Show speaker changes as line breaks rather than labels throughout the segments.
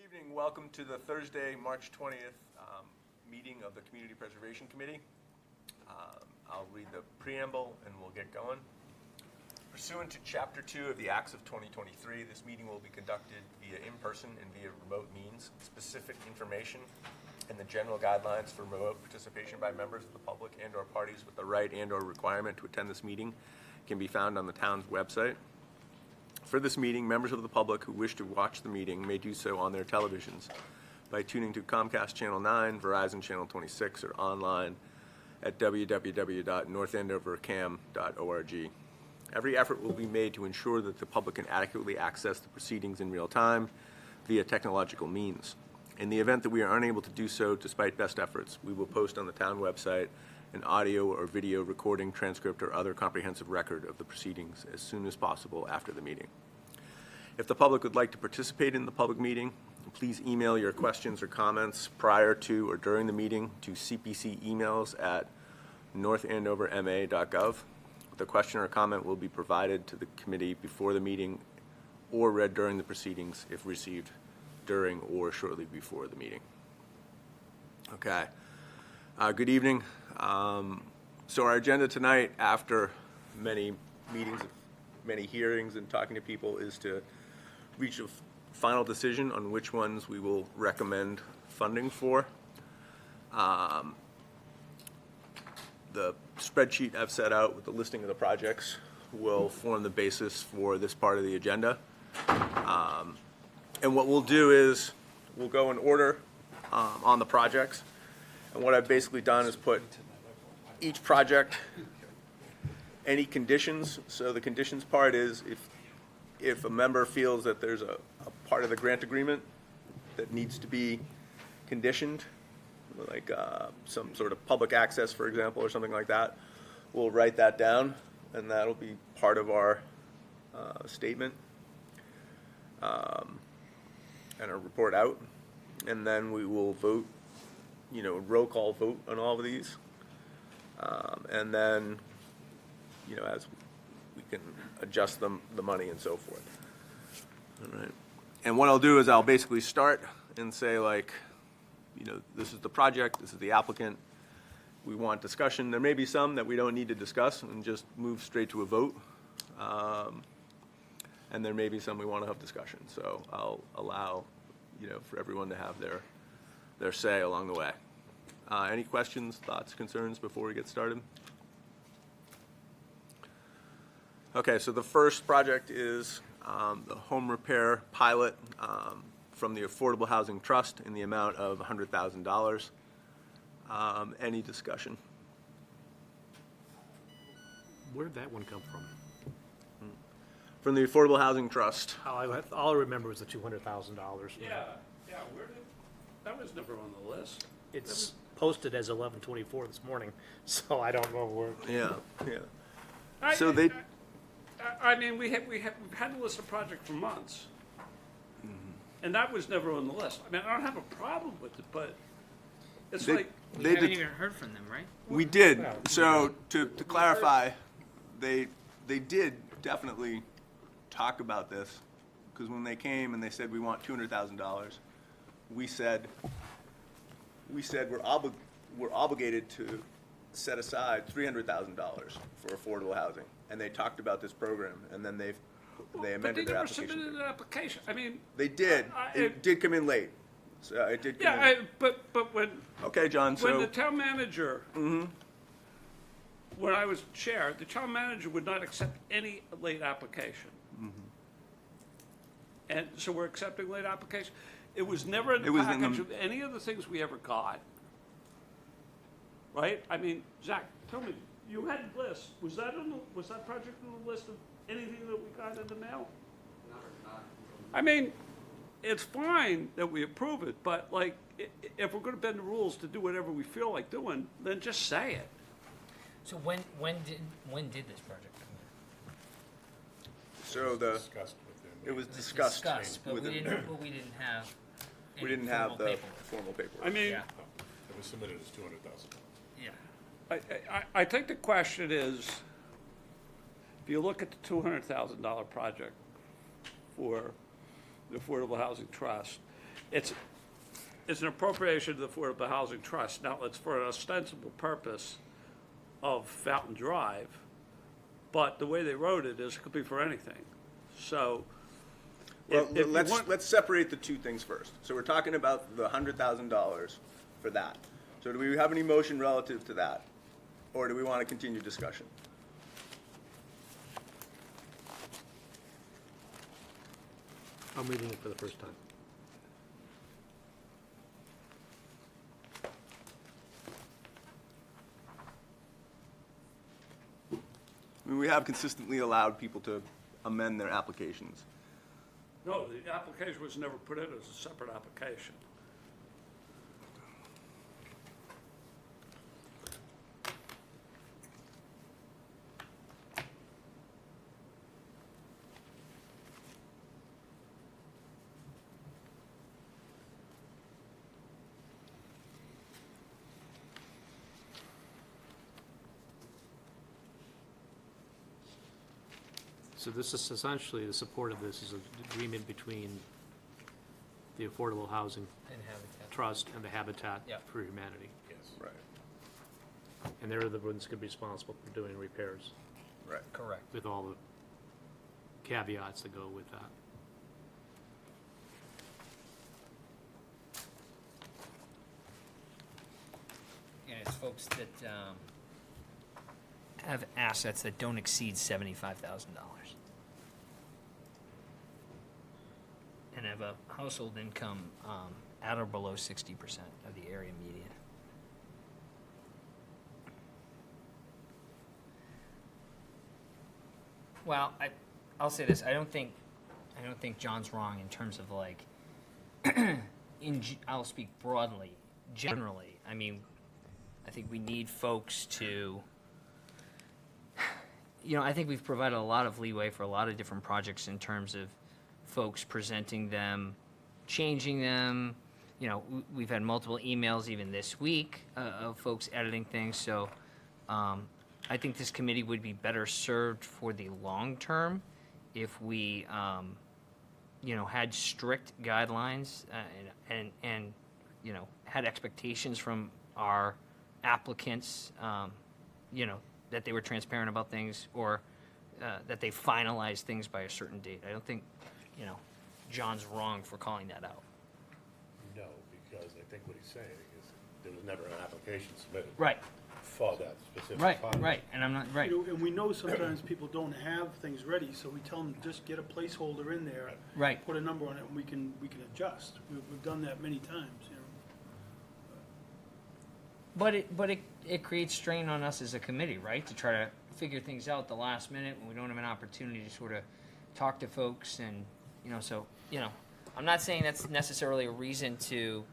evening. Welcome to the Thursday, March 20th meeting of the Community Preservation Committee. I'll read the preamble and we'll get going. Pursuant to Chapter 2 of the Acts of 2023, this meeting will be conducted via in-person and via remote means. Specific information and the general guidelines for remote participation by members of the public and or parties with the right and or requirement to attend this meeting can be found on the town's website. For this meeting, members of the public who wish to watch the meeting may do so on their televisions by tuning to Comcast Channel 9, Verizon Channel 26, or online at www.northandovercam.org. Every effort will be made to ensure that the public can adequately access the proceedings in real time via technological means. In the event that we are unable to do so, despite best efforts, we will post on the town website an audio or video recording, transcript, or other comprehensive record of the proceedings as soon as possible after the meeting. If the public would like to participate in the public meeting, please email your questions or comments prior to or during the meeting to cpcemails@northandoverma.gov. The question or comment will be provided to the committee before the meeting or read during the proceedings if received during or shortly before the meeting. Okay. Good evening. So our agenda tonight, after many meetings, many hearings, and talking to people, is to reach a final decision on which ones we will recommend funding for. The spreadsheet I've set out with the listing of the projects will form the basis for this part of the agenda. And what we'll do is we'll go in order on the projects. And what I've basically done is put each project, any conditions. So the conditions part is if a member feels that there's a part of the grant agreement that needs to be conditioned, like some sort of public access, for example, or something like that, we'll write that down, and that'll be part of our statement and a report out. And then we will vote, roll call vote on all of these. And then, as we can adjust the money and so forth. All right. And what I'll do is I'll basically start and say, this is the project, this is the applicant, we want discussion. There may be some that we don't need to discuss and just move straight to a vote. And there may be some we want to have discussion. So I'll allow, for everyone to have their say along the way. Any questions, thoughts, concerns before we get started? Okay, so the first project is the home repair pilot from the Affordable Housing Trust in the amount of $100,000. Any discussion?
Where did that one come from?
From the Affordable Housing Trust.
All I remember was the $200,000.
Yeah, where did, that was never on the list.
It's posted as 11/24 this morning, so I don't know where.
Yeah.
We've had the list of project for months. And that was never on the list. I mean, I don't have a problem with it, but it's
We haven't even heard from them, right?
We did. So to clarify, they did definitely talk about this, because when they came and they said we want $200,000, we said we're obligated to set aside $300,000 for affordable housing, and they talked about this program, and then they amended their application.
But they never submitted an application. I mean,
they did. It did come in late. So it did come in.
but when
Okay, John.
when
So
the town manager, when I was chair, the town manager would not accept any late application. And so we're accepting late application. It was never in the package of any of the things we ever got. Right? I mean, Zach, tell me, you had lists. Was that project on the list of anything that we got in the mail? Not. I mean, it's fine that we approve it, but if we're going to bend the rules to do whatever we feel like doing, then just say it.
So when did this project come in?
So it was discussed
But we
with
didn't have.
we didn't have the formal paperwork.
I mean,
Yeah.
It was submitted as $200,000.
Yeah.
I think the question is, if you look at the $200,000 project for the Affordable Housing Trust, it's an appropriation to the Affordable Housing Trust. Now, it's for an ostensible purpose of Fountain Drive, but the way they wrote it is it could be for anything. So,
Well,
if you want-
let's separate the two things first. So we're talking about the $100,000 for that. So do we have any motion relative to that? Or do we want to continue discussion?
I'm reading it for the first time.
I mean, we have consistently allowed people to amend their applications.
No, the application was never put in as a separate application.
So this is essentially, the support of this is an agreement between the Affordable Housing
And Habitat.
Trust and the Habitat
Yeah.
for Humanity.
Yes.
Right,
And they're the ones going to be responsible for doing repairs
right.
Correct.
with all the caveats that go with that.
And it's folks that have assets that don't exceed $75,000. And have a household income at or below 60% of the area median. Well, I'll say this. I don't think John's wrong in terms of like. I'll speak broadly. Generally, I mean, I think we need folks to. I think we've provided a lot of leeway for a lot of different projects in terms of folks presenting them, changing them. We've had multiple emails even this week of folks editing things. So I think this committee would be better served for the long term if we, had strict guidelines and had expectations from our applicants, that they were transparent about things or that they finalized things by a certain date. I don't think, John's wrong for calling that out.
No, because I think what he's saying is there was never an application submitted.
Right,
For that specific
right,
project.
right, and I'm not, right,
And we know sometimes people don't have things ready, so we tell them, just get a placeholder in there.
right.
Put a number on it, and we can adjust. We've done that many times,
But it creates strain on us as a committee, right? To try to figure things out the last minute when we don't have an opportunity to sort of talk to folks and, I'm not saying that's necessarily a reason to,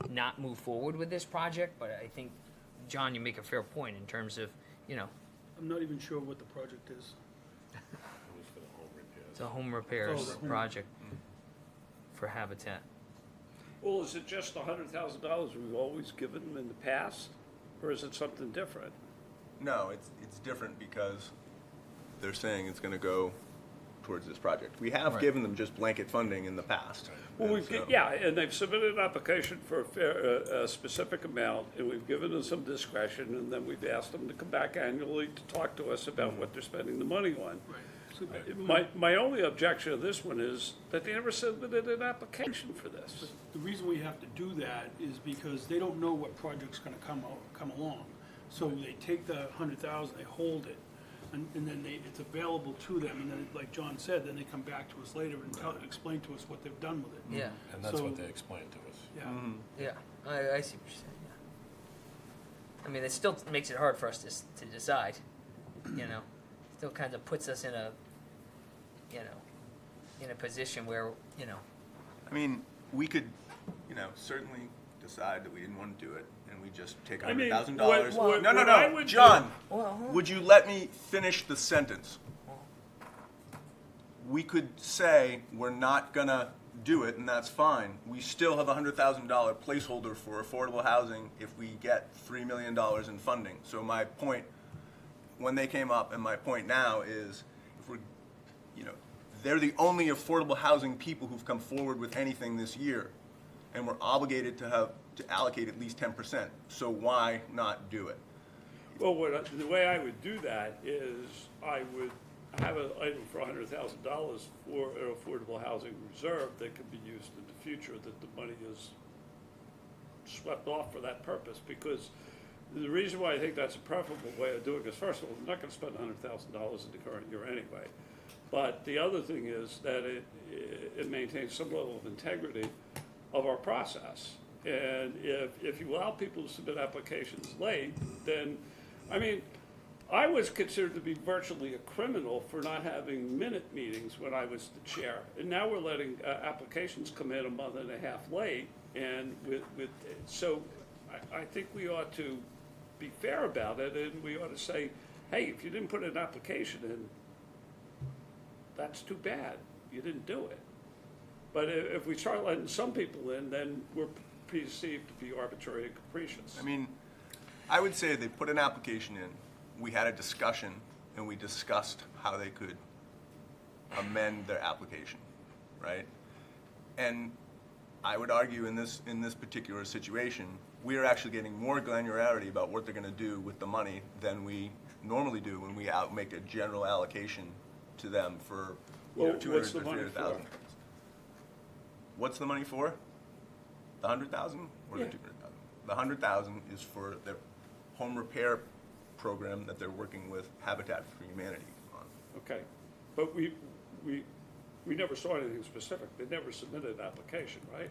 not move forward with this project, but I think, John, you make a fair point in terms of,
I'm not even sure what the project is.
It was for the home repairs.
it's a home repairs
Oh, the home-
project for Habitat.
Well, is it just $100,000 we've always given them in the past, or is it something different?
No, it's different because they're saying it's going to go towards this project. We have
Right.
given them just blanket funding in the past.
Well,
And so-
and they've submitted an application for a specific amount, and we've given them some discretion, and then we've asked them to come back annually to talk to us about what they're spending the money on. My only objection to this one is that they never submitted an application for this.
The reason we have to do that is because they don't know what project's gonna come along. So they take the 100,000, they hold it, and then it's available to them, and then, like John said, then they come back to us later and explain to us what they've done with it.
Yeah,
And that's
So-
what they explained to us.
Yeah.
yeah, I see what you're saying, yeah. I mean, it still makes it hard for us to decide, still kind of puts us in a, in a position where,
I mean, we could, certainly decide that we didn't want to do it, and we just take
I mean,
$100,000.
what
No,
I would do-
John,
Well, hold on.
would you let me finish the sentence? We could say we're not gonna do it, and that's fine. We still have a $100,000 placeholder for affordable housing if we get $3 million in funding. So my point, when they came up, and my point now is, if we're, they're the only affordable housing people who've come forward with anything this year, and we're obligated to allocate at least 10%. So why not do it?
Well, the way I would do that is I would have an item for $100,000 for an affordable housing reserve that could be used in the future, that the money is swept off for that purpose. Because the reason why I think that's a preferable way of doing it is, first of all, we're not going to spend $100,000 in the current year anyway. But the other thing is that it maintains some level of integrity of our process. And if you allow people to submit applications late, then, I mean, I was considered to be virtually a criminal for not having minute meetings when I was the chair. And now we're letting applications come in a month and a half late. And so I think we ought to be fair about it, and we ought to say, hey, if you didn't put an application in, that's too bad. You didn't do it. But if we start letting some people in, then we're perceived to be arbitrary and capricious.
I mean, I would say they put an application in, we had a discussion, and we discussed how they could amend their application, right? And I would argue in this particular situation, we are actually getting more granularity about what they're going to do with the money than we normally do when we make a general allocation to them for
Well,
200
what's the
or
money
300,000.
for?
What's the money for? The 100,000 or
Yeah.
the 200,000? The 100,000 is for the home repair program that they're working with Habitat for Humanity on.
Okay, but we never saw anything specific. They never submitted an application, right?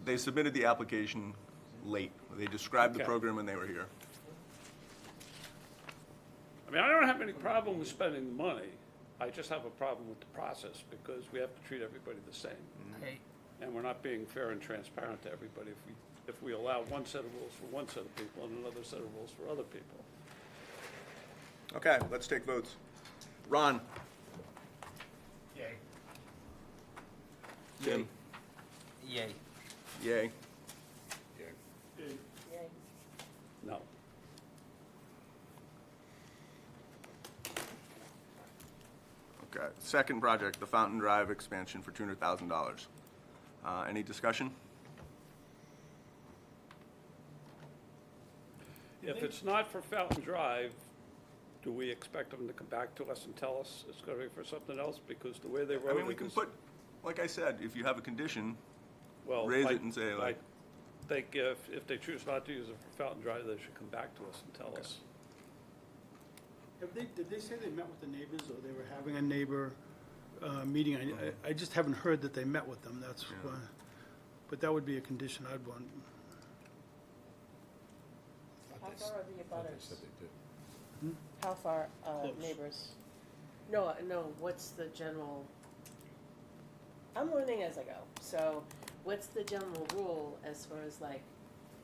They submitted the application late. They described the
Okay.
program when they were here.
I mean, I don't have any problem with spending the money. I just have a problem with the process because we have to treat everybody the same.
Hey,
And we're not being fair and transparent to everybody if we allow one set of rules for one set of people and another set of rules for other people.
Okay, let's take votes. Ron?
Yay.
Jim?
yay.
Yay.
Yeah.
No.
Okay, second project, the Fountain Drive expansion for $200,000. Any discussion?
If it's not for Fountain Drive, do we expect them to come back to us and tell us it's going to be for something else? Because the way they
I
wrote it
mean, we can
is-
put, like I said, if you have a condition,
well,
raise
I-
it and say, like-
I think if they choose not to use it for Fountain Drive, they should come back to us and tell us.
Did they say they met with the neighbors, or they were having a neighbor meeting? I just haven't heard that they met with them, that's why. But that would be a condition I'd want.
How far are the
Thought they
abutters?
said they did.
How far,
Close.
neighbors? No, what's the general? I'm learning as I go, so what's the general rule as far as like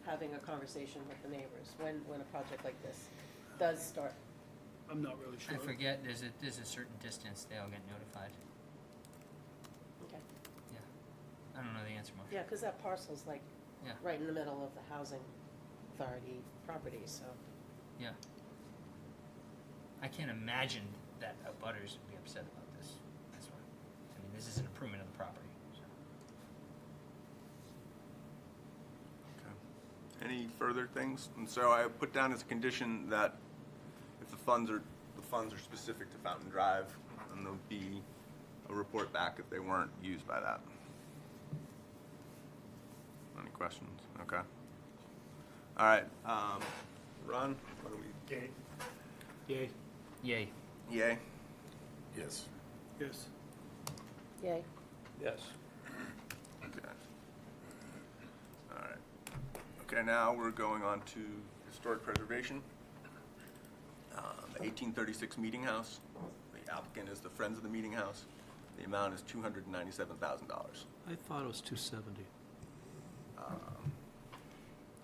having a conversation with the neighbors when a project like this does start?
I'm not really sure.
I forget, there's a certain distance they all get notified.
Okay,
Yeah. I don't know the answer, Marcia.
yeah, because that parcel's like
Yeah.
right in the middle of the housing authority property, so.
Yeah. I can't imagine that abutters would be upset about this. That's why. I mean, this is an improvement of the property, so.
any further things? And so I put down as a condition that if the funds are specific to Fountain Drive, and there'll be a report back if they weren't used by that. Any questions? Okay. All right, Ron, what do we,
Yay.
Yay.
Yay.
yay?
Yes.
Yes.
Yay.
Yes.
Okay. All right. Okay, now we're going on to historic preservation. The 1836 Meeting House. The applicant is the Friends of the Meeting House. The amount is $297,000.
I thought it was 270.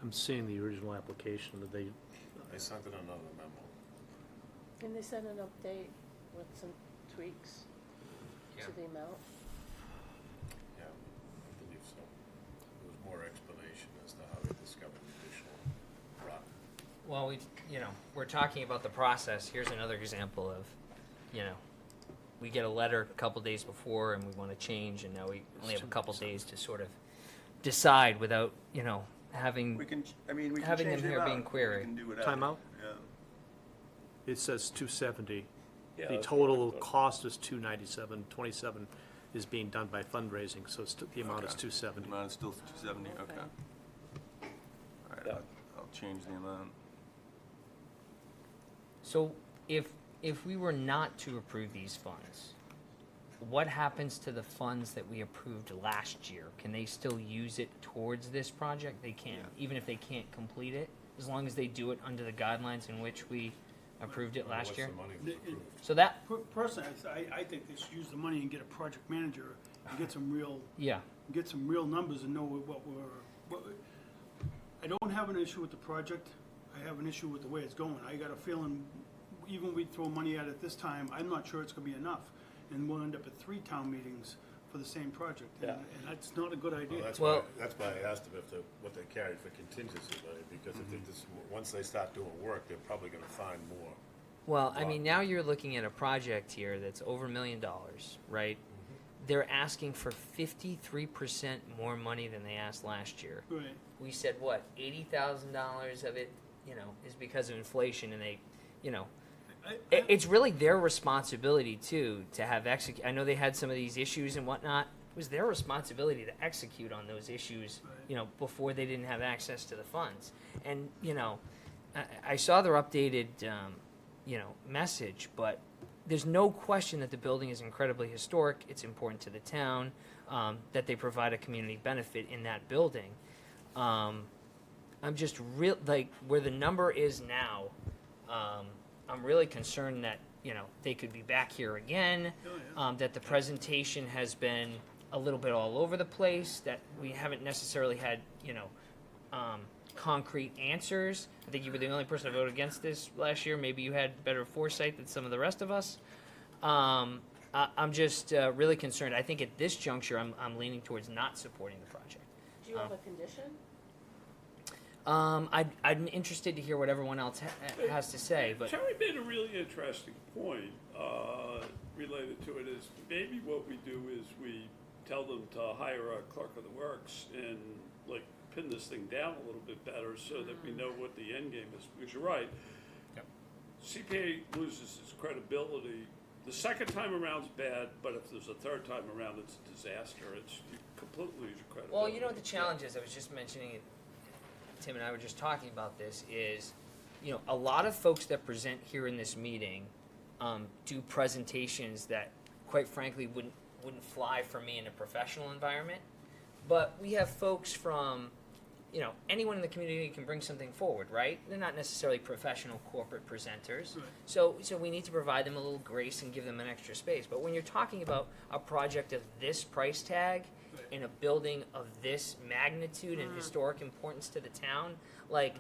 I'm seeing the original application that they,
I sent in another memo.
Can they send an update with some tweaks
Yeah.
to the amount?
Yeah, I believe so. There was more explanation as to how they discovered the additional rock.
Well, we're talking about the process. Here's another example of, we get a letter a couple days before and we want to change, and now we only have a couple days to sort of decide without, you know, having,
We can, I mean, we can
Having
change
them
the
here
amount.
being queried.
We can do whatever.
Time out?
Yeah.
It says 270.
Yeah,
The
that's
total
what I thought.
cost is 297. 27 is being done by fundraising, so it's, the amount is
Okay.
270.
The amount is still 270, okay.
Okay.
All right,
Yeah.
I'll change the amount.
so if we were not to approve these funds, what happens to the funds that we approved last year? Can they still use it towards this project? They can, even if they can't complete it, as long as they do it under the guidelines in which we approved it last year?
What's the money
The- it-
approved?
So that,
Personally, I think they should use the money and get a project manager and get some real
yeah,
numbers and know what I don't have an issue with the project. I have an issue with the way it's going. I got a feeling, even we throw money at it this time, I'm not sure it's gonna be enough. And we'll end up at 3 town meetings for the same project.
Yeah.
And that's not a good idea.
Well, that's
Well-
why I asked them what they carried for contingency money, because if they just, once they start doing work, they're probably gonna find more.
well, I mean, now you're looking at a project here that's over $1 million, right? They're asking for 53% more money than they asked last year.
Right.
We said, what, $80,000 of it, you know, is because of inflation, and they, you know, it's really their responsibility too to have execute. I know they had some of these issues and whatnot. It was their responsibility to execute on those issues, you know, before they didn't have access to the funds. And you know, I saw their updated, you know, message, but there's no question that the building is incredibly historic. It's important to the town, that they provide a community benefit in that building. I'm just real like where the number is now. I'm really concerned that, you know, they could be back here again, that the presentation has been a little bit all over the place, that we haven't necessarily had, you know, concrete answers. I think you were the only person to vote against this last year. Maybe you had better foresight than some of the rest of us. I'm just really concerned. I think at this juncture, I'm leaning towards not supporting the project.
Do you have a condition?
I'm interested to hear what everyone else has to say, but
Terry made a really interesting point related to it. Is maybe what we do is we tell them to hire a clerk of the works and like pin this thing down a little bit better so that we know what the end game is. Because you're right,
Yep.
CPA loses its credibility. The second time around's bad, but if there's a third time around, it's a disaster. You completely lose your credibility.
well, you know what the challenge is. I was just mentioning it. Tim and I were just talking about this. Is, you know, a lot of folks that present here in this meeting do presentations that, quite frankly, wouldn't fly for me in a professional environment. But we have folks from, you know, anyone in the community can bring something forward, right? They're not necessarily professional corporate presenters.
Right.
So we need to provide them a little grace and give them an extra space. But when you're talking about a project of this price tag in a building of this magnitude and historic importance to the town, like,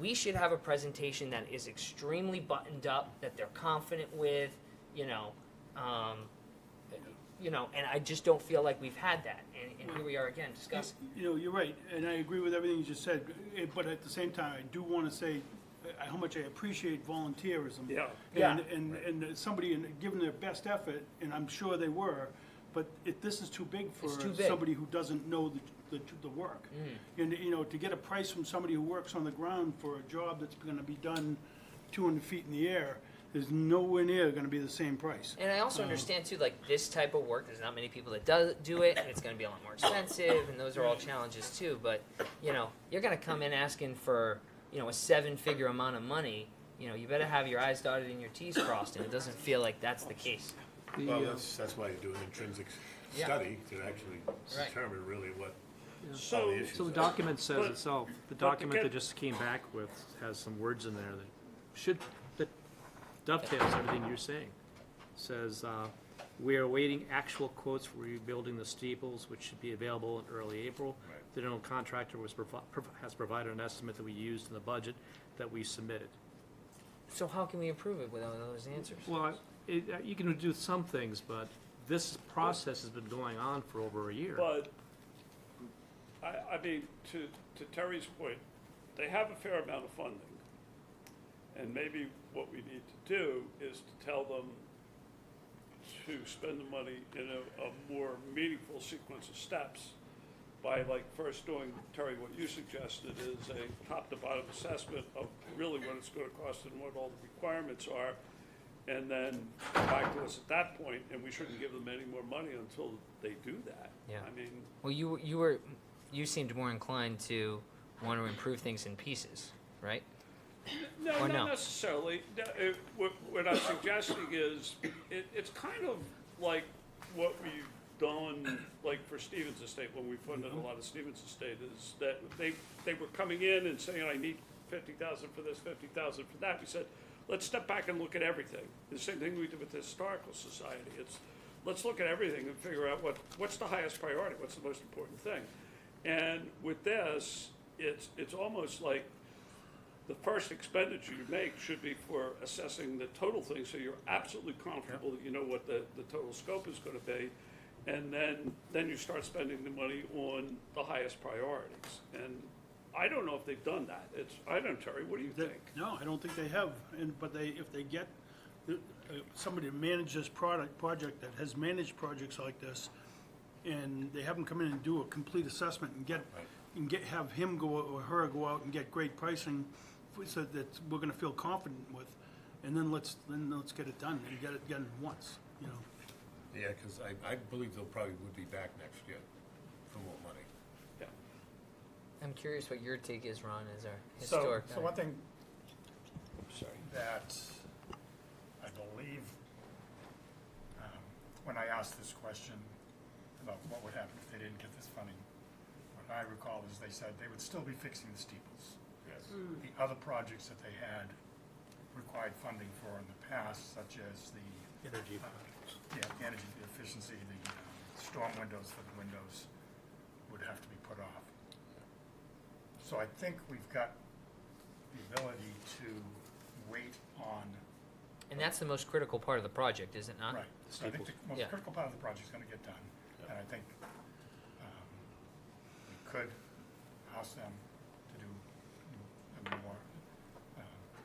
we should have a presentation that is extremely buttoned up, that they're confident with, you know, and I just don't feel like we've had that. And here we are again discussing.
You know, you're right, and I agree with everything you just said, but at the same time, I do want to say how much I appreciate volunteerism.
Yeah.
Yeah.
And somebody giving their best effort, and I'm sure they were, but this is too big for
It's too big.
somebody who doesn't know the work. And, you know, to get a price from somebody who works on the ground for a job that's gonna be done 200 feet in the air is nowhere near gonna be the same price.
And I also understand too, like, this type of work, there's not many people that do it, and it's gonna be a lot more expensive, and those are all challenges too. But, you know, you're gonna come in asking for, you know, a 7-figure amount of money. You know, you better have your I's dotted and your T's crossed, and it doesn't feel like that's the case.
Well, that's why you do an intrinsic
Yeah.
study to actually
Right.
determine really what all
So,
the issues
So the
are.
document says
But-
itself, the
but to
document
get-
that just came back with has some words in there that dovetails everything you're saying. Says, we are awaiting actual quotes for rebuilding the steeples, which should be available in early April.
Right.
The general contractor has provided an estimate that we used in the budget that we submitted.
So how can we approve it without those answers?
Well, you can do some things, but this process has been going on for over a year.
but, I mean, to Terry's point, they have a fair amount of funding. And maybe what we need to do is to tell them, to spend the money in a more meaningful sequence of steps by like first doing, Terry, what you suggested is a top to bottom assessment of really what it's gonna cost and what all the requirements are. And then come back to us at that point, and we shouldn't give them any more money until they do that.
Yeah.
I mean,
Well, you seemed more inclined to want to improve things in pieces, right?
no,
Or
not
no?
necessarily. What I'm suggesting is, it's kind of like what we've done, like for Stevens Estate, when we funded a lot of Stevens Estate, is that they were coming in and saying, I need 50,000 for this, 50,000 for that. We said, let's step back and look at everything. The same thing we did with the Historical Society. Let's look at everything and figure out what's the highest priority, what's the most important thing. And with this, it's almost like the first expenditure you make should be for assessing the total thing, so you're absolutely comfortable that you know what the total scope is gonna be. And then you start spending the money on the highest priorities. And I don't know if they've done that. I don't, Terry, what do you think?
No, I don't think they have, but if they get somebody to manage this project that has managed projects like this, and they have them come in and do a complete assessment and have him go, or her go out and get great pricing, so that we're gonna feel confident with, and then let's get it done, and get it done once, you know?
Yeah, because I believe they'll probably would be back next year for more money.
Yeah.
I'm curious what your take is, Ron, as our
So
historic guy.
one thing
Sorry.
that I believe, when I asked this question about what would happen if they didn't get this funding, what I recall is they said they would still be fixing the steeples.
Yes.
The other projects that they had required funding for in the past, such as the
Energy.
energy efficiency, the storm windows for the windows would have to be put off. So I think we've got the ability to wait on.
And that's the most critical part of the project, is it not?
Right, so I think the most
Yeah.
critical part of the project's gonna get done, and I think, we could ask them to do a more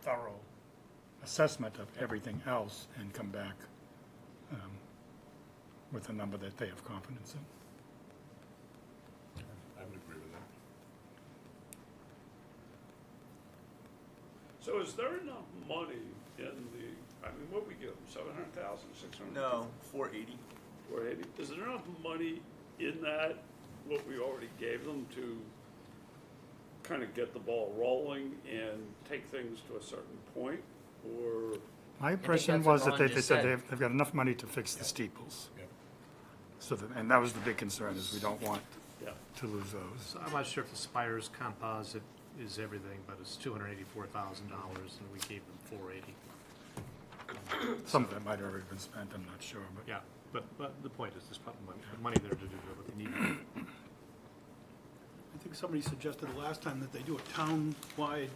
thorough assessment of everything else and come back, with a number that they have confidence in.
I would agree with that.
So is there enough money in what we give them, 700,000, 600?
No, 480.
480? Is there enough money in that, what we already gave them, to kind of get the ball rolling and take things to a certain point? Or,
My
impression
impression
that's what
was that
Ron
they
just
said
said.
they've got enough money to fix the steeples.
Yep.
So that, and that was the big concern, is we don't want
yeah,
to lose those.
So I'm not sure if the Spires composite is everything, but it's $284,000, and we gave them 480.
Some of that might have already been spent, I'm not sure, but.
Yeah, but the point is, there's money there to do what they need.
I think somebody suggested last time that they do a town-wide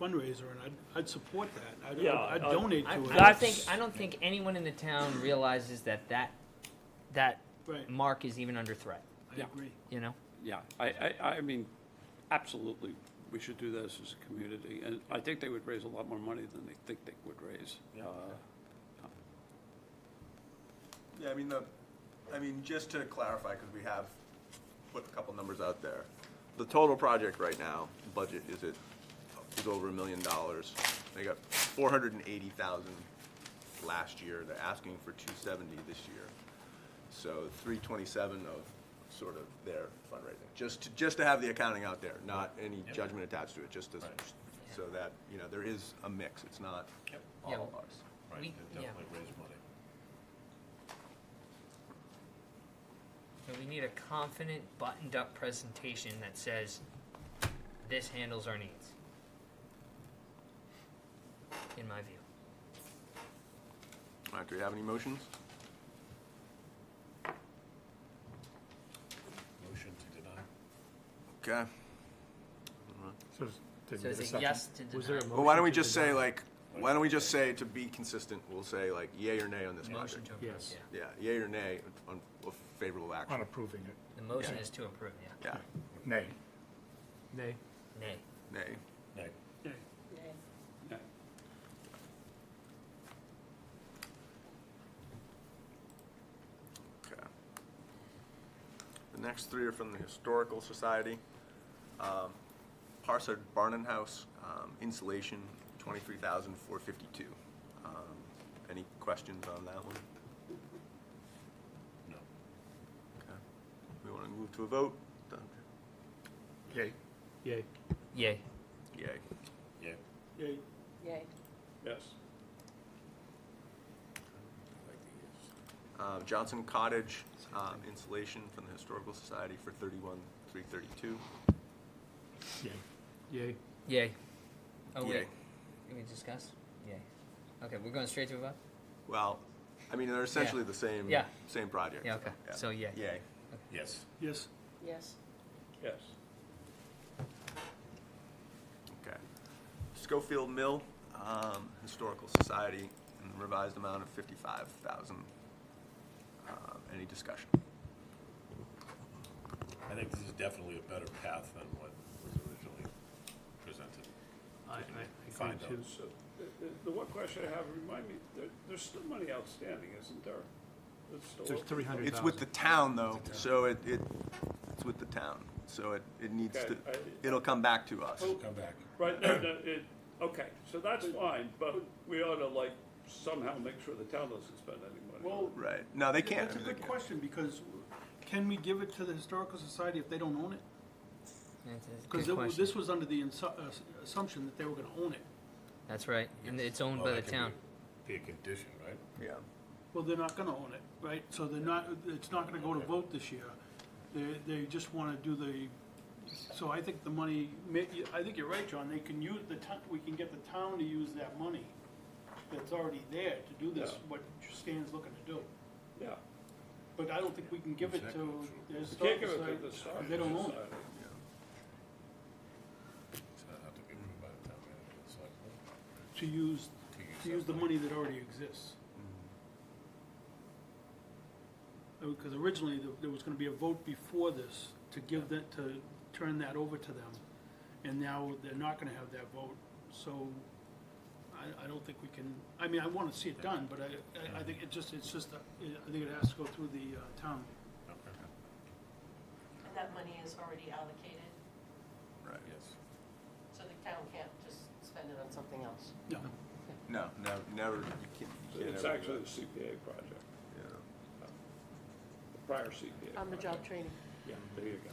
fundraiser, and I'd support that.
Yeah,
I'd donate to it.
I don't think anyone in the town realizes that
Right.
mark is even under threat,
I agree.
you know?
yeah. I mean, absolutely, we should do this as a community. And I think they would raise a lot more money than they think they would raise.
Yeah.
Yeah, I mean, just to clarify, because we have put a couple numbers out there. The total project right now, budget is over $1 million. They got 480,000 last year. They're asking for 270 this year. So 327 of sort of their fundraising. Just to have the accounting out there, not any judgment attached to it, just to, so that, there is a mix. It's not all
Yeah.
ours.
Right,
We-
it definitely raised money.
So we need a confident, buttoned-up presentation that says, this handles our needs. In my view.
All right, do we have any motions?
Motion to deny.
Okay.
So, did
So
we
is
get a
it
second?
yes to
Was there a
deny?
motion?
Well, why don't we
to
just say
deny?
why don't we just say, to be consistent, we'll say like yay or nay on this
Motion
project?
to approve,
Yes.
yeah.
Yeah, yay or nay on favorable
On
action.
approving it.
The motion
Yeah.
is to approve, yeah.
Yeah,
Nay.
Nay.
Nay.
nay.
Nay.
Yeah.
Next three are from the Historical Society. Parsard Barnon House, insulation, $23,452. Any questions on that one?
No.
Okay. We want to move to a vote? Done.
Yay.
Yay.
Yay.
Yay.
Yeah,
Yay.
Yay.
Yes.
I like the yes.
Johnson Cottage, insulation from the Historical Society for $31,332.
Yay.
Yay. Oh, wait.
Yay.
Can we discuss? Yay. Okay, we're going straight to a vote?
Well, I mean, they're essentially the same,
Yeah.
same project.
Yeah, okay. So, yay.
Yay.
Yes.
Yes.
Yes.
Yes.
Okay. Schofield Mill, Historical Society, and the revised amount of $55,000. Any discussion?
I think this is definitely a better path than what was originally presented.
I
Fine,
agree too.
So, the one question I have, remind me, there's still money outstanding, isn't there? That's still
There's
open?
300,000.
It's with the town, though, so it's with the town. So it needs to,
Okay,
it'll come back to us.
Come back.
Right, no, okay, so that's fine, but we ought to like somehow make sure the town doesn't spend any money.
Well,
Right. No, they can't.
that's a
I mean, they
good
can't.
question, because can we give it to the Historical Society if they don't own it?
That's a
Because
good question.
this was under the assumption that they were gonna own it.
That's right, and it's owned
Well,
by the
that can
town.
Be a condition, right?
Yeah.
Well, they're not gonna own it, right? So they're not, it's not gonna go to vote this year. They just wanna do the, so I think the money, I think you're right, John, they can use we can get the town to use that money that's already there to do this,
Yeah.
what Stan's looking to do.
Yeah.
But I don't think we can give it to the
You can't
Historical
give it
Society,
to the Historical
because they don't own it.
Society.
So that'll have to be approved by the town manager. and select board.
To use,
To
to use the money that already exists. Because originally, there was gonna be a vote before this to give that, to turn that over to them. And now they're not gonna have that vote, so I don't think we can, I mean, I wanna see it done, but I think it's just, I think it has to go through the town.
Okay.
And that money is already allocated,
Right.
Yes.
so the town can't just spend it on something else.
No.
No, never. You can't.
So
You can't
it's
ever do
actually
that.
the CPA project,
Yeah.
the prior CPA.
On the job
project.
training.
Yeah, there you go.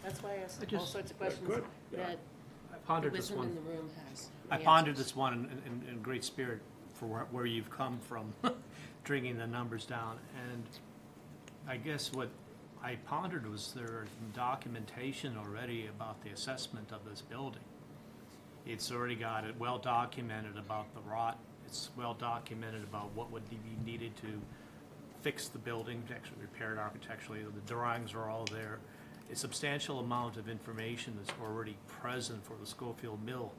That's why I asked
I
all
just-
sorts of
Yeah,
questions
good, yeah.
that
I
the
pondered this
wisdom in
one.
the room has.
I
the
pondered
answers.
this one in great spirit for where you've come from, bringing the numbers down. And I guess what I pondered was there documentation already about the assessment of this building. It's already got it well documented about the rot. It's well documented about what would be needed to fix the building, to actually repair it architecturally. The drawings are all there. A substantial amount of information is already present for the Schofield Mill.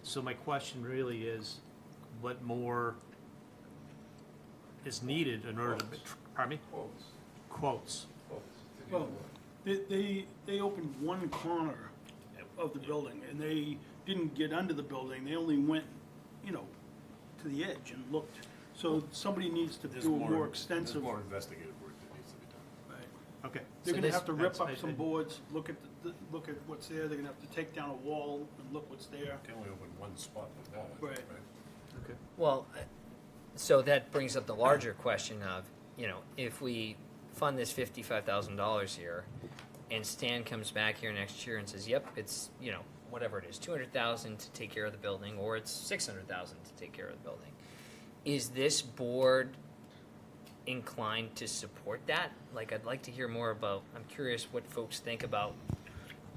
So my question really is, what more is needed in order to, pardon me? Quotes.
Well, they opened one corner of the building, and they didn't get under the building, they only went, to the edge and looked. So somebody needs to
There's
do a more extensive.
There's more investigative work that needs to be done.
Right.
Okay.
They're
So
gonna
this-
have to rip
that's-
up some boards, look at what's there, they're gonna have to take down a wall and look what's there.
They only open one spot with that,
Right.
right?
Okay.
Well, so that brings up the larger question of, if we fund this $55,000 here, and Stan comes back here next year and says, yep, it's, whatever it is, 200,000 to take care of the building, or it's 600,000 to take care of the building. Is this board inclined to support that? Like, I'd like to hear more about, I'm curious what folks think about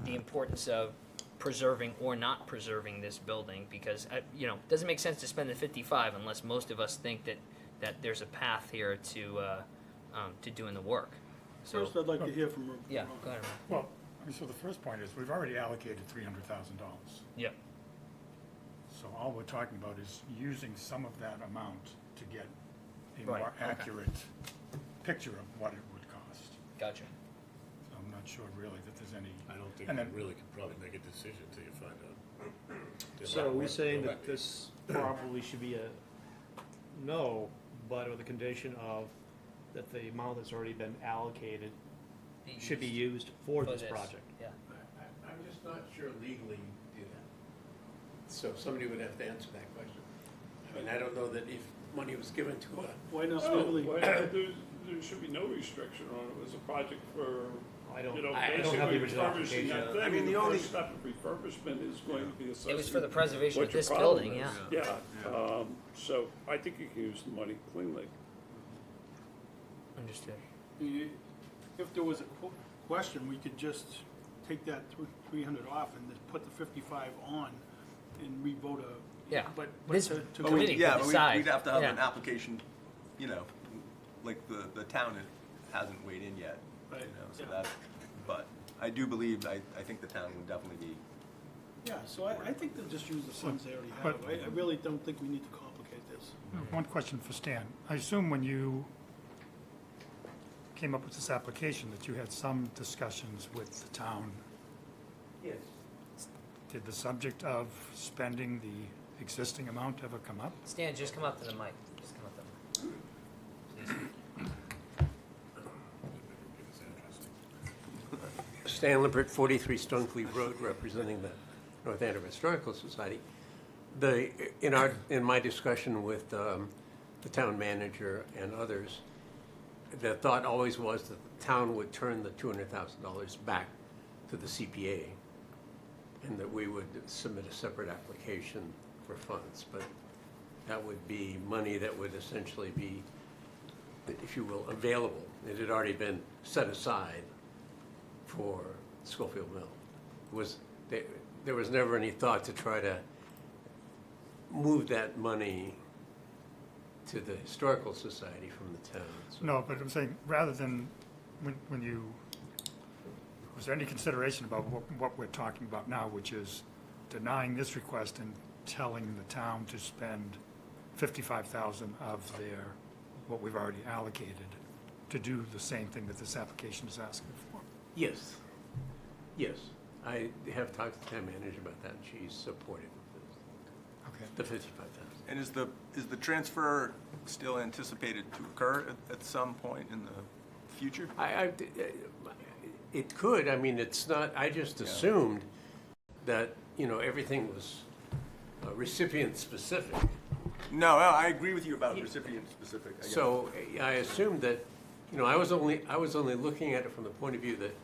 the importance of preserving or not preserving this building, because, it doesn't make sense to spend the 55 unless most of us think that there's a path here to doing the work. So,
First, I'd like to hear from.
yeah, go ahead, Ron.
Well, so the first point is, we've already allocated $300,000.
Yep.
So all we're talking about is using some of that amount to get a
Right,
more
okay.
accurate picture of what it would cost.
Gotcha.
So I'm not sure really that there's any.
I don't think
And
you
then-
really could probably make a decision until you find out. There's a
So
lot
are
of
we
work to
saying
go
that
back.
this probably should be a no, but with the condition of that the amount that's already been allocated should be used for
for
this project.
Yeah.
I'm just not sure legally you do that. So somebody would have to answer that question. I mean, I don't know that if money was given to a,
Why not
No,
really?
there should be no restriction on it. It was a project for,
I don't,
you know,
I don't have the
basically
original
refurbishing
application.
that
I
thing.
mean,
And
the
the
only-
first step of refurbishment is going to be assessing.
It was for the preservation
what
of
your
this
problem
building,
is.
yeah.
Yeah, so I think you can use the money cleanly.
Understood.
If there was a question, we could just take that 300 off and just put the 55 on and re-vote a.
Yeah.
But
This
to
But
committee
we, yeah,
could
but
decide.
we'd have to have an
Yeah.
application, you know, like the town hasn't weighed in yet, you
Right,
know, so
yeah.
that, but I do believe, I think the town would definitely be,
Yeah, so I think they'll just use the funds they already
But-
have. I really don't think we need to complicate this.
one question for Stan. I assume when you came up with this application that you had some discussions with the town.
yes,
Did the subject of spending the existing amount ever come up?
Stan, just come up to the mic. Just come up to the mic. Please.
Stan Lippert, 43 Stonecliff Road, representing the North Andover Historical Society. In my discussion with the town manager and others, the thought always was that the town would turn the $200,000 back to the CPA, and that we would submit a separate application for funds. But that would be money that would essentially be, if you will, available. It had already been set aside for Schofield Mill. There was never any thought to try to move that money to the Historical Society from the town. So
No, but I'm saying, rather than, when you, was there any consideration about what we're talking about now, which is denying this request and telling the town to spend 55,000 of their, what we've already allocated, to do the same thing that this application is asking for?
Yes, yes. I have talked to the town manager about that, and she's supportive of
Okay.
the 55,000.
and is the transfer still anticipated to occur at some point in the future?
It could, I mean, it's not, I just assumed that, everything was recipient specific.
No, I agree with you about recipient specific, I guess.
So I assumed that, I was only looking at it from the point of view that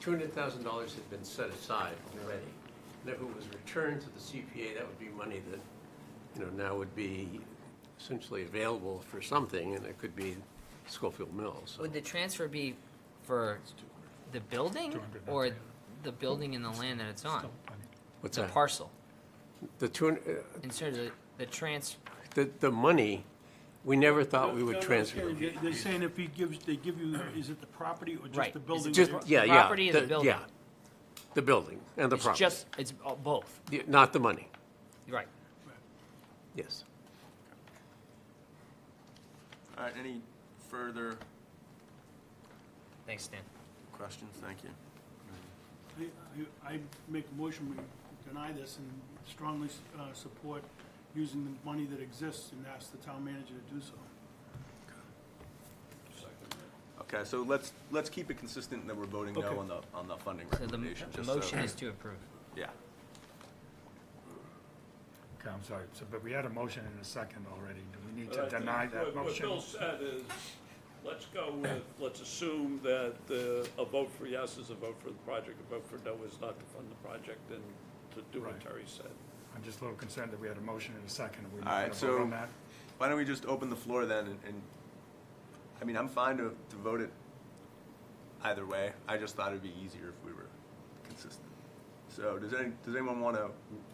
$200,000 had been set aside already. And if it was returned to the CPA, that would be money that, now would be essentially available for something, and it could be Schofield Mills. So
Would the transfer be for the building
200,
or the building and the land that it's on?
what's
The
that?
parcel?
The
In terms of
the money, we never thought we would
No,
transfer.
They're saying if they give you, is it the property or just
Right.
the
Is it
building?
Just, yeah, yeah.
property or the building?
Yeah, the building and the
it's
property.
just, it's both,
Yeah, not the money,
right.
yes.
All right, any further
Thanks, Stan.
questions? Thank you.
I make a motion, we deny this and strongly support using the money that exists and ask the town manager to do so.
Okay, so let's keep it consistent that we're voting no
Okay.
on the funding
So the
recommendation.
the
just so-
motion is to approve.
Yeah.
Okay, I'm sorry, but we had a motion and a second already. Do we need
But
to
I think
deny that
What
motion?
Bill said is, let's assume that a vote for yes is a vote for the project, a vote for no is not to fund the project, and to do what
Right.
Terry said.
I'm just a little concerned that we had a motion and a second. Are we
All
not
right,
going to vote
so
on that?
why don't we just open the floor then and I mean, I'm fine to vote it either way. I just thought it'd be easier if we were consistent. So does anyone want to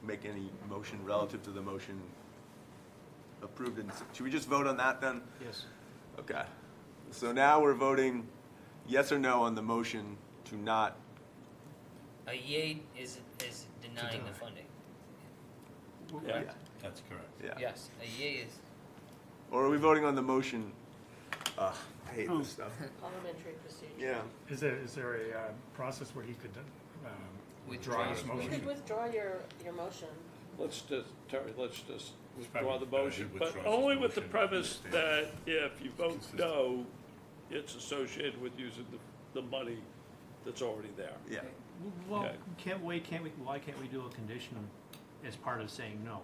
make any motion relative to the motion approved? Should we just vote on that then?
Yes.
Okay. So now we're voting yes or no on the motion to not,
A yea is denying the funding.
Yeah.
That's correct.
yeah.
Yes, a yea is,
Or are we voting on the motion? I hate this stuff.
Parliamentary procedure.
Yeah.
Is there a process where he could
Withdraw
withdraw his
his
You
motion?
could withdraw your motion.
Terry, let's just withdraw
probably
the
better
motion,
he
but
withdraws
only
his
with the
motion,
premise
understand.
that if you vote no, it's associated with using the money that's already there.
Yeah.
Well,
Okay.
why can't we do a condition as part of saying no?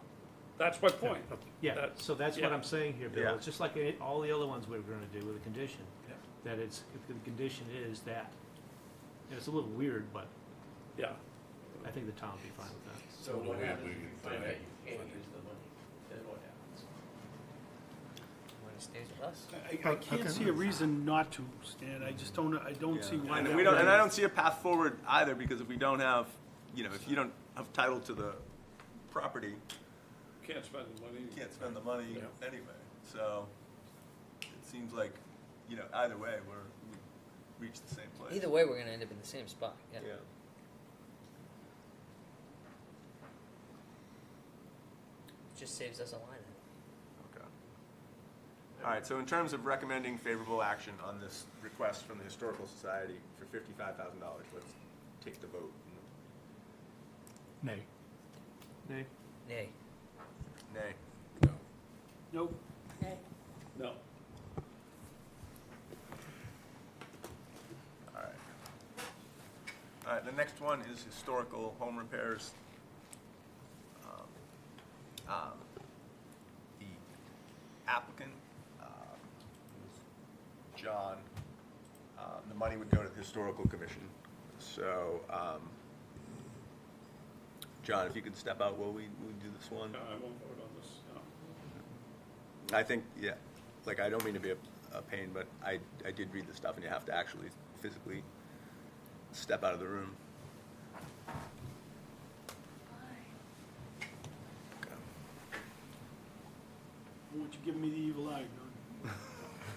That's my point.
Yeah,
That-
so that's what
yeah.
I'm saying here, Bill.
Yeah.
It's just like all the other ones we were gonna do with a condition. That it's, if the condition is that. And it's a little weird, but
Yeah.
I think the town would be fine with that.
So what happens if you find out you can't use the money? Then what happens?
When it stays with us.
I can't see a reason not to, Stan, I just I don't see why.
And
that
we don't,
would-
and I don't see a path forward either, because if we don't have, if you don't have title to the property,
Can't spend the money.
you can't spend the money
Yeah.
anyway. So it seems like, either way, we reach the same place.
Either way, we're gonna end up in the same spot, yeah.
Yeah.
Just saves us a line.
Okay. All right, so in terms of recommending favorable action on this request from the Historical Society for $55,000, let's take the vote.
Nay.
Nay?
Nay.
Nay.
Nope.
Okay.
No.
All right. All right, the next one is historical home repairs. The applicant, John, the money would go to the Historical Commission. So, John, if you could step out while we do this one.
I won't vote on this,
I think, I don't mean to be a pain, but I did read the stuff, and you have to actually physically step out of the room.
I want you giving me the evil eye,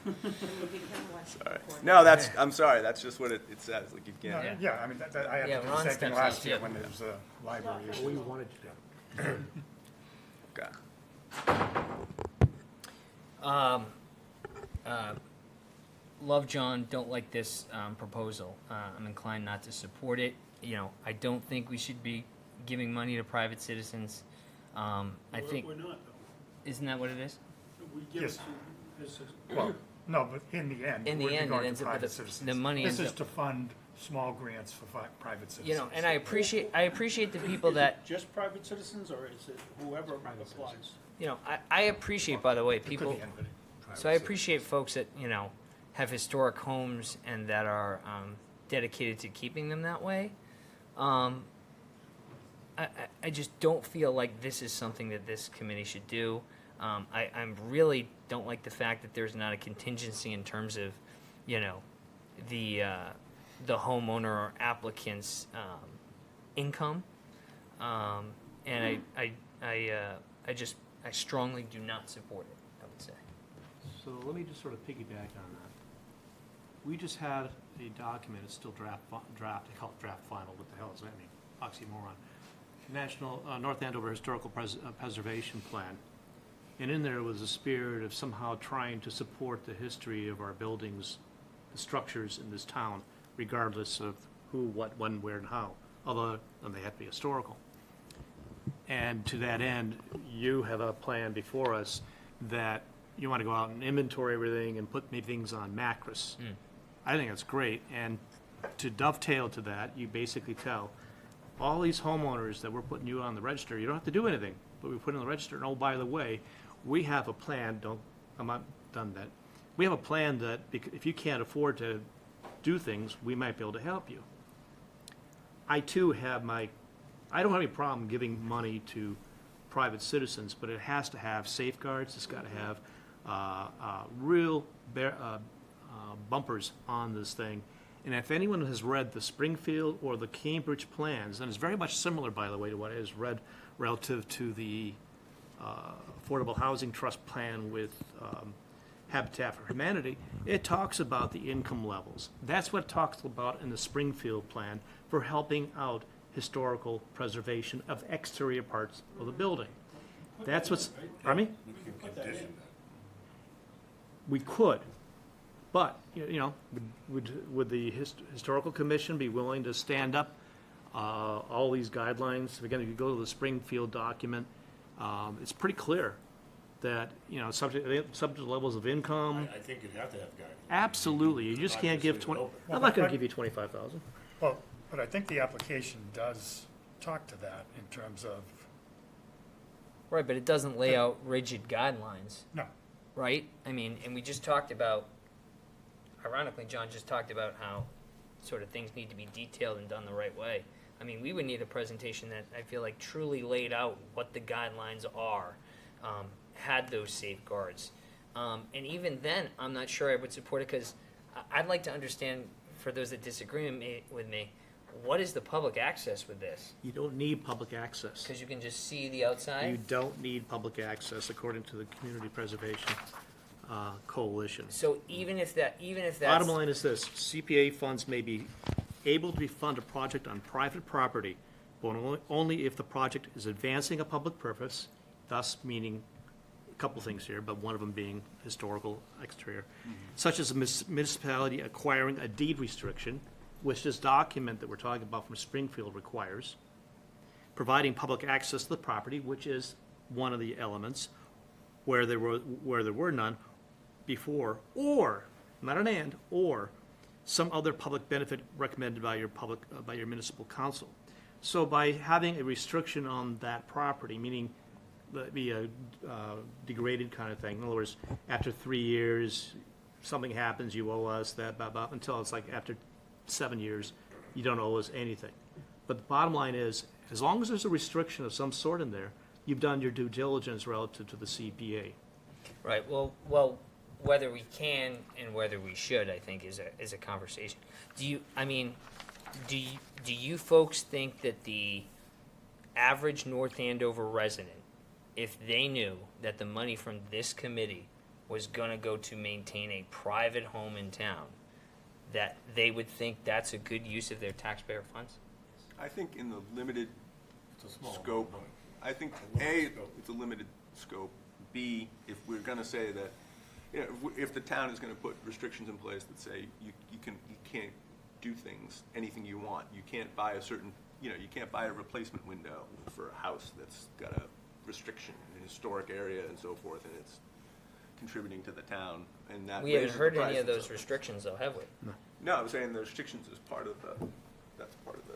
Doug.
Sorry. No, I'm sorry, that's just what it says, like you
No,
can't.
yeah, I mean, I had
Yeah,
to do
Ron
the same thing
steps
last
up,
year
yeah.
when there was a library issue.
We wanted to.
Okay.
Love John, don't like this proposal. I'm inclined not to support it. I don't think we should be giving money to private citizens. I think,
We're not, though.
isn't that what it is?
We give
Yes.
it to, this is,
Well, no, but in the end, it
In
would
the
be
end, it
going
ends
to
up with
private
the
citizens.
money
This
ends
is to fund small grants for private citizens.
And I appreciate the people that,
just private citizens, or is it whoever applies?
I appreciate, by the way,
It could
people.
be anybody.
So I appreciate folks that, have historic homes and that are dedicated to keeping them that way. I just don't feel like this is something that this committee should do. I really don't like the fact that there's not a contingency in terms of, the homeowner or applicant's income. And I strongly do not support it, I would say.
So let me just sort of piggyback on that. We just had a document, it's still draft, I call it draft final, what the hell does that mean? Oxymoron. National, North Andover Historical Preservation Plan. And in there was a spirit of somehow trying to support the history of our buildings, the structures in this town, regardless of who, what, when, where, and how, although they have to be historical. And to that end, you have a plan before us that you want to go out and inventory everything and put maybe things on Macris. I think that's great, and to dovetail to that, you basically tell all these homeowners that we're putting you on the register, you don't have to do anything, but we put it on the register, and oh, by the way, we have a plan, I'm not done that. We have a plan that if you can't afford to do things, we might be able to help you. I too have I don't have any problem giving money to private citizens, but it has to have safeguards, it's got to have real bumpers on this thing. And if anyone has read the Springfield or the Cambridge plans, and it's very much similar, by the way, to what is read relative to the Affordable Housing Trust plan with Habitat for Humanity, it talks about the income levels. That's what it talks about in the Springfield plan for helping out historical preservation of exterior parts of the building. That's what's, pardon me? We could, but, would the Historical Commission be willing to stand up all these guidelines? Again, if you go to the Springfield document, it's pretty clear that, you know, subject to levels of income.
I think you'd have to have guidelines.
Absolutely, you just can't give
Not just
20,
leave it open.
I'm not gonna give you 25,000.
Well, but I think the application does talk to that in terms of,
Right, but it doesn't lay out rigid guidelines,
no,
right? I mean, and we just talked about, ironically, John just talked about how sort of things need to be detailed and done the right way. I mean, we would need a presentation that I feel like truly laid out what the guidelines are, had those safeguards. And even then, I'm not sure I would support it, because I'd like to understand, for those that disagree with me, what is the public access with this?
You don't need public access.
Because you can just see the
You
outside?
don't need public access according to the Community Preservation Coalition.
So even if that's.
Bottom line is this, CPA funds may be able to fund a project on private property, but only if the project is advancing a public purpose, thus meaning a couple things here, but one of them being historical exterior, such as a municipality acquiring a deed restriction, which this document that we're talking about from Springfield requires, providing public access to the property, which is one of the elements where there were none before, or, not an and, or some other public benefit recommended by your municipal council. So by having a restriction on that property, meaning that be a degraded kind of thing, in other words, after 3 years, something happens, you owe us that, blah, blah, until it's like after 7 years, you don't owe us anything. But the bottom line is, as long as there's a restriction of some sort in there, you've done your due diligence relative to the CPA.
Right, well, whether we can and whether we should, I think, is a conversation. Do you folks think that the average North Andover resident, if they knew that the money from this committee was gonna go to maintain a private home in town, that they would think that's a good use of their taxpayer funds?
I think in the limited
It's a small
scope,
amount.
I think,
limited scope.
it's a limited scope. B, if we're gonna say that, you know, if the town is gonna put restrictions in place that say you can't do things, anything you want, you can't buy a certain, you know, you can't buy a replacement window for a house that's got a restriction in a historic area and so forth, and it's contributing to the town, and that
We haven't
raises the
heard any
prices
of those
it.
restrictions though, have we?
No, I'm saying the restrictions is part of the, that's part of the.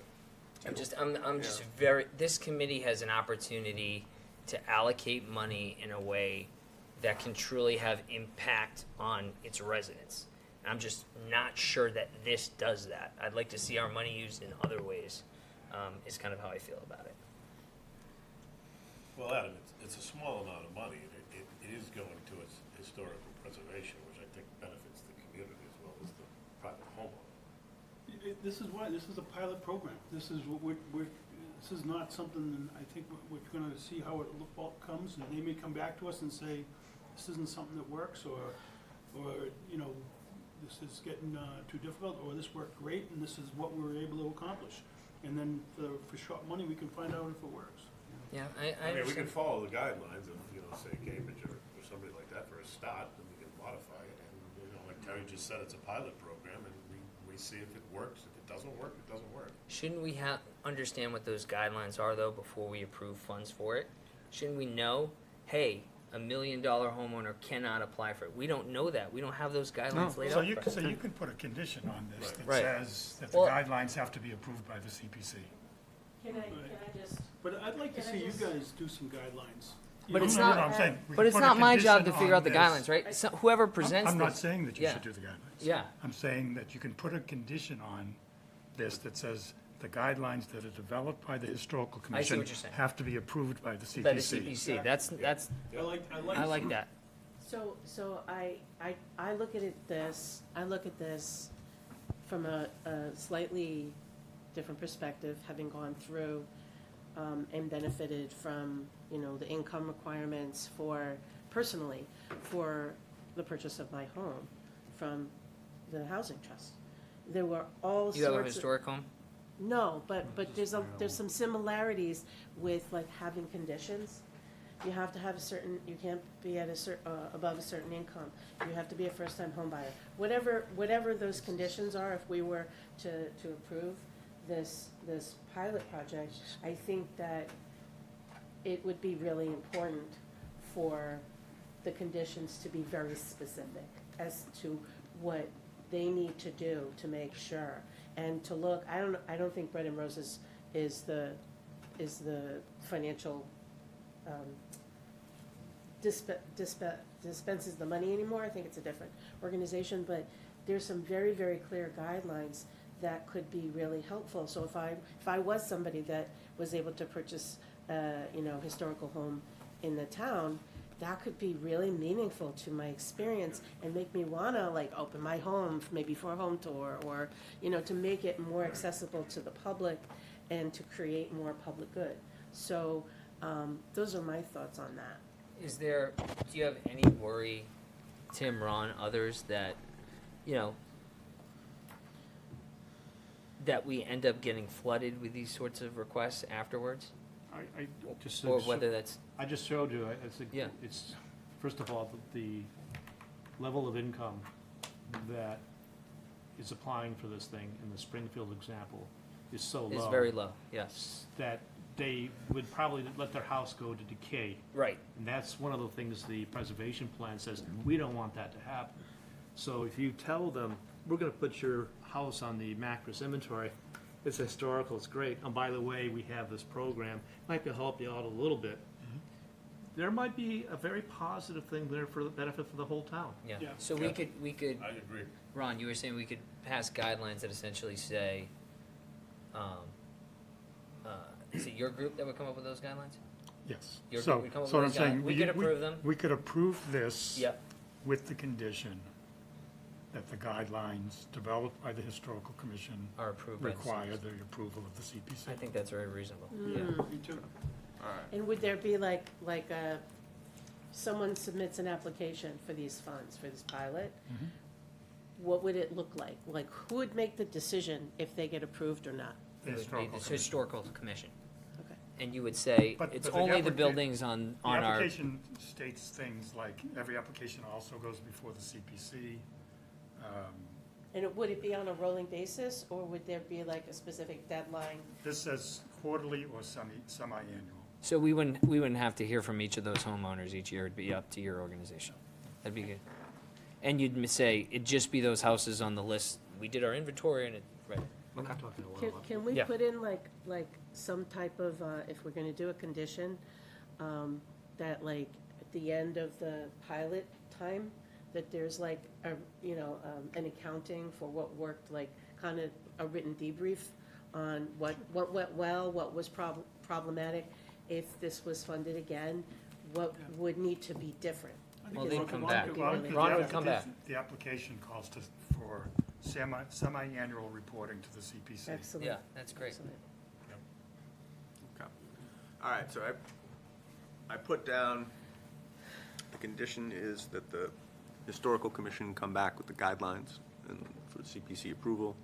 I'm just very, this committee has an opportunity to allocate money in a way that can truly have impact on its residents. And I'm just not sure that this does that. I'd like to see our money used in other ways, is kind of how I feel about it.
Well, Adam, it's a small amount of money, and it is going to its historical preservation, which I think benefits the community as well as the private homeowner.
This is why, this is a pilot program. This is what this is not something, I think we're gonna see how it comes, and they may come back to us and say, this isn't something that works, or, you know, this is getting too difficult, or this worked great, and this is what we were able to accomplish. And then for short money, we can find out if it works.
Yeah, I
I mean, we
understand.
can follow the guidelines of, you know, say Cambridge or somebody like that for a start, and we can modify it. And, you know, like Terry just said, it's a pilot program, and we see if it works. If it doesn't work, it doesn't work.
Shouldn't we understand what those guidelines are though before we approve funds for it? Shouldn't we know, hey, $1 million homeowner cannot apply for it? We don't know that. We don't have those guidelines laid
So
out.
you can put a condition on this that
Right.
says that the
Well-
guidelines have to be approved by the CPC.
Can I just,
But I'd like to
Can I
see you
just-
guys do some guidelines. You
But
know,
it's
No, no,
not-
no, I'm saying we
But
can
it's
put a
not my job to
condition
figure out
on
the
this.
guidelines, right? So whoever presents
I'm
this.
not saying that you
Yeah.
should do the guidelines.
Yeah.
I'm saying that you can put a condition on this that says the guidelines that are developed by the Historical Commission
what you're saying.
have to be approved by the
By the
CPC.
CPC. That's
I
I like that.
so I look at this from a slightly different perspective, having gone through and benefited from, you know, the income requirements personally for the purchase of my home from the housing trust. There were all sorts of.
You have a historic home?
No, but there's some similarities with like having conditions. You have to have a certain, you can't be at above a certain income. You have to be a first-time home buyer. Whatever those conditions are, if we were to approve this pilot project, I think that it would be really important for the conditions to be very specific as to what they need to do to make sure. And to look, I don't think Bread and Roses is the financial, dispenses the money anymore. I think it's a different organization, but there's some very, very clear guidelines that could be really helpful. So if I was somebody that was able to purchase historical home in the town, that could be really meaningful to my experience and make me wanna like open my home, maybe for a home tour, or, to make it more accessible to the public and to create more public good. So, those are my thoughts on that.
Do you have any worry, Tim, Ron, others, that, that we end up getting flooded with these sorts of requests afterwards?
I just,
Or whether that's,
I just showed you, I think
Yeah.
it's, first of all, the level of income that is applying for this thing in the Springfield example is so low.
is very low, yes.
That they would probably let their house go to decay.
Right.
And that's one of the things the preservation plan says, we don't want that to happen. So if you tell them, we're gonna put your house on the Macris inventory, it's historical, it's great, and by the way, we have this program, might help you out a little bit. There might be a very positive thing there for the benefit for the whole town.
Yeah,
Yeah.
so we could,
I agree.
Ron, you were saying we could pass guidelines that essentially say, is it your group that would come up with those guidelines?
Yes.
Your
So,
group would come up
so what I'm
with those
saying,
guidelines? We could approve them?
We could approve this.
Yep,
With the condition that the guidelines developed by the Historical Commission
are approved by the
require
citizens.
the approval of the CPC.
I think that's very reasonable, yeah.
Me too.
And would there be like someone submits an application for these funds, for this pilot?
Mhm.
What would it look like? Like, who would make the decision if they get approved or not?
The
It would be
Historical
the
Commission.
historical commission.
Okay.
And you would say,
But-
it's
but the
only the
applica-
buildings on
The
our,
application states things like, every application also goes before the CPC.
And would it be on a rolling basis, or would there be like a specific deadline?
This says quarterly or semi-annual.
so we wouldn't have to hear from each of those homeowners each year, it'd be up to your organization. That'd be good. And you'd say, it'd just be those houses on the list, we did our inventory and it, right,
I'm not talking a lot
Can,
about.
can we
Yeah.
put in like some type of, if we're gonna do a condition, that like at the end of the pilot time, that there's like an accounting for what worked, like kind of a written debrief on what went well, what was problematic, if this was funded again, what would need to be different?
Well,
Because
they'd
it
come
could
back.
be
Well,
really
because
Ron
the
would come back.
The application calls for semi-annual reporting to the CPC.
Excellent.
yeah, that's great.
Excellent.
Okay. All right, so I put down, the condition is that the Historical Commission come back with the guidelines and for CPC approval.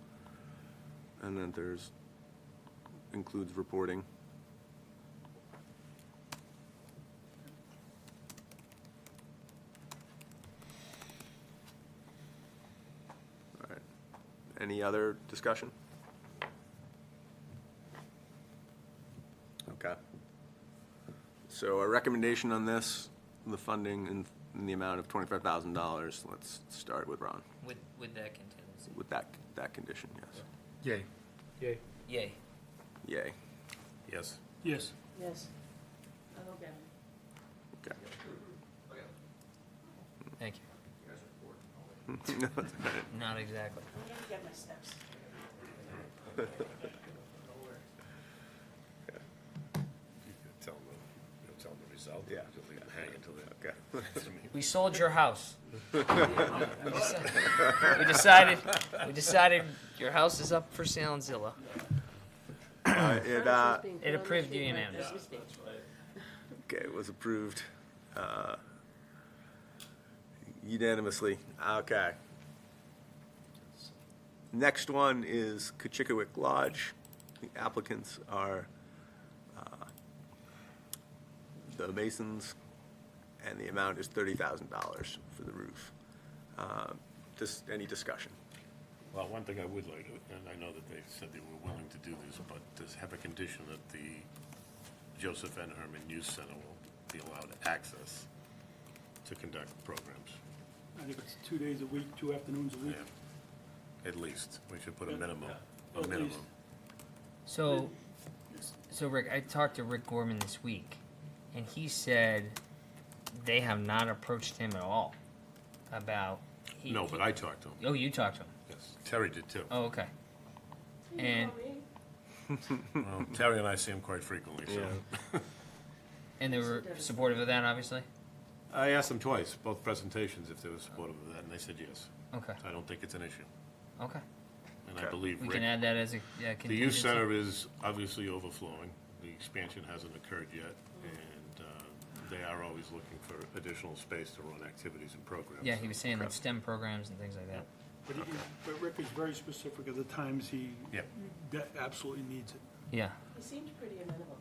And then includes reporting. All right. Any other discussion? Okay. So a recommendation on this, the funding in the amount of $25,000. Let's start with Ron,
With that contingency.
with that condition, yes.
Yay.
Yay.
Yay.
Yay.
Yes.
Yes.
Yes. I don't get it.
Okay.
Thank you. Not exactly.
I'm gonna get my steps.
Tell them the result.
Yeah.
Just leave them hanging until they.
Okay.
We sold your house. We decided your house is up for sale in Zillow.
Furniture is being put on the
approved
street right
unanimously.
as we speak.
Okay, it was approved unanimously. Okay. Next one is Kachikawick Lodge. The applicants are the Masons, and the amount is $30,000 for the roof. Any discussion?
Well, one thing I would like, and I know that they said they were willing to do this, but to have a condition that the Joseph N. Herman Youth Center will be allowed access to conduct programs.
I think it's 2 days a week, 2 afternoons a week.
At least, we should put a
Yeah.
minimum,
At
a minimum.
least.
So, Rick, I talked to Rick Gorman this week, and he said they have not approached him at all about.
No, but I talked to him,
Oh, you talked to him.
yes. Terry did too.
Oh, okay. And
Well, Terry and I see him quite frequently, so.
and they were supportive of that, obviously.
I asked them twice, both presentations, if they were supportive of that, and they said yes.
Okay.
I don't think it's an issue.
Okay.
And I
Okay.
believe
We
Rick,
can add that as a
the youth
contingency.
center is obviously overflowing. The expansion hasn't occurred yet, and they are always looking for additional space to run activities and programs.
Yeah, he was saying like STEM programs and things like that.
But Rick is very specific of the times he
Yeah,
that absolutely needs it.
Yeah.
He seemed pretty amenable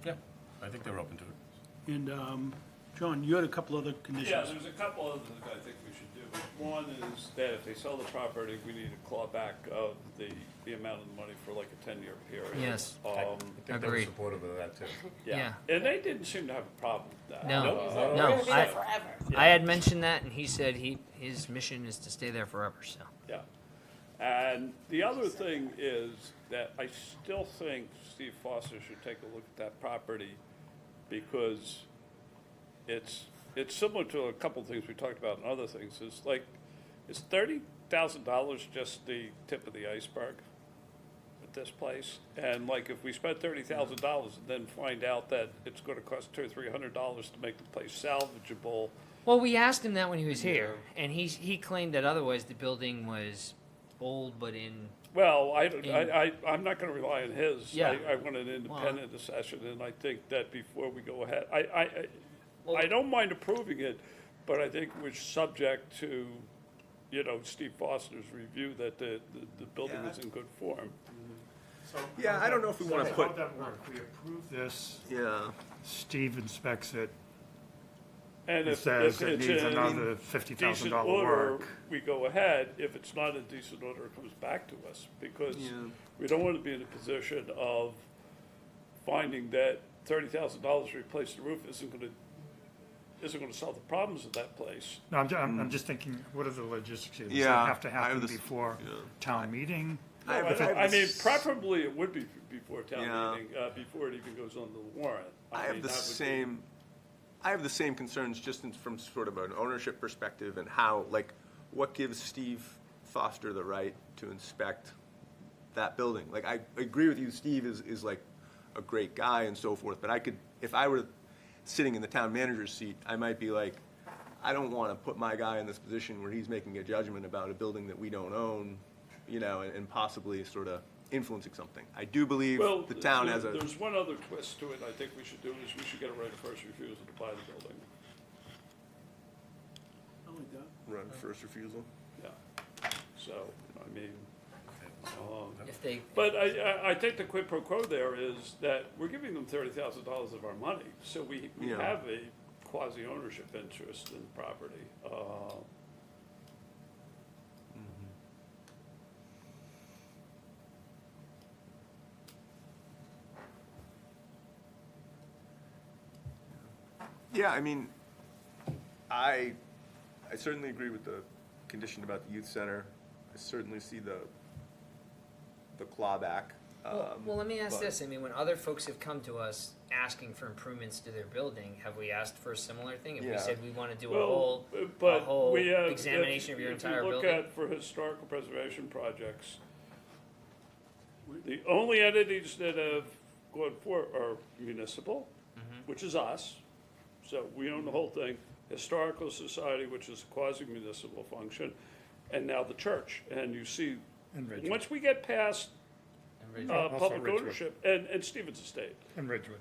to
yeah, I think they're open to it.
And, John, you had a couple other
Yeah,
conditions.
there's a couple other things I think we should do. One is that if they sell the property, we need a clawback of the amount of the money for like a 10-year period.
Yes.
I think they were
Agreed.
supportive of that too.
Yeah.
And they didn't seem to have a problem with that.
No.
We're
No,
gonna be there
I-
forever.
I had mentioned that, and he said his mission is to stay there forever. So.
Yeah. And the other thing is that I still think Steve Foster should take a look at that property because it's similar to a couple of things we talked about and other things. It's like, is $30,000 just the tip of the iceberg at this place? And like, if we spent $30,000 and then find out that it's gonna cost $200 or $300 to make the place salvageable,
Well, we asked him that when he was here, and he claimed that otherwise the building was old but in.
well, I'm not gonna rely on his.
Yeah.
I want an independent assessment, and I think that before we go ahead, I don't mind approving it, but I think we're subject to, Steve Foster's review that the building is in good form.
Yeah, I don't know if we wanna
So
put-
how'd that work? We approve this,
Yeah.
Steve inspects it,
And
it
if
says it
it's
needs
in
another $50,000
decent order,
work.
we go ahead. If it's not in decent order, it comes back to us, because
Yeah.
we don't want to be in a position of finding that $30,000 to replace the roof isn't gonna solve the problems of that place.
No, I'm just thinking, what are the logistics here? Does
Yeah,
that have to
I have
happen
this-
before
yeah.
town meeting?
I have
I mean,
this-
preferably it would be before
Yeah.
town meeting, before it even goes on the warrant.
I
mean,
have the
that would be-
same, I have the same concerns just from sort of an ownership perspective and how, like, what gives Steve Foster the right to inspect that building? Like, I agree with you, Steve is like a great guy and so forth, but I could, if I were sitting in the town manager's seat, I might be like, I don't want to put my guy in this position where he's making a judgment about a building that we don't own, and possibly sort of influencing something. I do believe
Well,
the town has a.
there's one other twist to it I think we should do, is we should get a right of first refusal to buy the building.
I like that.
Right of first refusal.
Yeah. So, I mean,
If they.
but I think the quid pro quo there is that we're giving them $30,000 of our money, so we
Yeah.
have a quasi-ownership interest in the property.
Yeah, I mean, I certainly agree with the condition about the youth center. I certainly see the clawback.
Well, let me ask
but-
this. I mean, when other folks have come to us asking for improvements to their building, have we asked for a similar thing? If we
Yeah.
said we want to do a
Well,
a
but
whole
we have.
examination of your entire
If you look
building?
at, for historical preservation projects, the only entities that have gone for are municipal,
Mm-hmm.
which is us, so we own the whole thing, Historical Society, which is a quasi-municipal function, and now the church. And you see,
And Ridgewood.
once we get past
Also
public
Ridgewood.
ownership, and Stevens Estate,
And Ridgewood.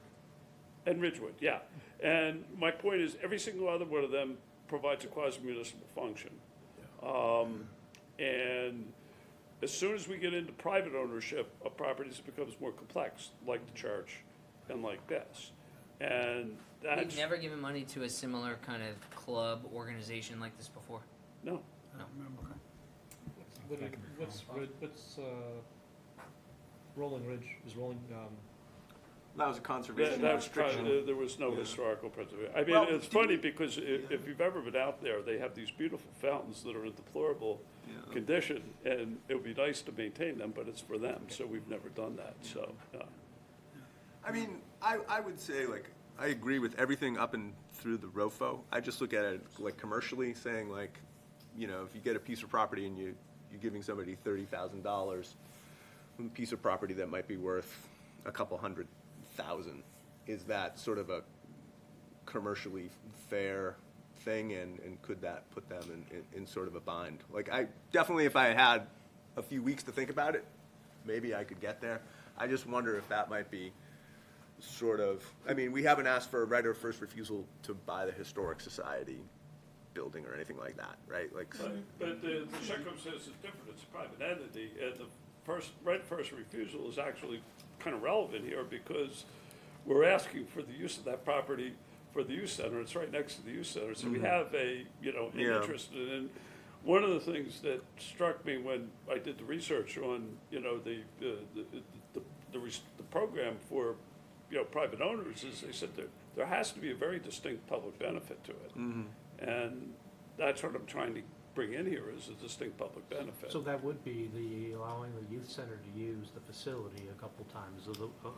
and Ridgewood, yeah. And my point is, every single other one of them provides a quasi-municipal function. And as soon as we get into private ownership of properties, it becomes more complex, like the church and like this. And
We've
that's,
never given money to a similar kind of club organization like this before.
no,
I don't remember.
What's Rolling Ridge, is
That was a conservation
That's,
restriction.
there was no historical preservation. I mean,
Well,
it's funny because if you've ever been out there, they have these beautiful fountains that are in deplorable condition, and it would be nice to maintain them, but it's for them, so we've never done that, so,
I mean, I would say, like, I agree with everything up and through the ROFO. I just look at it, like, commercially, saying, like, you know, if you get a piece of property and you're giving somebody $30,000, a piece of property that might be worth a couple $100,000, is that sort of a commercially fair thing, and could that put them in sort of a bind? Like, I definitely, if I had a few weeks to think about it, maybe I could get there. I just wonder if that might be sort of, I mean, we haven't asked for a right of first refusal to buy the Historic Society building or anything like that, right? Like,
but the circumstance is different, it's a private entity, and the right of first refusal is actually kind of relevant here, because we're asking for the use of that property for the youth center, it's right next to the youth center, so we have an interest in it. One of the things that struck me when I did the research on, the program for, private owners, is they said there has to be a very distinct public benefit to it. And that's what I'm trying to bring in here, is a distinct public benefit.
So that would be allowing the youth center to use the facility a couple times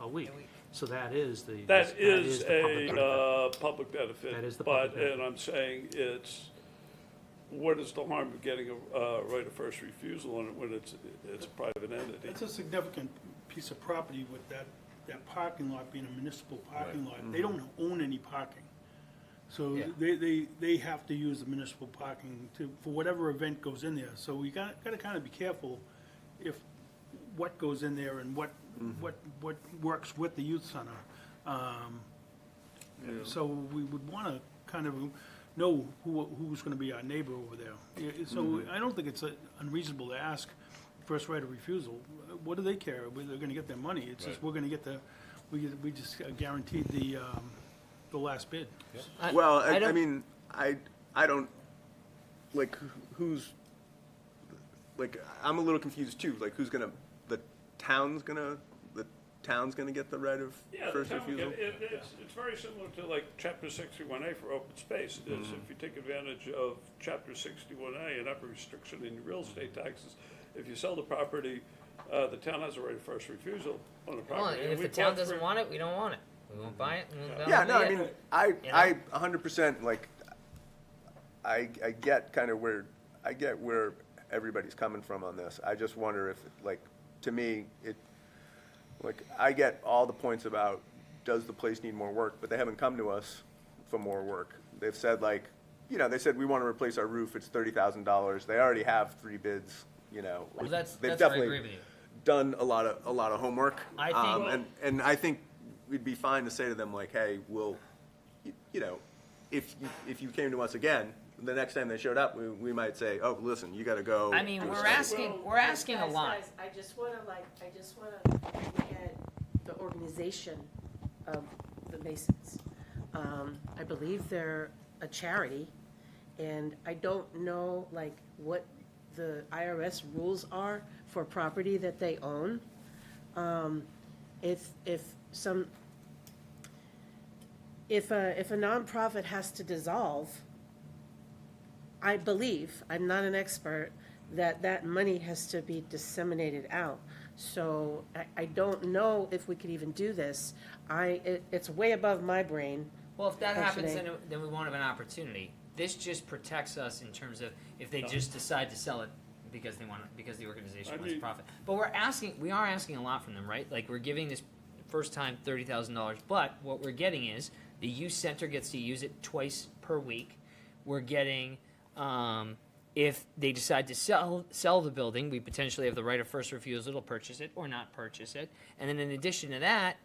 a week. So that is the.
That is
the public benefit.
a public benefit.
That is the public benefit.
And I'm saying what is the harm of getting a right of first refusal on it when it's a private entity?
That's a significant piece of property with that parking lot being a municipal parking lot. They don't own any parking. So
Yeah.
they have to use the municipal parking for whatever event goes in there. So we got to kind of be careful if what goes in there and what works with the youth center. So we would want to kind of know who's going to be our neighbor over there. So I don't think it's unreasonable to ask first right of refusal. What do they care? They're going to get their money. It's just we're going to get we just guaranteed the last bid.
well,
I
I
don't-
mean, I don't, like, who's, like, I'm a little confused too. Like, the town's gonna get the right of
Yeah, the
first
town,
refusal?
it's very similar to like Chapter 61A for open space. Is if you take advantage of Chapter 61A and have a restriction in your real estate taxes, if you sell the property, the town has a right of first refusal on the
Well,
property.
and if
we
the town
bought
doesn't
three-
want it, we don't want it. We won't buy it. And we'll
Yeah, no,
be
I
it.
mean,
You know?
I 100%, like, I get kind of where everybody's coming from on this. I just wonder if, like, to me, like, I get all the points about, does the place need more work, but they haven't come to us for more work. They've said, like, they said, we want to replace our roof, it's $30,000. They already have 3 bids,
Well,
They've
that's where I
definitely
agree with you.
done a lot of homework.
I think-
And I think we'd be fine to say to them, like, hey, we'll, if you came to us again, the next time they showed up, we might say, oh, listen, you gotta go.
I mean,
do a
we're
study.
asking a
Guys,
lot.
guys, I just wanna look at the organization of the Masons. I believe they're a charity, and I don't know, like, what the IRS rules are for property that they own. If a nonprofit has to dissolve, I believe, I'm not an expert, that money has to be disseminated out. So I don't know if we could even do this. It's way above my brain.
Well, if that happens,
Actually-
then we won't have an opportunity. This just protects us in terms of if they just decide to sell it because the organization wants profit. But we are asking a lot from them, right? Like, we're giving this first time $30,000, but what we're getting is the youth center gets to use it twice per week. We're getting, if they decide to sell the building, we potentially have the right of first refusal to purchase it or not purchase it. And then in addition to that,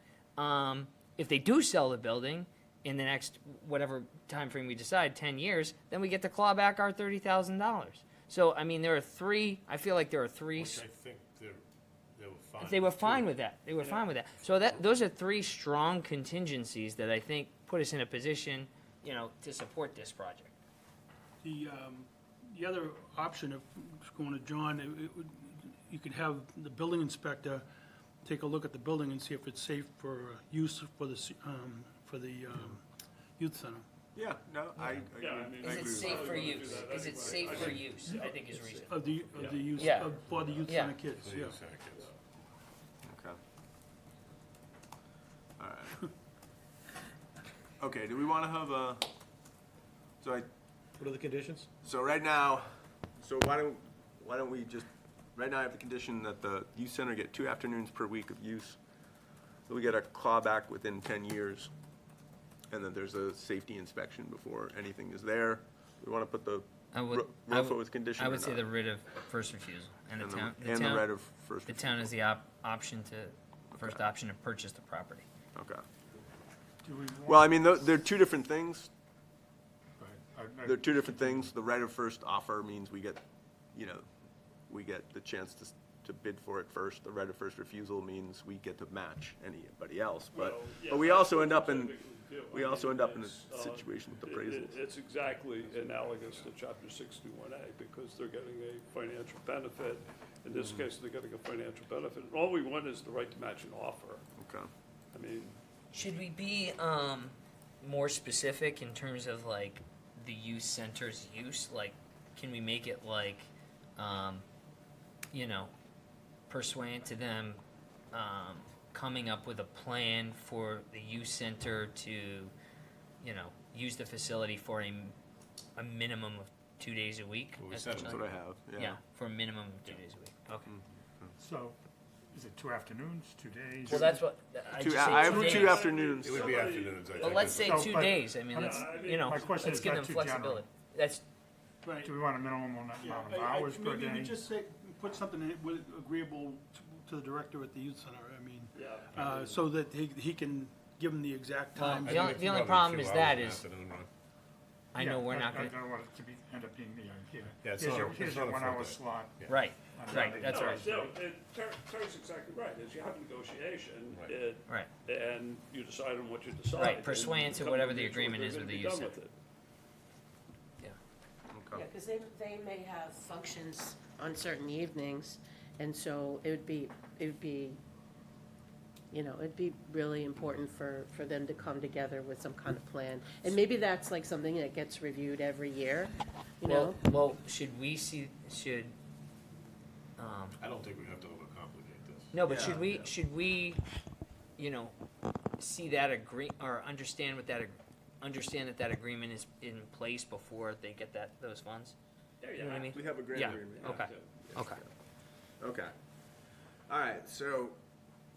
if they do sell the building in the next whatever time frame we decide, 10 years, then we get to claw back our $30,000. So, I mean, I feel like there are 3.
Which I think they were fine.
They were fine with that. They were fine with that. So those are 3 strong contingencies that I think put us in a position, to support this project.
The other option of going to John, you could have the building inspector take a look at the building and see if it's safe for use for the, youth center.
Yeah, no, I
Yeah, I
agree.
mean-
I
Is
agree
it
with
safe
that.
for use? Is it safe for use? I think is reasonable.
Of the youth,
Yeah.
for the youth
Yeah.
center kids,
So
yeah.
you send kids.
Okay. All right. Okay, do we want to have a, so
What are the conditions?
so right now, so why don't we just, right now I have the condition that the youth center get 2 afternoons per week of use. So we get a clawback within 10 years. And then there's a safety inspection before anything is there. We want to put the
I would,
ROFO as condition
I
or
would say
not?
the writ of first refusal, and the town,
And the right of first
the
refusal.
town has the option to, first option to purchase the property.
Okay.
Do we
Well, I mean, they're two different things.
want?
They're two different things. The right of first offer means we get, you know, we get the chance to bid for it first. The right of first refusal means we get to match anybody else. But we also end up in, we also end up in a situation with appraisals.
It's exactly analogous to Chapter 61A, because they're getting a financial benefit. In this case, they're getting a financial benefit. All we want is the right to match an offer.
Okay.
I mean,
Should we be more specific in terms of like the youth center's use? Like, can we make it like, you know, pursuant to them coming up with a plan for the youth center to, you know, use the facility for a minimum of 2 days a week?
Well, we said
That's what I have,
Yeah,
yeah.
for a minimum of 2 days a week. Okay.
So, is it 2 afternoons, 2 days?
Well, that's what I just
I
say
have
2 days.
2 afternoons.
It would be afternoons, I think.
Well, let's say
So,
2
but-
days. I mean, let's, you know,
My question
let's
is
give
not
them
too general.
flexibility. That's,
Right.
Do we want a minimum amount
Yeah,
of hours per
maybe we
day?
just say, put something in it with agreeable to the director at the youth center, I mean,
yeah.
so that he can give them the exact
Well,
time.
the only problem is that is, I know
Yeah,
we're not
I
gonna,
don't want it to be, end up being, here.
Yeah, it's
Here's
not-
your,
it's
here's
not
your
a full
1 hour
day.
slot.
right,
on
right,
Monday.
that's
No,
right.
no, Terry's exactly right, is you have negotiation,
Right.
Right.
and you decide on what you decide.
Right,
and
pursuant to
come
whatever
to
the
mutual
agreement is
agreement
with the
and
youth
be done
center.
with it.
Yeah, because they may have functions on certain evenings, and so it would be, you know, it'd be really important for them to come together with some kind of plan. And maybe that's like something that gets reviewed every year, you know?
Well, should we see,
I don't think we have to overcomplicate this.
no, but
Yeah.
should we, you know, see that or understand what understand that agreement is in place before they get those funds? You know what I mean?
We have a grant
Yeah,
agreement.
okay, okay.
Okay. All right, so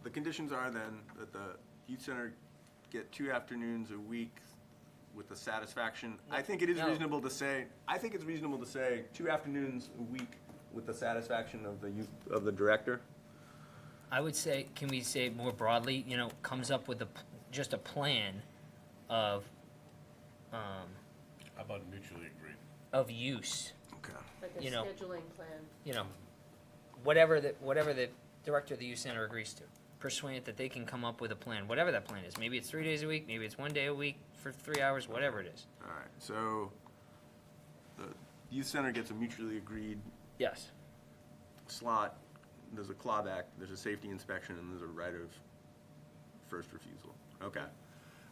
the conditions are then that the youth center get 2 afternoons a week with the satisfaction. I think it is
No.
reasonable to say, 2 afternoons a week with the satisfaction of the director.
I would say, can we say more broadly, you know, comes up with just a plan of,
How about mutually agreed?
of use,
Okay.
Like a
you know.
scheduling plan.
you know, whatever the director of the youth center agrees to, pursuant that they can come up with a plan, whatever that plan is. Maybe it's 3 days a week, maybe it's 1 day a week for 3 hours, whatever it is.
All right, so the youth center gets a mutually agreed
Yes.
slot, there's a clawback, there's a safety inspection, and there's a right of first refusal. Okay.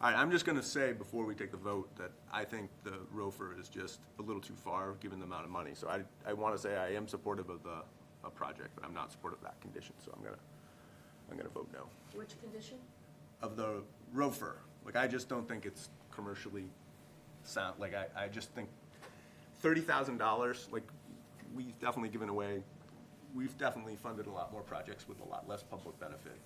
All right, I'm just gonna say before we take the vote that I think the ROFR is just a little too far, given the amount of money. So I wanna say I am supportive of the project, but I'm not supportive of that condition, so I'm gonna vote no.
Which condition?
Of the ROFR, like, I just don't think it's commercially sound, like, I just think $30,000, like, we've definitely given away, we've definitely funded a lot more projects with a lot less public benefit.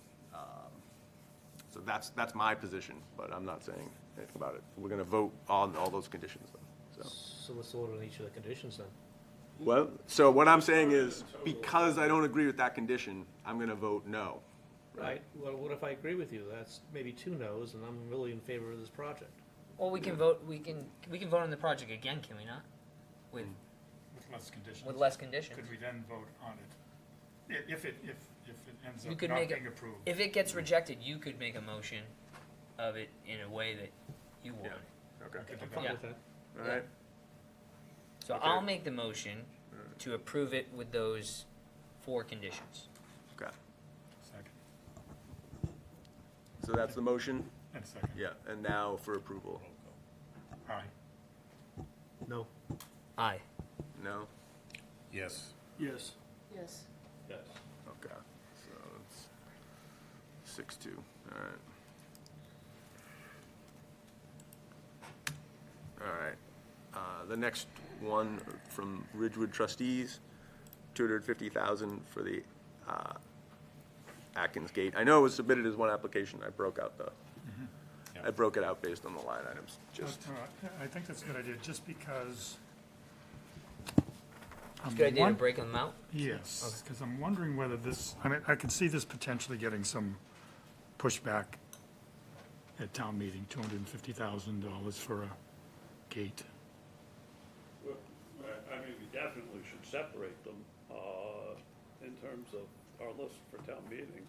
So that's my position, but I'm not saying anything about it. We're gonna vote on all those conditions, though, so.
So let's vote on each of the conditions then.
Well, so what I'm saying is, because I don't agree with that condition, I'm gonna vote no.
Right, well, what if I agree with you? That's maybe 2 no's, and I'm really in favor of this project.
Well, we can vote, we can vote on the project again, can we not? With
With less conditions.
less conditions.
Could we then vote on it? If it ends
You
up
could
not
make
being
it,
approved?
if it gets rejected, you could make a motion of it in a way that you want.
Okay.
Could do
I'm fine
that.
with that.
All right,
So
Okay.
I'll make the motion to approve it with those 4 conditions.
okay.
Second.
so that's the motion?
And second.
Yeah, and now for approval.
Aye.
No.
Aye.
No?
Yes.
Yes.
Yes.
Yes.
Okay, so it's 6-2, all right. All right, the next one from Ridgewood trustees, $250,000 for the Atkins Gate. I know it was submitted as one application, I broke out I broke it out based on the line items, just,
I think that's a good idea, just because.
It's a good idea to break them out.
Yes, because I'm wondering whether this, I mean, I could see this potentially getting some pushback at town meeting, $250,000 for a gate.
Well, I mean, we definitely should separate them, in terms of our list for town meeting,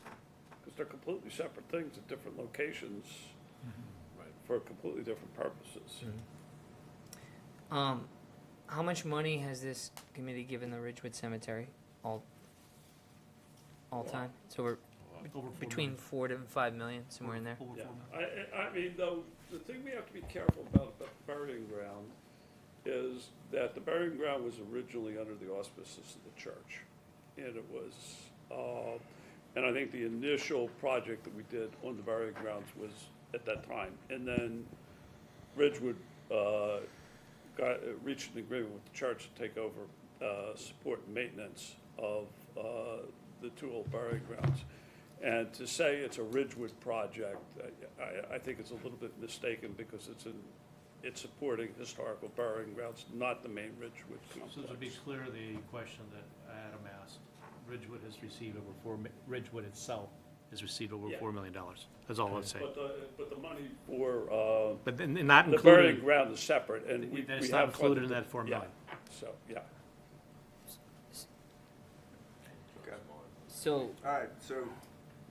because they're completely separate things at different locations for completely different purposes.
How much money has this committee given the Ridgewood Cemetery all time? So we're between 4 to 5 million, somewhere in there.
Yeah, I mean, though, the thing we have to be careful about the burying ground is that the burying ground was originally under the auspices of the church. And it was, and I think the initial project that we did on the burying grounds was at that time. And then Ridgewood, reached an agreement with the church to take over, support and maintenance of, the two old burying grounds. And to say it's a Ridgewood project, I think it's a little bit mistaken because it's supporting historical burying grounds, not the main Ridgewood complex.
So to be clear, the question that Adam asked, Ridgewood has received Ridgewood itself has received over
Yeah.
$4 million. That's all I'm saying.
But the money for,
But then not
the burying
included,
ground is separate, and we
then it's
have
not included in
funded
that 4
yeah.
million.
So, yeah.
okay.
So,
All right, so,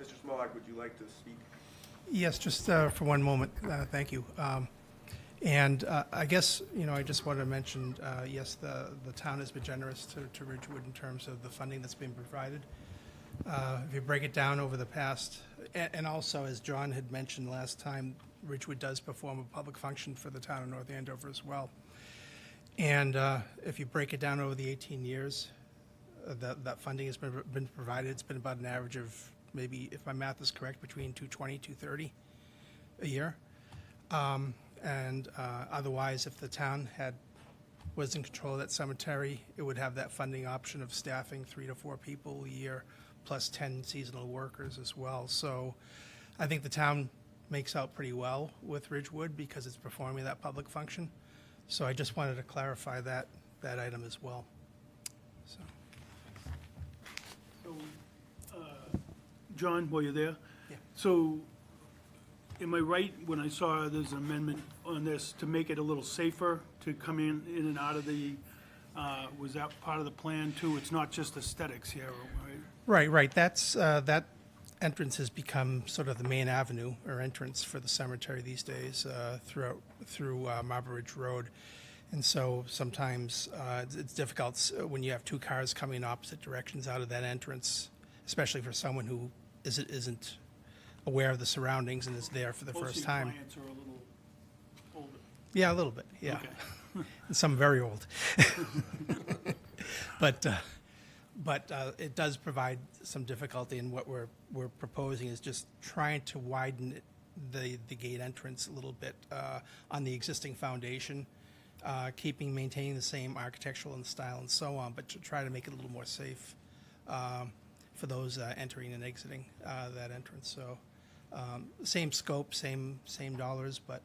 Mr. Smolak, would you like to speak?
Yes, just for one moment, thank you. And I guess, I just wanted to mention, yes, the town has been generous to Ridgewood in terms of the funding that's been provided. If you break it down over the past, and also, as John had mentioned last time, Ridgewood does perform a public function for the town of North Andover as well. And if you break it down over the 18 years, that funding has been provided. It's been about an average of maybe, if my math is correct, between 220, 230 a year. And otherwise, if the town was in control of that cemetery, it would have that funding option of staffing 3 to 4 people a year, plus 10 seasonal workers as well. So I think the town makes out pretty well with Ridgewood because it's performing that public function. So I just wanted to clarify that item as well. So.
So, John, while you're there?
Yeah.
So, am I right when I saw there's an amendment on this to make it a little safer to come in and out of the, was that part of the plan too? It's not just aesthetics here, right?
Right. That's that entrance has become sort of the main avenue or entrance for the cemetery these days through Marble Ridge Road, and so sometimes it's difficult when you have 2 cars coming in opposite directions out of that entrance, especially for someone who isn't aware of the surroundings and is there for the
Most of
first
your
time.
clients are a little older.
Yeah, a little bit. Yeah,
Okay.
some very old, but it does provide some difficulty. And what we're proposing is just trying to widen the gate entrance a little bit on the existing foundation, maintaining the same architectural and style and so on, but to try to make it a little more safe for those entering and exiting that entrance. So same scope, same dollars, but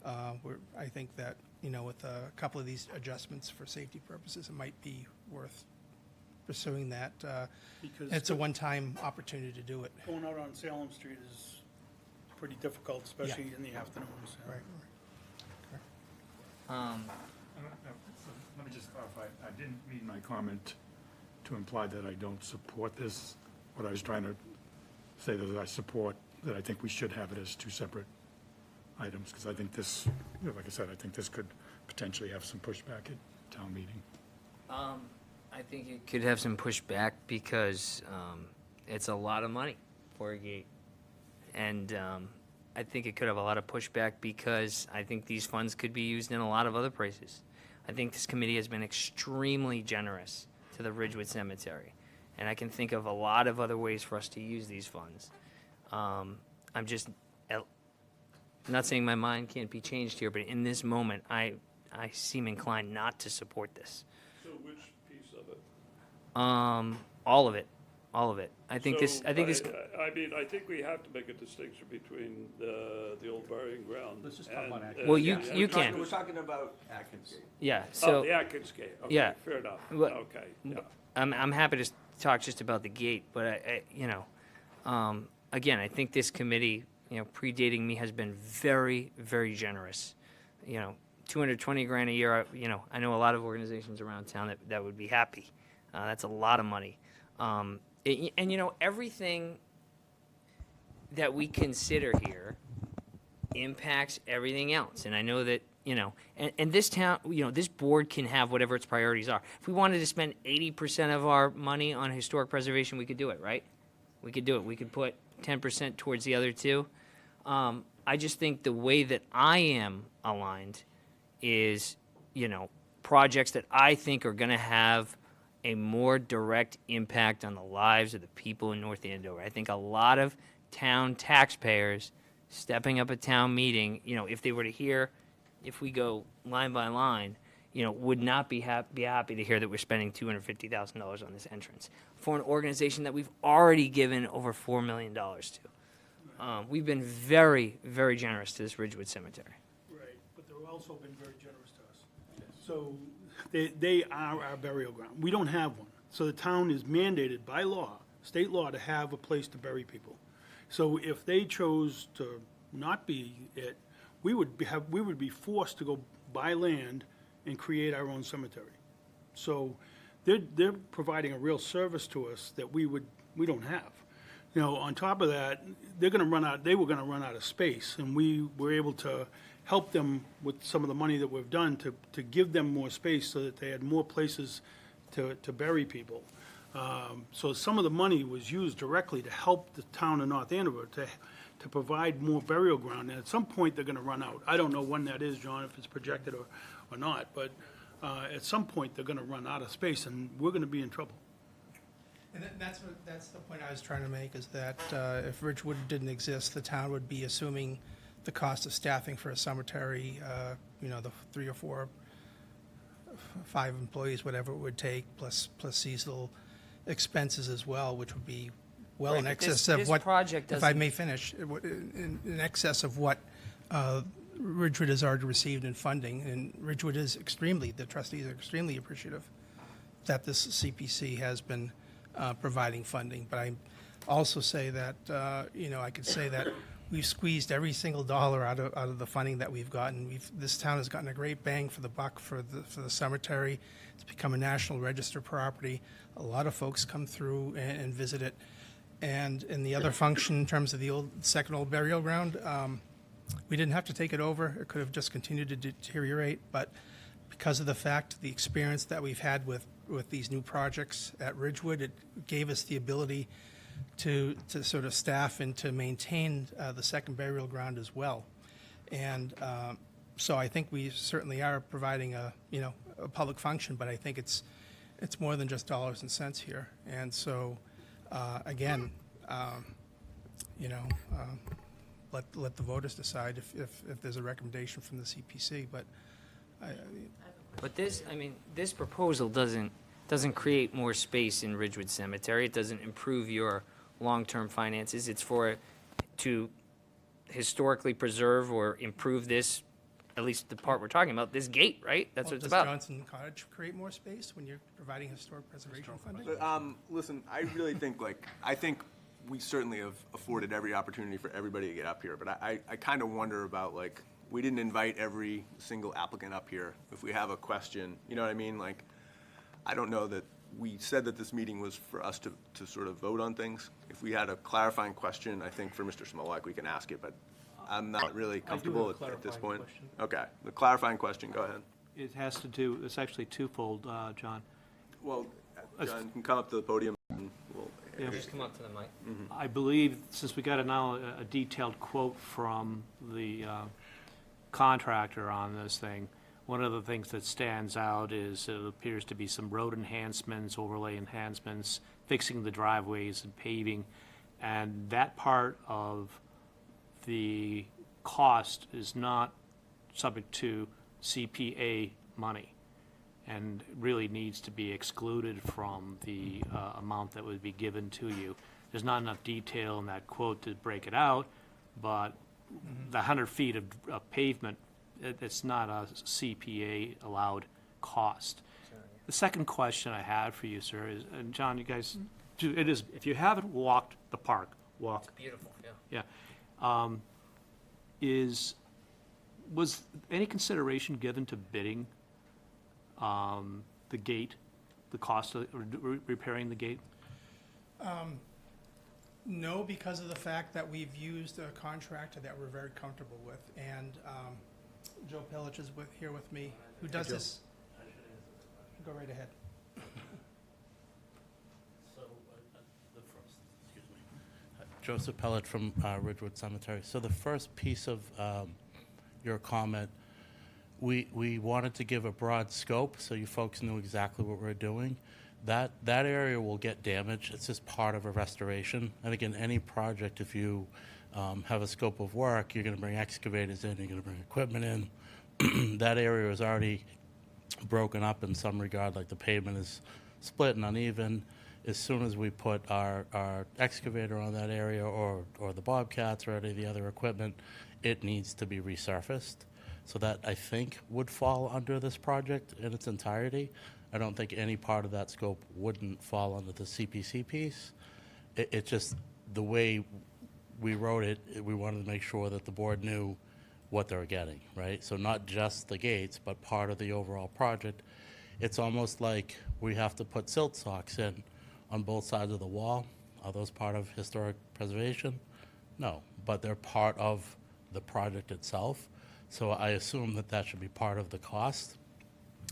I think that with a couple of these adjustments for safety purposes, it might be worth pursuing that.
Because
It's a one-time opportunity to do it.
going out on Salem Street is pretty difficult, especially in the afternoons.
Right.
Let me just clarify, I didn't mean my comment to imply that I don't support this. What I was trying to say that I support, that I think we should have it as 2 separate items, because I think this, like I said, I think this could potentially have some pushback at town meeting.
I think it could have some pushback because it's a lot of money for a gate. And I think it could have a lot of pushback because I think these funds could be used in a lot of other places. I think this committee has been extremely generous to the Ridgewood Cemetery, and I can think of a lot of other ways for us to use these funds. I'm not saying my mind can't be changed here, but in this moment, I seem inclined not to support this.
So which piece of it?
All of it, all of it. I think this.
I mean, I think we have to make a distinction between the old burying ground.
Let's just talk about Atkins.
Well, you can.
We're talking about Atkins.
Yeah.
Oh,
So
the Atkins gate, okay,
yeah.
fair enough,
Well,
okay, yeah.
I'm happy to talk just about the gate, but again, I think this committee, predating me, has been very, very generous. 220 grand a year. I know a lot of organizations around town that would be happy. That's a lot of money. Everything that we consider here impacts everything else. And I know that, and this town, this board can have whatever its priorities are. If we wanted to spend 80% of our money on historic preservation, we could do it, right? We could do it. We could put 10% towards the other two. I just think the way that I am aligned is, projects that I think are going to have a more direct impact on the lives of the people in North Andover. I think a lot of town taxpayers stepping up at town meeting, if they were to hear, if we go line by line, would not be happy to hear that we're spending $250,000 on this entrance for an organization that we've already given over $4 million to. We've been very, very generous to this Ridgewood Cemetery.
Right, but they've also been very generous to us. So they are our burial ground. We don't have one. So the town is mandated by law, state law, to have a place to bury people. So if they chose to not be it, we would be forced to go buy land and create our own cemetery. So they're providing a real service to us that we don't have. On top of that, they were gonna run out of space, and we were able to help them with some of the money that we've done to give them more space so that they had more places to bury people. So some of the money was used directly to help the town of North Andover to provide more burial ground. And at some point, they're gonna run out. I don't know when that is, John, if it's projected or not, but at some point, they're gonna run out of space, and we're gonna be in trouble.
And that's the point I was trying to make, is that if Ridgewood didn't exist, the town would be assuming the cost of staffing for a cemetery, the 3 or 4, 5 employees, whatever it would take, plus seasonal expenses as well, which would be well in excess of what, if I may finish, in excess of what Ridgewood has already received in funding. And Ridgewood is the trustees are extremely appreciative that this CPC has been providing funding. But I also say that, I could say that we've squeezed every single dollar out of the funding that we've gotten. This town has gotten a great bang for the buck for the cemetery. It's become a National Register property. A lot of folks come through and visit it. And in the other function, in terms of the second old burial ground, we didn't have to take it over. It could have just continued to deteriorate. But because of the experience that we've had with these new projects at Ridgewood, it gave us the ability to sort of staff and to maintain the second burial ground as well. And so I think we certainly are providing a public function, but I think it's more than just dollars and cents here. And so again, let the voters decide if there's a recommendation from the CPC. But
this proposal doesn't create more space in Ridgewood Cemetery. It doesn't improve your long-term finances. It's to historically preserve or improve this, at least the part we're talking about, this gate, right? That's what it's about.
Does Johnson Cottage create more space when you're providing historic preservation funding?
But, listen, I really think, I think we certainly have afforded every opportunity for everybody to get up here, but I kind of wonder about, we didn't invite every single applicant up here. If we have a question, you know what I mean? I don't know that we said that this meeting was for us to sort of vote on things. If we had a clarifying question, I think for Mr. Smolak, we can ask it, but I'm not really comfortable at this point.
Question.
Okay, the clarifying question, go ahead.
It has to do, it's actually twofold, John.
Well, John, you can come up to the podium and we'll
Just come up to the mic.
I believe, since we got now a detailed quote from the contractor on this thing, one of the things that stands out is it appears to be some road enhancements, overlay enhancements, fixing the driveways and paving, and that part of the cost is not subject to CPA money and really needs to be excluded from the amount that would be given to you. There's not enough detail in that quote to break it out, but the 100 feet of pavement, it's not a CPA allowed cost. The second question I had for you, sir, is, and John, you guys, it is, if you haven't walked the park, walk.
Beautiful, yeah.
Yeah. Was any consideration given to bidding the gate, the cost of repairing the gate?
No, because of the fact that we've used a contractor that we're very comfortable with, and Joe Pillich is here with me, who does this. Go right ahead.
So, Joseph Pellet from Ridgewood Cemetery. So the first piece of your comment, we wanted to give a broad scope so you folks knew exactly what we're doing. That area will get damaged. It's just part of a restoration. And again, any project, if you have a scope of work, you're going to bring excavators in, you're going to bring equipment in. That area is already broken up in some regard, like the pavement is split and uneven. As soon as we put our excavator on that area or the bobcats or any of the other equipment, it needs to be resurfaced. So that, I think, would fall under this project in its entirety. I don't think any part of that scope wouldn't fall under the CPC piece. It just, the way we wrote it, we wanted to make sure that the board knew what they were getting, right? So not just the gates, but part of the overall project. It's almost like we have to put silt socks in on both sides of the wall. Are those part of historic preservation? No, but they're part of the project itself. So I assume that that should be part of the cost,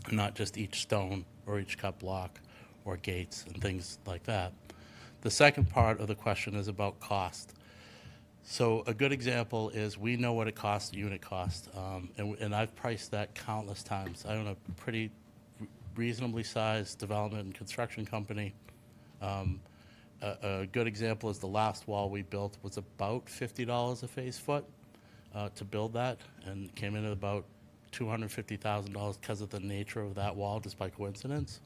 not just each stone or each cut block or gates and things like that. The second part of the question is about cost. So a good example is we know what it costs, unit cost, and I've priced that countless times. I own a pretty reasonably sized development and construction company. A good example is the last wall we built was about $50 a phase foot to build that, and came in at about $250,000 because of the nature of that wall, just by coincidence.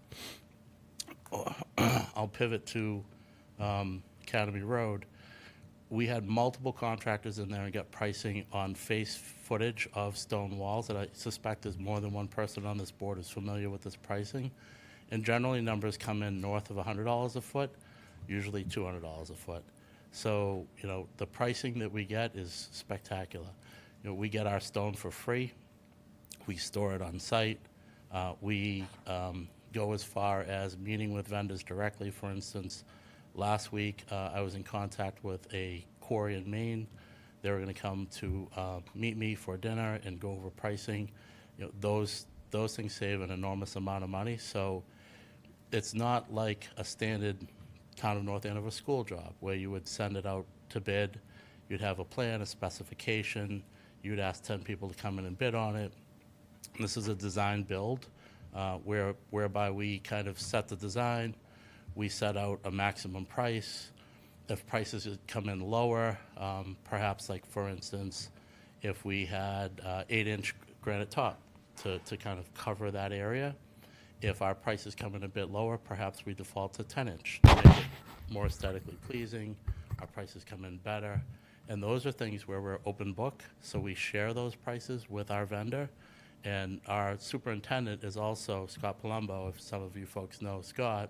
I'll pivot to Academy Road. We had multiple contractors in there and got pricing on face footage of stone walls that I suspect there's more than one person on this board is familiar with this pricing. And generally numbers come in north of $100 a foot, usually $200 a foot. So, you know, the pricing that we get is spectacular. You know, we get our stone for free. We store it on site. We go as far as meeting with vendors directly. For instance, last week I was in contact with a quarry in Maine. They were going to come to meet me for dinner and go over pricing. You know, those things save an enormous amount of money. So it's not like a standard Town of North Andover school job where you would send it out to bid. You'd have a plan, a specification. You'd ask 10 people to come in and bid on it. And this is a design build whereby we kind of set the design. We set out a maximum price. If prices come in lower, perhaps like for instance, if we had 8-inch granite top to kind of cover that area. If our prices come in a bit lower, perhaps we default to 10-inch to make it more aesthetically pleasing. Our prices come in better. And those are things where we're open book, so we share those prices with our vendor. And our superintendent is also, Scott Palumbo, if some of you folks know Scott,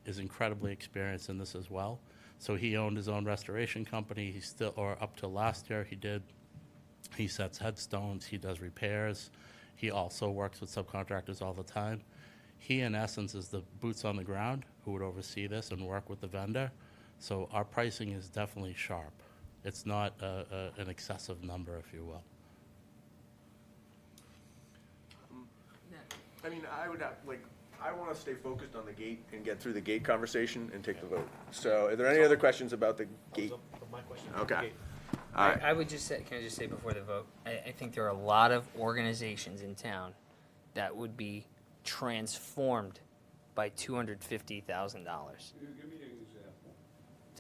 is incredibly experienced in this as well. So he owned his own restoration company. He still, or up to last year, he did. He sets headstones, he does repairs. He also works with subcontractors all the time. He, in essence, is the boots on the ground who would oversee this and work with the vendor. So our pricing is definitely sharp. It's not an excessive number, if you will.
I mean, I would have, like, I want to stay focused on the gate and get through the gate conversation and take the vote. So are there any other questions about the gate?
My question.
Okay. All right.
I would just say, can I just say before the vote, I think there are a lot of organizations in town that would be transformed by $250,000.
Give me an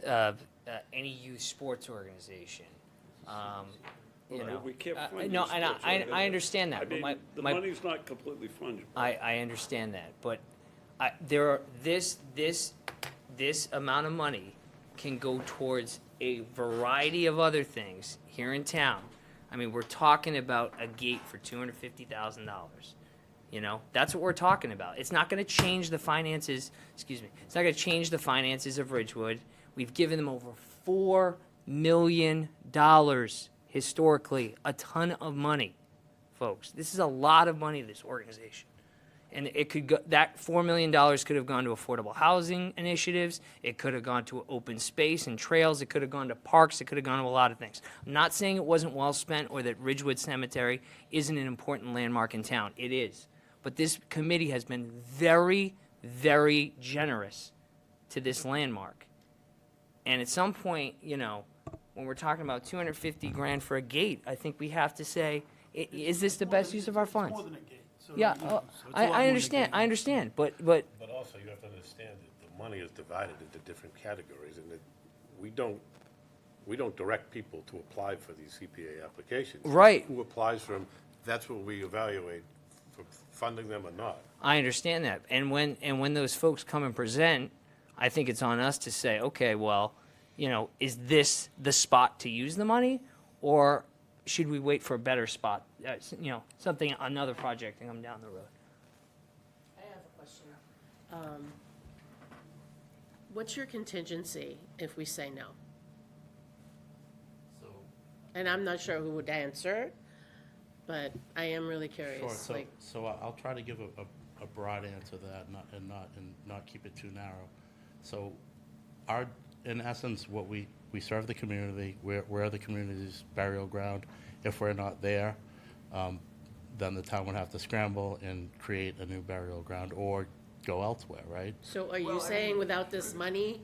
example.
Any youth sports organization, you
Well,
know.
we can't fund
No,
youth
and
sports
I
organizations.
understand that,
I
but
mean, the
my
money's not completely fungible.
I understand that, but there are, this amount of money can go towards a variety of other things here in town. I mean, we're talking about a gate for $250,000. You know, that's what we're talking about. It's not gonna change the finances, excuse me, it's not gonna change the finances of Ridgewood. We've given them over $4 million historically, a ton of money, folks. This is a lot of money to this organization. And it could go, that $4 million could have gone to affordable housing initiatives. It could have gone to open space and trails. It could have gone to parks. It could have gone to a lot of things. I'm not saying it wasn't well spent or that Ridgewood Cemetery isn't an important landmark in town. It is. But this committee has been very, very generous to this landmark. And at some point, you know, when we're talking about 250 grand for a gate, I think we have to say, is this the best use of our funds?
More than a gate. So,
Yeah,
you know, so it's a lot
I
more than a
understand,
gate.
I understand, but
But also, you have to understand that the money is divided into different categories, and that we don't direct people to apply for these CPA applications.
Right.
Who applies for them, that's what we evaluate for funding them or not.
I understand that. And when those folks come and present, I think it's on us to say, okay, well, you know, is this the spot to use the money, or should we wait for a better spot? You know, something, another project to come down the road.
I have a question. What's your contingency if we say no? And I'm not sure who would answer, but I am really
Sure,
curious,
so,
like,
so I'll try to give a broad answer to that and not keep it too narrow. So in essence, what we serve the community, we're the community's burial ground. If we're not there, then the town would have to scramble and create a new burial ground or go elsewhere, right?
so are you saying without this money,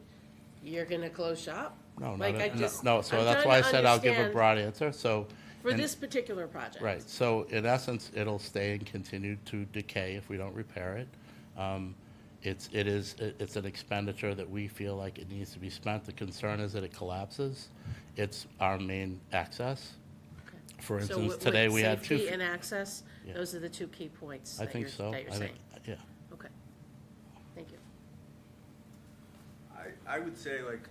you're gonna close shop?
No,
Like, I just-
no, so
I'm
that's
trying
why I
to
said I'll give a
understand-
broad answer, so.
For
in-
this particular project?
Right, so in essence, it'll stay and continue to decay if we don't repair it. It's an expenditure that we feel like it needs to be spent. The concern is that it collapses. It's our main access. For
So
instance,
with
today we had two.
safety and access,
Yeah.
those are the two key points
I
that
think
you're,
so.
that you're
I
saying?
think, yeah.
Okay, thank you.
I would say, like,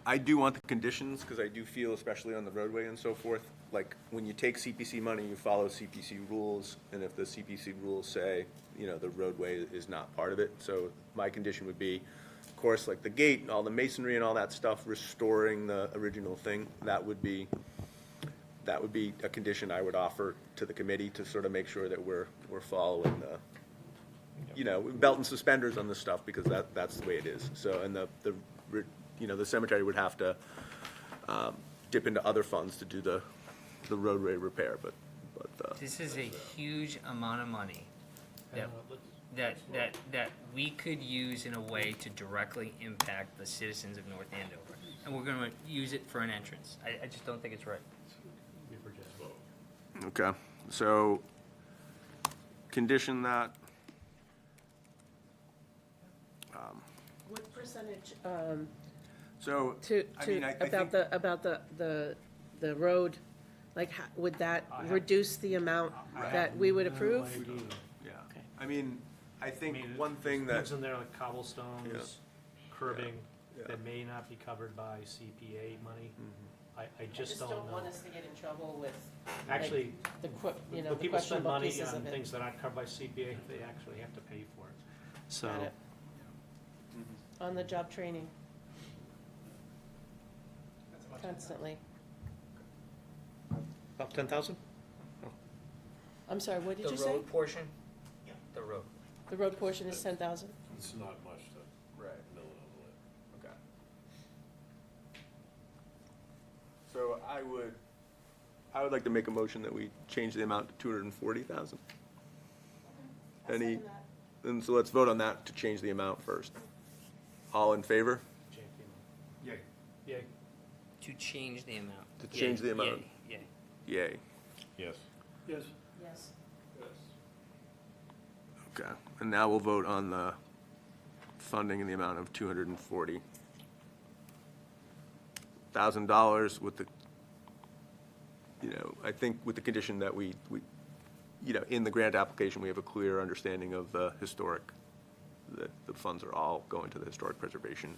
I do want the conditions, because I do feel, especially on the roadway and so forth, like, when you take CPC money, you follow CPC rules, and if the CPC rules say, you know, the roadway is not part of it, so my condition would be, of course, like the gate and all the masonry and all that stuff, restoring the original thing, that would be a condition I would offer to the committee to sort of make sure that we're following the, you know, belt and suspenders on this stuff, because that's the way it is. So, and the cemetery would have to dip into other funds to do the roadway repair, but
This is a huge amount of money that we could use in a way to directly impact the citizens of North Andover. And we're gonna use it for an entrance. I just don't think it's right.
okay. So, condition that.
What percentage,
So,
to,
I mean, I think.
about the road, like, would that reduce the amount that we would approve?
Yeah,
Okay.
I mean, I think
I mean,
one thing that,
Things in there like cobblestones, curbing,
Yeah.
that may not be covered by CPA money. I just don't know.
want us to get in trouble with,
Actually,
the
when
the
people spend
questionable
money
pieces
on
of it.
things that aren't covered by CPA, they actually have to pay for it. So,
Got it. On-the-job training. Constantly.
about 10,000?
I'm sorry, what did
The
you say?
road portion? Yeah. The road.
The road portion is 10,000?
It's not much to
right,
mill it over.
okay. So I would like to make a motion that we change the amount to 240,000. Any, And so let's vote on that to change the amount first. All in favor?
Yay.
Yay.
To change the amount.
To change the amount.
Yay.
Yay.
Yes.
Yes.
Yes.
Okay. And now we'll vote on the funding in the amount of $240,000 with the, I think with the condition that we, in the grant application, we have a clear understanding of the historic, that the funds are all going to the historic preservation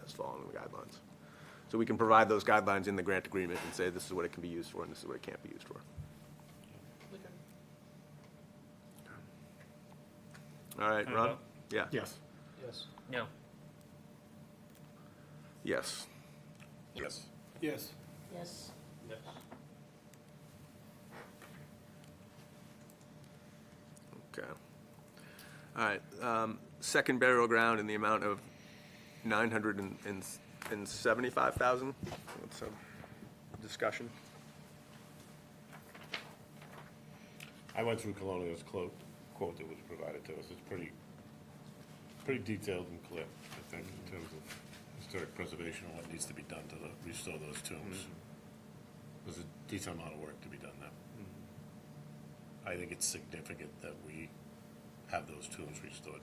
as following the guidelines. So we can provide those guidelines in the grant agreement and say this is what it can be used for and this is what it can't be used for. All right, Ron? Yeah.
Yes.
Yes.
No.
Yes.
Yes.
Yes.
Yes.
Okay. All right, second burial ground in the amount of $975,000. That's a discussion.
I went through Colonial's quote that was provided to us. It's pretty detailed and clear, I think, in terms of historic preservation and what needs to be done to restore those tombs. There's a decent amount of work to be done there. I think it's significant that we have those tombs restored.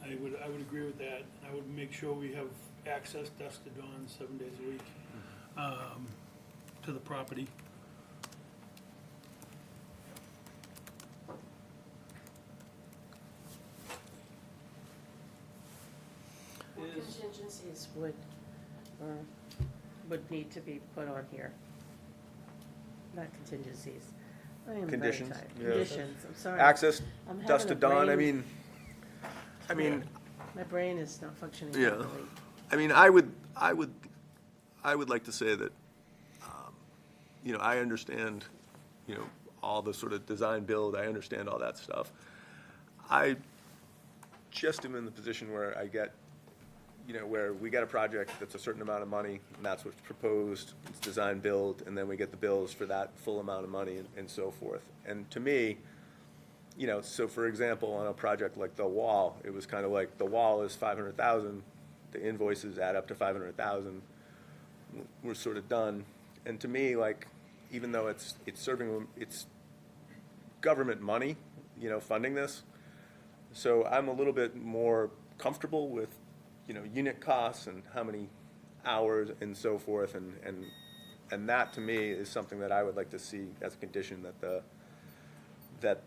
I would agree with that. I would make sure we have access dusk to dawn 7 days a week, to the property.
What contingencies would need to be put on here? Not contingencies. I am very
Conditions,
tired.
yeah.
Conditions, I'm sorry.
Access,
I'm
dusk to
having a
dawn,
brain-
I mean,
My brain is not functioning
Yeah.
properly.
I mean, I would like to say that, I understand, all the sort of design build, I understand all that stuff. I just am in the position where I get, where we get a project that's a certain amount of money, and that's what's proposed, it's design build, and then we get the bills for that full amount of money and so forth. And to me, so for example, on a project like the wall, it was kind of like, the wall is 500,000, the invoices add up to 500,000, we're sort of done. And to me, like, even though it's government money, funding this, so I'm a little bit more comfortable with, unit costs and how many hours and so forth, and that to me is something that I would like to see as a condition that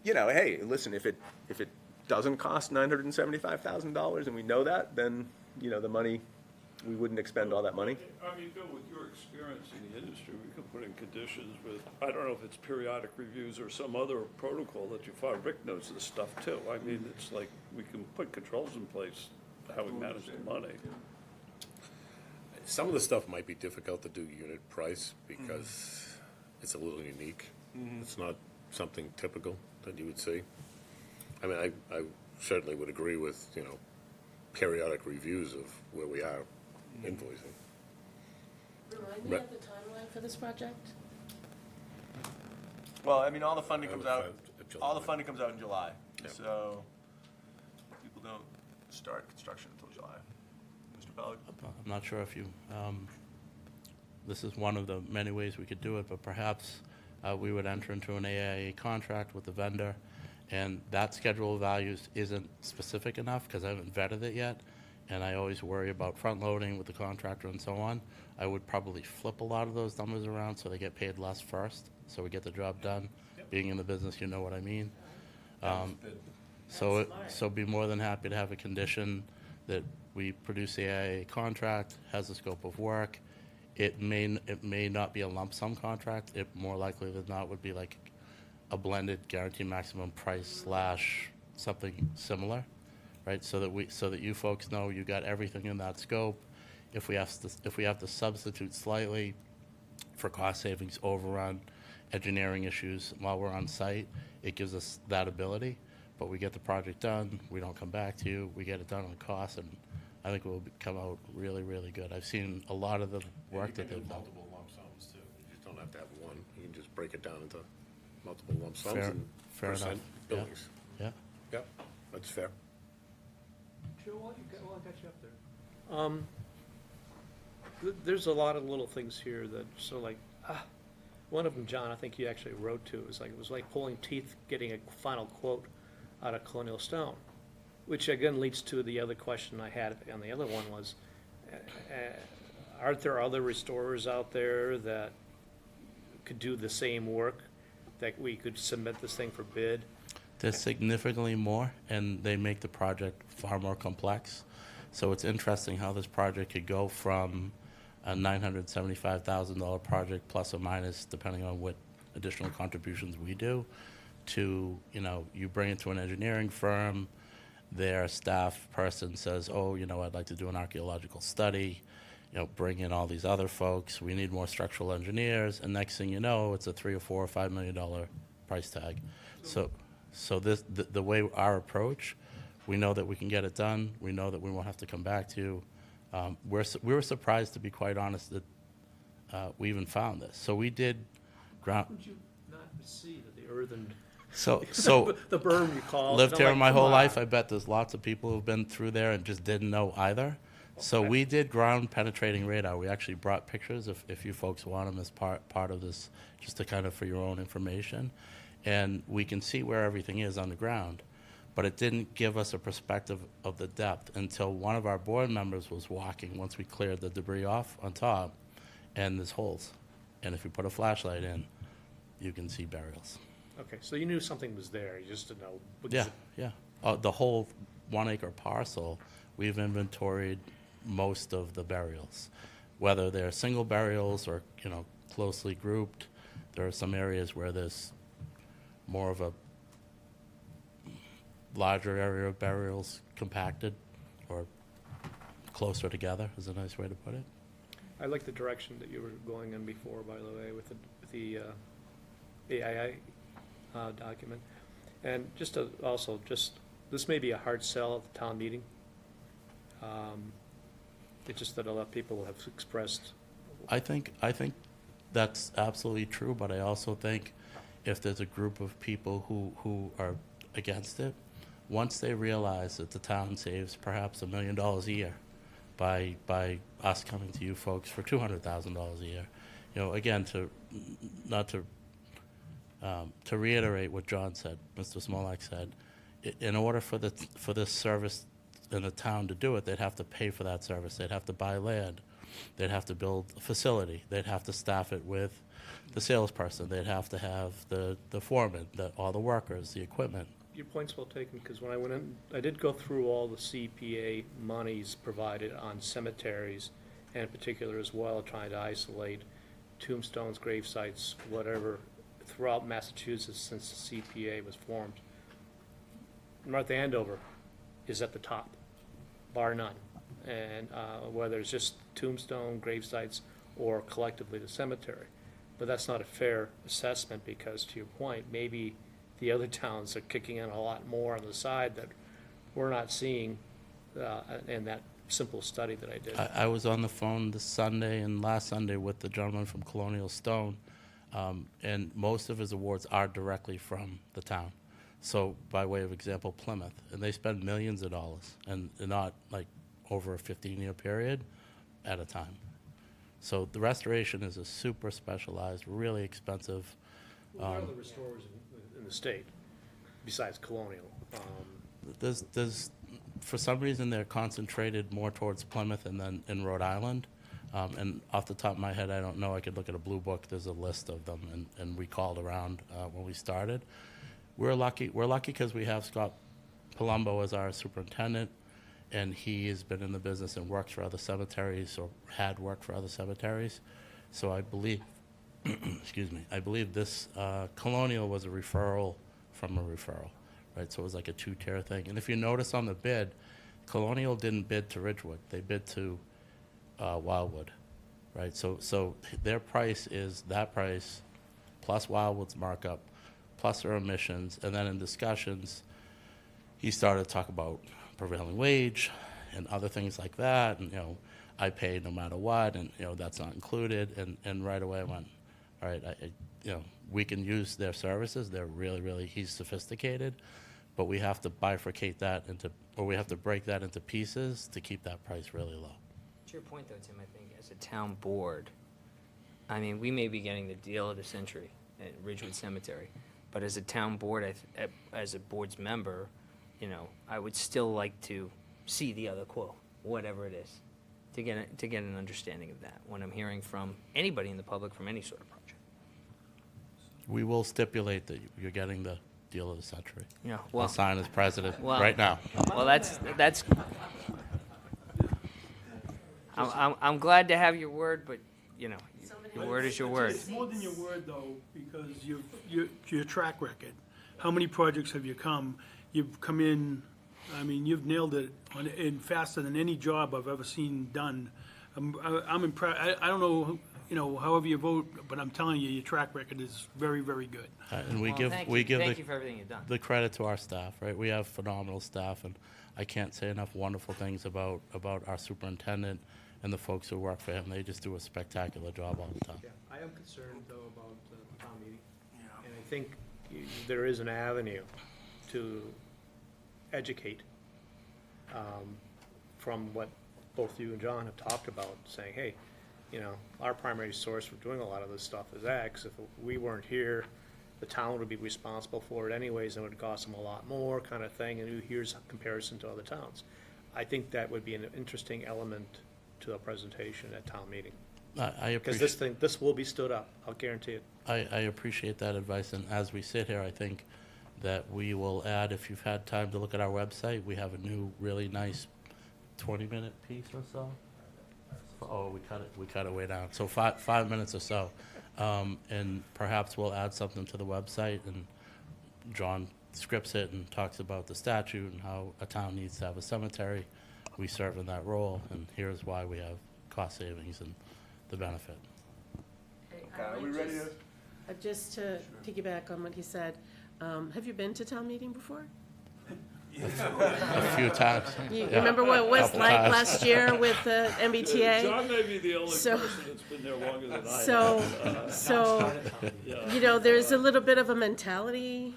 hey, listen, if it doesn't cost $975,000 and we know that, then, the money, we wouldn't expend all that money.
I mean, Bill, with your experience in the industry, we can put in conditions with, I don't know if it's periodic reviews or some other protocol that you follow. Rick knows this stuff too. I mean, it's like, we can put controls in place, how we manage the money.
Some of the stuff might be difficult to do unit price because it's a little unique. It's not something typical that you would see. I mean, I certainly would agree with, periodic reviews of where we are invoicing.
Remind me of the timeline for this project?
Well, I mean, all the funding comes out,
July.
all the funding comes out in July,
Yep.
so people don't start construction until July. Mr. Pellick?
I'm not sure if you, this is one of the many ways we could do it, but perhaps we would enter into an AIA contract with the vendor, and that schedule of values isn't specific enough because I haven't vetted it yet, and I always worry about front-loading with the contractor and so on. I would probably flip a lot of those numbers around so they get paid less first, so we get the job done. Being in the business, you know what I mean. So be more than happy to have a condition that we produce the AIA contract, has the scope of work. It may not be a lump sum contract. It more likely than not would be like a blended guaranteed maximum price / something similar, right? So that you folks know you got everything in that scope. If we have to substitute slightly for cost savings, overrun, engineering issues while we're on site, it gives us that ability. But we get the project done, we don't come back to you, we get it done on cost, and I think we'll come out really, really good. I've seen a lot of the work that
You can
they've
do
done.
multiple lump sums too. You just don't have to have one. You can just break it down into multiple lump sums
Fair-
and
fair enough,
percent
yeah.
billings.
Yeah.
Yeah, that's fair.
Joe, while I got you up there. There's a lot of little things here that sort of like, one of them, John, I think you actually wrote to, it was like pulling teeth, getting a final quote out of Colonial Stone, which again leads to the other question I had on the other one was, aren't there other restorers out there that could do the same work, that we could submit this thing for bid?
There's significantly more, and they make the project far more complex. So it's interesting how this project could go from a $975,000 project plus or minus, depending on what additional contributions we do, to, you bring it to an engineering firm, their staff person says, oh, I'd like to do an archaeological study, bring in all these other folks, we need more structural engineers, and next thing you know, it's a $3 or $4 or $5 million price tag. So the way our approach, we know that we can get it done. We know that we won't have to come back to you. We were surprised, to be quite honest, that we even found this. So we did ground.
Would you not see that the earthen,
So
the berm you call?
lived
I'm
here
like,
my
come
whole
on.
life. I bet there's lots of people who've been through there and just didn't know either. So we did ground penetrating radar. We actually brought pictures if you folks want them as part of this, just to kind of for your own information. And we can see where everything is on the ground. But it didn't give us a perspective of the depth until one of our board members was walking once we cleared the debris off on top, and there's holes. And if you put a flashlight in, you can see burials.
Okay, so you knew something was there, you just didn't know.
Yeah, yeah. The whole 1 acre parcel, we've inventoried most of the burials. Whether they're single burials or, closely grouped, there are some areas where there's more of a larger area of burials compacted or closer together is a nice way to put it.
I like the direction that you were going in before, by the way, with the AII document. And this may be a hard sell at the town meeting. It's just that a lot of people have expressed.
I think that's absolutely true, but I also think if there's a group of people who are against it, once they realize that the town saves perhaps $1 million a year by us coming to you folks for $200,000 a year, again, to reiterate what John said, Mr. Smolak said, in order for this service in the town to do it, they'd have to pay for that service. They'd have to buy land. They'd have to build a facility. They'd have to staff it with the salesperson. They'd have to have the foreman, all the workers, the equipment.
Your point's well taken, because when I went in, I did go through all the CPA monies provided on cemeteries, and in particular as well, trying to isolate tombstones, grave sites, whatever, throughout Massachusetts since the CPA was formed. North Andover is at the top, bar none. And whether it's just tombstone, grave sites, or collectively the cemetery. But that's not a fair assessment, because to your point, maybe the other towns are kicking in a lot more on the side that we're not seeing in that simple study that I did.
I was on the phone this Sunday and last Sunday with the gentleman from Colonial Stone, and most of his awards are directly from the town. So by way of example, Plymouth, and they spend millions of dollars, and not like over a 15-year period at a time. So the restoration is a super specialized, really expensive.
Well, there are other restorers in the state, besides Colonial.
There's for some reason they're concentrated more towards Plymouth and then in Rhode Island. And off the top of my head, I don't know. I could look at a blue book. There's a list of them, and we called around when we started. We're lucky because we have Scott Palumbo as our superintendent, and he has been in the business and works for other cemeteries, or had worked for other cemeteries. So I believe, excuse me, I believe this Colonial was a referral from a referral, right? So it was like a two-tier thing. And if you notice on the bid, Colonial didn't bid to Ridgewood. They bid to Wildwood, right? So their price is that price plus Wildwood's markup plus their emissions, and then in discussions, he started to talk about prevailing wage and other things like that, and I pay no matter what, and that's not included, and right away I went, all right, you know, we can use their services. They're really, he's sophisticated, but we have to bifurcate that into, or we have to break that into pieces to keep that price really low.
To your point, though, Tim, I think as a town board, I mean, we may be getting the deal of the century at Ridgewood Cemetery, but as a town board, as a board's member, you know, I would still like to see the other quote, whatever it is, to get an understanding of that when I'm hearing from anybody in the public from any sort of project.
We will stipulate that you're getting the deal of the century.
Yeah,
I'll
well,
sign as president
well-
right now.
well, that's. I'm glad to have your word, but you know, your word is your word.
It's more than your word, though, because your track record. How many projects have you you've come in, I mean, you've nailed it in faster than any job I've ever seen done. I'm impressed. I don't know, you know, however you vote, but I'm telling you, your track record is very, very good.
And we
Well,
give,
thank
we
you.
give
Thank you for everything you've done.
the credit to our staff, right? We have phenomenal staff, and I can't say enough wonderful things about our superintendent and the folks who work for him. They just do a spectacular job all the time.
Yeah, I am concerned, though, about the town meeting. And I think there is an avenue to educate from what both you and John have talked about, saying, hey, you know, our primary source for doing a lot of this stuff is X. If we weren't here, the town would be responsible for it anyways, and it would cost them a lot more, kind of thing, and here's a comparison to other towns. I think that would be an interesting element to the presentation at town meeting.
I
Because
appreciate,
this will be stood up, I'll guarantee it.
I appreciate that advice, and as we sit here, I think that we will add, if you've had time to look at our website, we have a new, really nice 20-minute piece or so. Oh, we cut it way down. So 5 minutes or so. And perhaps we'll add something to the website, and John scripts it and talks about the statute and how a town needs to have a cemetery. We serve in that role, and here's why we have cost savings and the benefit.
Are we ready to? Just to piggyback on what he said, have you been to town meeting before?
A few times.
You
Yeah.
remember what it was
Couple
like
times.
last year with the MBTA?
John may be the only
So-
person that's been there longer than I have.
So, you know, there's a little bit of a mentality.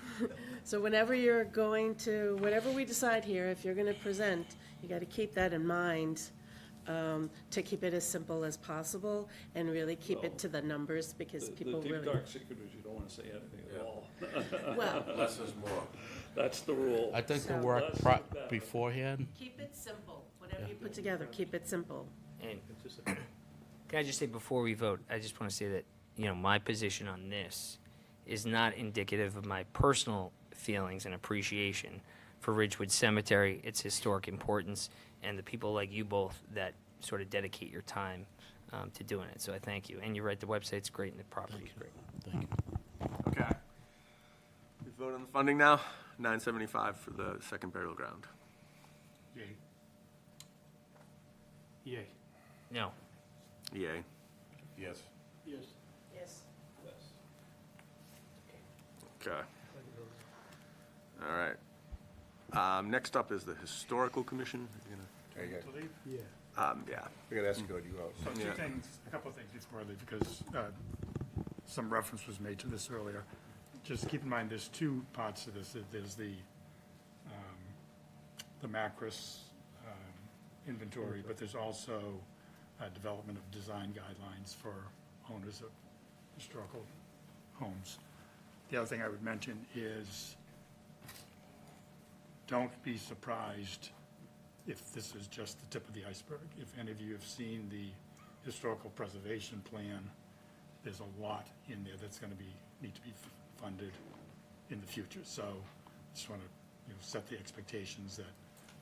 So whenever you're going to, whatever we decide here, if you're gonna present, you gotta keep that in mind, to keep it as simple as possible and really keep it to the numbers, because people
The
really.
deep dark secret is you don't wanna say anything at all.
Well,
Less is more.
That's the rule.
I think the
So-
work
Less
pro-
is better.
beforehand,
keep it simple, whatever you put together, keep it simple.
And can I just say, before we vote, I just want to say that, you know, my position on this is not indicative of my personal feelings and appreciation for Ridgewood Cemetery, its historic importance, and the people like you both that sort of dedicate your time to doing it. So I thank you. And you're right, the website's great and the property's great.
thank you.
Okay. We vote on the funding now, $975 for the second burial ground.
Yay.
No.
Yay.
Yes.
Yes.
Yes.
Okay. All right. Next up is the Historical Commission. You're
There you go.
Yeah.
yeah.
We're gonna escort you out.
So
Yeah.
a couple of things before I leave, because some reference was made to this earlier. Just keep in mind, there's two parts to this. There's the Macris inventory, but there's also development of design guidelines for owners of historical homes. The other thing I would mention is, don't be surprised if this is just the tip of the iceberg. If any of you have seen the historical preservation plan, there's a lot in there that's gonna need to be funded in the future. So just wanna, set the expectations that,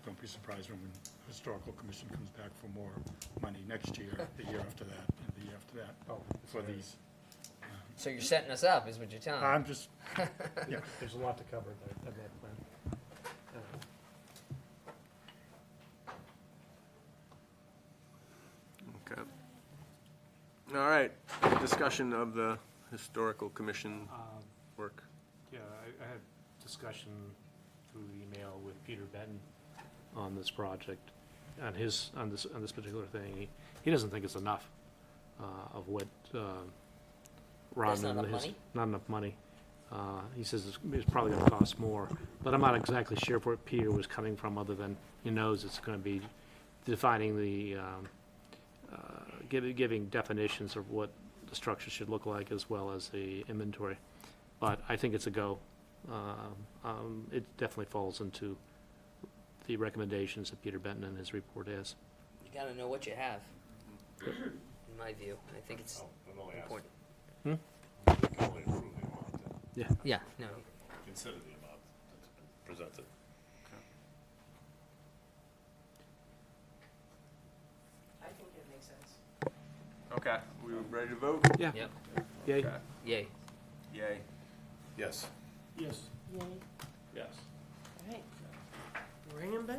don't be surprised when the historical commission comes back for more money next year, the year after that, and the year after that, for these.
So you're setting us up, is what you're telling me.
I'm just, yeah,
There's a lot to cover in that plan.
Okay. All right. Discussion of the Historical Commission work.
Yeah, I had discussion through email with Peter Benton on this project, on this particular thing. He doesn't think it's enough of what Ron
That's not
and
enough
his,
money?
not enough money. He says it's probably gonna cost more, but I'm not exactly sure where Peter was coming from, other than he knows it's gonna be defining the, giving definitions of what the structure should look like, as well as the inventory. But I think it's a go. It definitely falls into the recommendations that Peter Benton in his report has.
You gotta know what you have, in my view. I think it's
I'm only asking.
important.
You can only approve the amount,
Yeah, no,
consider the amount that's been presented.
I think it makes sense.
Okay, we ready to vote?
Yeah.
yep,
Yay.
Okay.
yay.
Yay.
Yes.
Yes.
Yay.
Yes.
All right. Bring him back.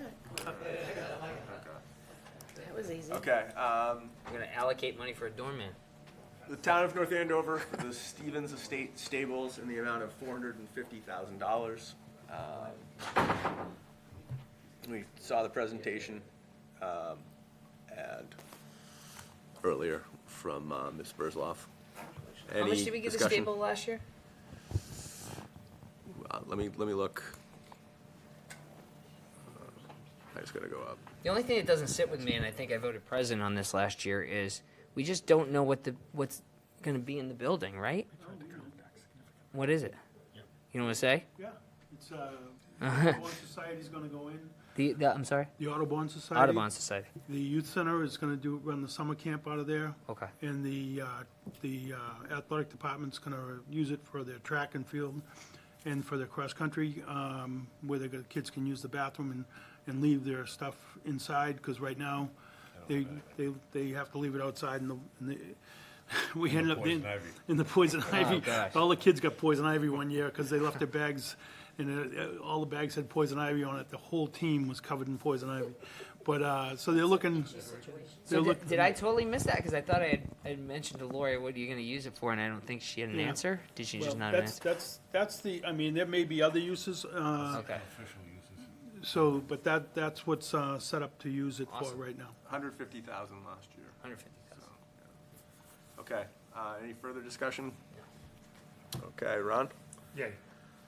That was easy.
Okay,
We're gonna allocate money for a doorman.
the town of North Andover, for the Stevens Estate Stables in the amount of $450,000. We saw the presentation, and earlier from, Ms. Burzloff.
How much did we get the
discussion?
stable last year?
Let me look. I just gotta go up.
The only thing that doesn't sit with me, and I think I voted president on this last year, is we just don't know what's gonna be in the building, right? What is it? You know what to say?
Yeah, it's, Audubon Society's gonna go in,
I'm sorry?
the Audubon Society.
Audubon Society.
The youth center is gonna run the summer camp out of there.
Okay.
And the athletic department's gonna use it for their track and field and for their cross-country, where the kids can use the bathroom and leave their stuff inside, because right now, they have to leave it outside we ended up
Poison ivy.
in the poison ivy.
gosh.
All the kids got poison ivy one year, because they left their bags, and all the bags had poison ivy on it. The whole team was covered in poison ivy. But, so they're looking,
So did I totally miss that? Because I thought I had mentioned to Lori, what are you gonna use it for, and I don't think she had an
Yeah.
answer? Did she just
well,
not have an answer?
that's the, I mean, there may be other uses,
Okay.
Official uses.
so, but that's what's set up to use it for
Awesome.
right now.
150,000 last year.
150,000.
Okay, any further discussion? Okay, Ron?
Yay.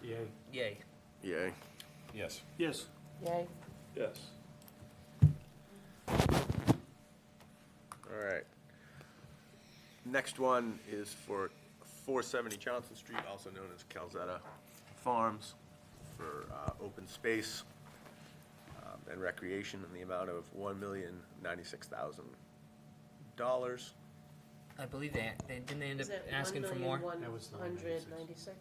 Yay.
Yay.
Yay.
Yes.
Yes.
Yay.
Yes.
All right. Next one is for 470 Johnson Street, also known as Calzetta Farms, for open space and recreation in the amount of $1,096,000.
I believe didn't they end up
Is it
asking for more?
That was the
1,196?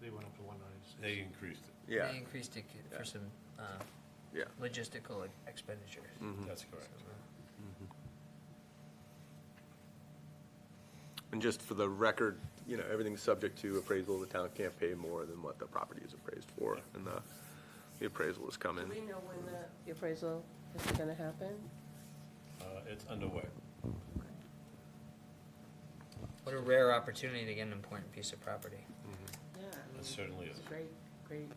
They went up to 196.
They increased it.
Yeah,
They increased it for some
yeah.
logistical expenditures.
That's correct.
And just for the record, everything's subject to appraisal. The town can't pay more than what the property is appraised for, and the appraisal has come in.
Do we know when the appraisal is gonna happen?
It's underway.
What a rare opportunity to get an important piece of property.
Yeah, I mean,
It certainly
it's
is.
a great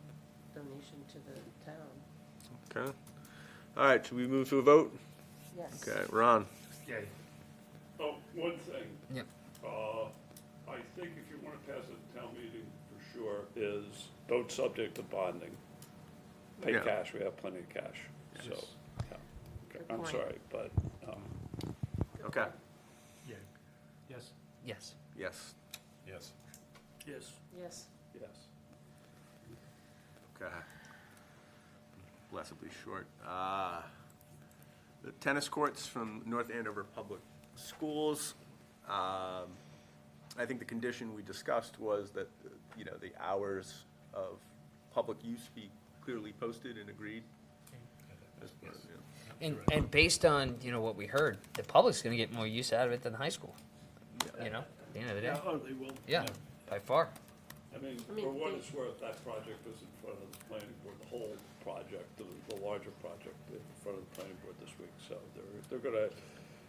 donation to the town.
Okay. All right, should we move to a vote?
Yes.
Okay, Ron?
Yay.
Oh, one thing.
Yep.
I think if you want to pass it at town meeting, for sure, is don't subject to bonding. Pay
Yeah.
cash, we have plenty of cash, so, yeah. Okay,
Good
I'm
point.
sorry, but,
Okay.
Yay. Yes.
Yes.
Yes.
Yes.
Yes.
Yes.
yes.
Okay. Blessedly short. The tennis courts from North Andover Public Schools. I think the condition we discussed was that, the hours of public use be clearly posted and agreed. As part of,
And based on, what we heard, the public's gonna get more use out of it than the high school. At the end of the day.
Oh, they will.
Yeah, by far.
I mean,
I mean,
for what
they-
it's worth, that project was in front of the planning board, the whole project, the larger project, in front of the planning board this week, so they're gonna,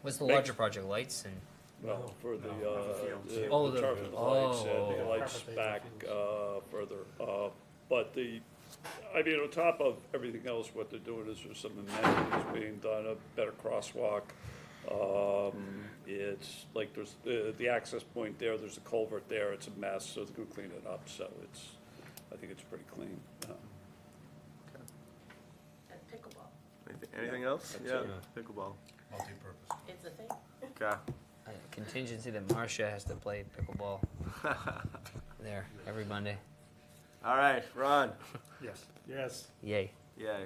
What's the
Make-
larger project, lights and?
well, for the,
Oh,
the turf and the lights and the
oh.
lights back, further. But I mean, on top of everything else, what they're doing is there's some amenities being done, a better crosswalk, It's like there's the access point there, there's a culvert there, it's a mess, so they're gonna clean it up, so I think it's pretty clean.
And pickleball,
Anything else? Yeah, pickleball.
Multi-purpose.
it's a thing.
Okay.
Contingency that Marcia has to play pickleball there every Monday.
All right, Ron.
Yes.
Yes.
Yay.
Yay.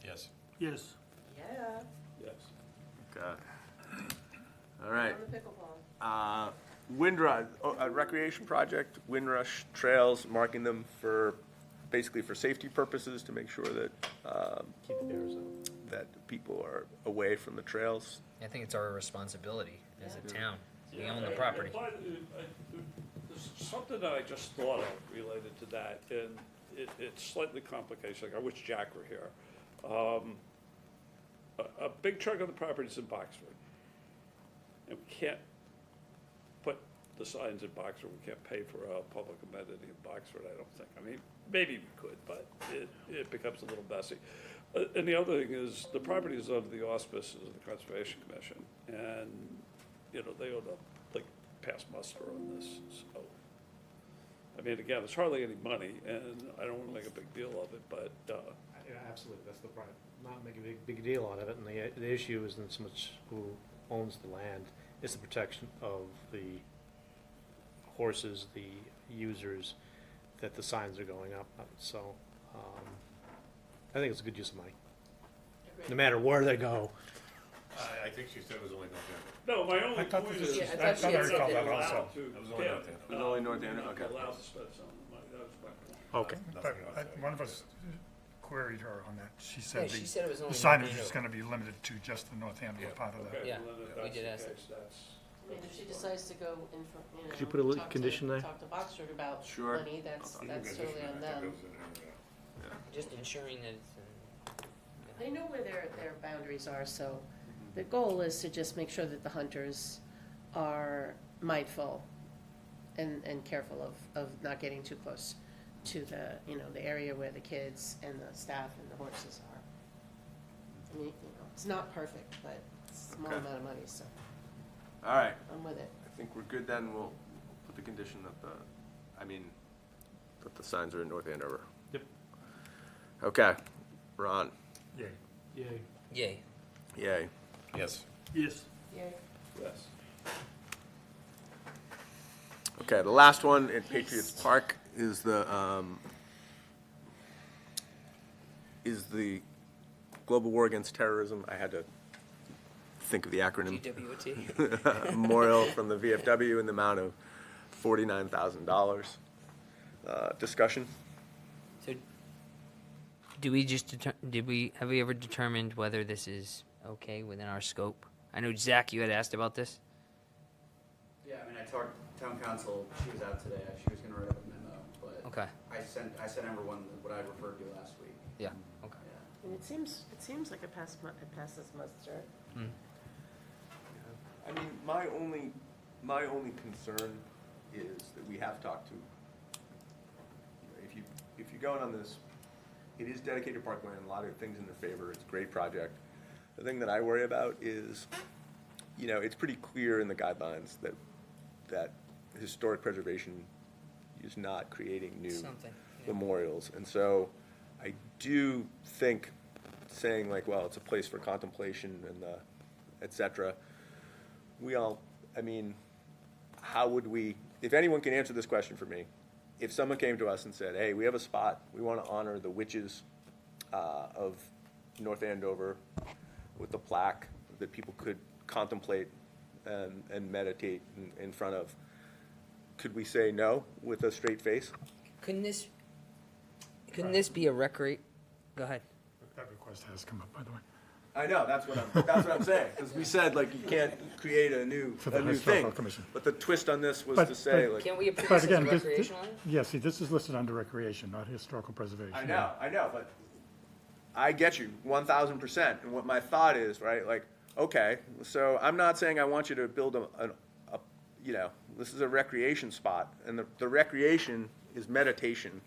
Yes.
Yes.
Yeah,
Yes.
Okay. All right.
on the pickleball.
Windrush, a recreation project, Windrush trails, marking them for, basically for safety purposes, to make sure that,
Keep the bears out.
that people are away from the trails.
I think it's our responsibility as a town. We
Yeah,
own the
and-
property.
There's something that I just thought of related to that, and it's slightly complicated, like I wish Jack were here. A big chunk of the property is in Boxford. And we can't put the signs in Boxford, we can't pay for a public amenity in Boxford, I don't think. I mean, maybe we could, but it becomes a little messy. And the other thing is, the property is under the auspices of the Conservation Commission, and, you know, they ought to, like, pass muster on this, so. I mean, again, it's hardly any money, and I don't wanna make a big deal of it, but,
Yeah, absolutely, that's the part, not making a big deal out of it, and the issue isn't so much who owns the land, it's the protection of the horses, the users, that the signs are going up, so, I think it's a good use of money, no matter where they go.
I think she said it was only North
no, my only
I thought
point
this
is.
Yeah, I thought she had said
recall
that.
that also.
To
It was only
get,
North End.
It was only North End, okay.
allowed to spend some of the money, that was my point.
Okay.
But one of us queried her on that. She
Yeah,
said
she said it was
the
only
signage
North
is gonna be limited to just the North Andover part of that.
Okay,
Yeah,
well, then if
we
that's
did
the
ask
case, that's-
I mean, if she decides to go in for,
Could you put a little
talk to-
condition there?
Talk to Boxford about
Sure.
money, that's totally on them.
Just ensuring that it's,
They know where their boundaries are, so the goal is to just make sure that the hunters are mindful and careful of not getting too close to the, you know, the area where the kids and the staff and the horses are. I mean, you know, it's not perfect, but it's a small
Okay.
amount of money, so
All right.
I'm with it.
I think we're good then. We'll put the condition that that the signs are in North Andover.
Yep.
Okay. Ron.
Yeah.
Yay.
yay.
Yay.
Yes.
Yes.
Yay.
yes.
Okay, the last one at Patriots Park is the Global War Against Terrorism. I had to think of the acronym.
GWT.
Memorial from the VFW in the amount of $49,000. Discussion?
So, do we just have we ever determined whether this is okay within our scope? I know, Zach, you had asked about this.
Yeah, I mean, I talked to town council, she was out today, she was gonna write up a memo, but
Okay.
I sent everyone what I referred to last week.
Yeah. Okay.
Yeah.
And it seems like it passes muster.
I mean, my only concern is that we have talked to, if you go in on this, it is dedicated parkland, a lot of things in their favor, it's a great project. The thing that I worry about is, you know, it's pretty clear in the guidelines that historic preservation is not creating new
Something, yeah.
memorials. And so I do think saying like, well, it's a place for contemplation and et cetera, I mean, how would we, if anyone can answer this question for me, if someone came to us and said, hey, we have a spot, we want to honor the witches of North Andover with the plaque that people could contemplate and meditate in front of, could we say no with a straight face?
Couldn't this be a recreate? Go ahead.
That request has come up, by the way.
I know, that's what I'm saying, because we said like you can't create a new
For the
thing.
Historical Commission.
But the twist on this was
But-
to say
but-
like,
Can't we approve
But
this as a
again, this-
recreational area?
Yeah, see, this is listed under recreation, not historical preservation.
I know, but I get you 1,000%. And what my thought is, right? Like, okay, so I'm not saying I want you to build you know, this is a recreation spot, and the recreation is meditation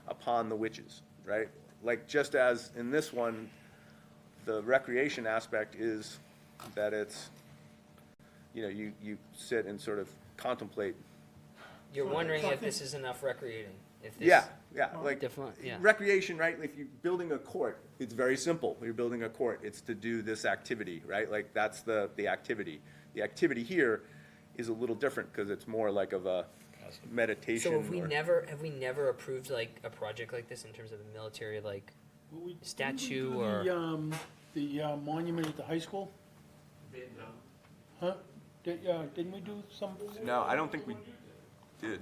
upon the witches, right? Like just as in this one, the recreation aspect is that it's you sit and sort of contemplate.
You're wondering if this is enough recreating, if this.
Yeah, like
Yeah.
recreation, right? If you're building a court, it's very simple. You're building a court, it's to do this activity, right? Like that's the activity. The activity here is a little different because it's more like of a meditation.
So have we
or-
never approved like a project like this in terms of a military like statue or?
The monument at the high school? Huh? Didn't we do some?
No, I don't think we did.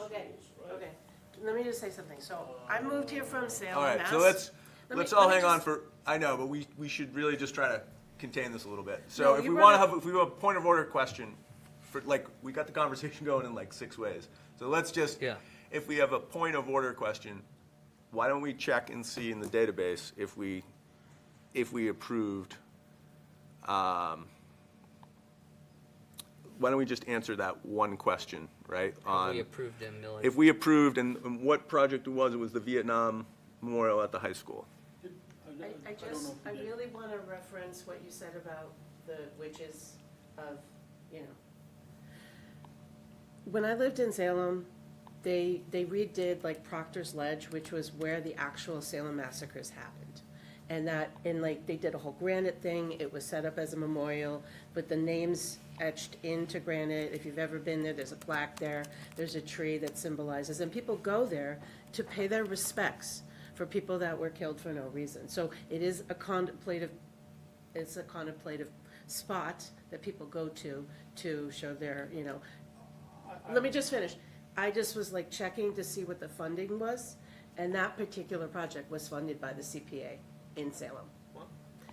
Okay. Let me just say something. So I moved here from Salem,
All right,
Mass.
so let's
Let
all
me
hang on
just-
for. I know, but we should really just try to contain this a little bit. So
No,
if
you
we
brought
want to
up-
have, if we have a point of order question, for like we got the conversation going in like 6 ways. So let's just,
Yeah.
if we have a point of order question, why don't we check and see in the database if we approved. Why don't we just answer that one question, right?
Have we approved a military?
If we approved, and what project it was the Vietnam Memorial at the high school.
I really want to reference what you said about the witches of, when I lived in Salem, they redid like Proctor's Ledge, which was where the actual Salem massacres happened. And they did a whole granite thing. It was set up as a memorial, but the names etched into granite. If you've ever been there, there's a plaque there. There's a tree that symbolizes, and people go there to pay their respects for people that were killed for no reason. So it is a contemplative spot that people go to show their, Let me just finish. I just was like checking to see what the funding was, and that particular project was funded by the CPA in Salem.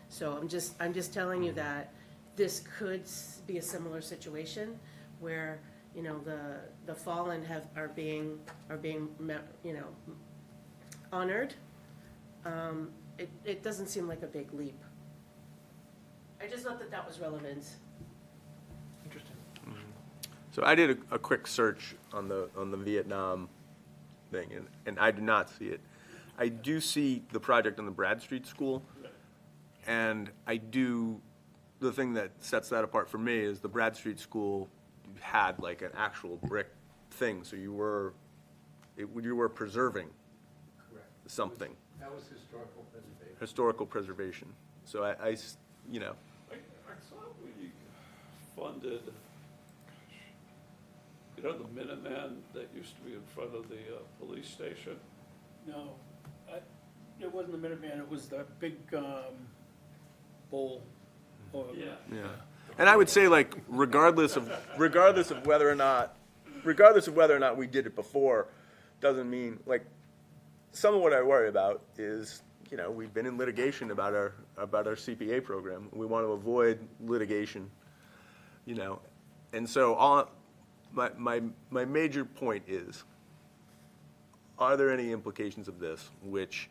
So I'm just telling you that this could be a similar situation where, the fallen are being honored. It doesn't seem like a big leap. I just thought that was relevant.
Interesting.
So I did a quick search on the Vietnam thing, and I do not see it. I do see the project on the Bradstreet School, and the thing that sets that apart for me is the Bradstreet School had like an actual brick thing, so you were preserving something.
That was
Historical preservation. So I
I thought we funded, the Minuteman that used to be in front of the police station.
No, it wasn't the Minuteman, it was the big, bowl.
Yeah. And I would say, like, regardless of whether or not we did it before, doesn't mean, like, some of what I worry about is, we've been in litigation about our CPA program. We want to avoid litigation, and so my major point is, are there any implications of this which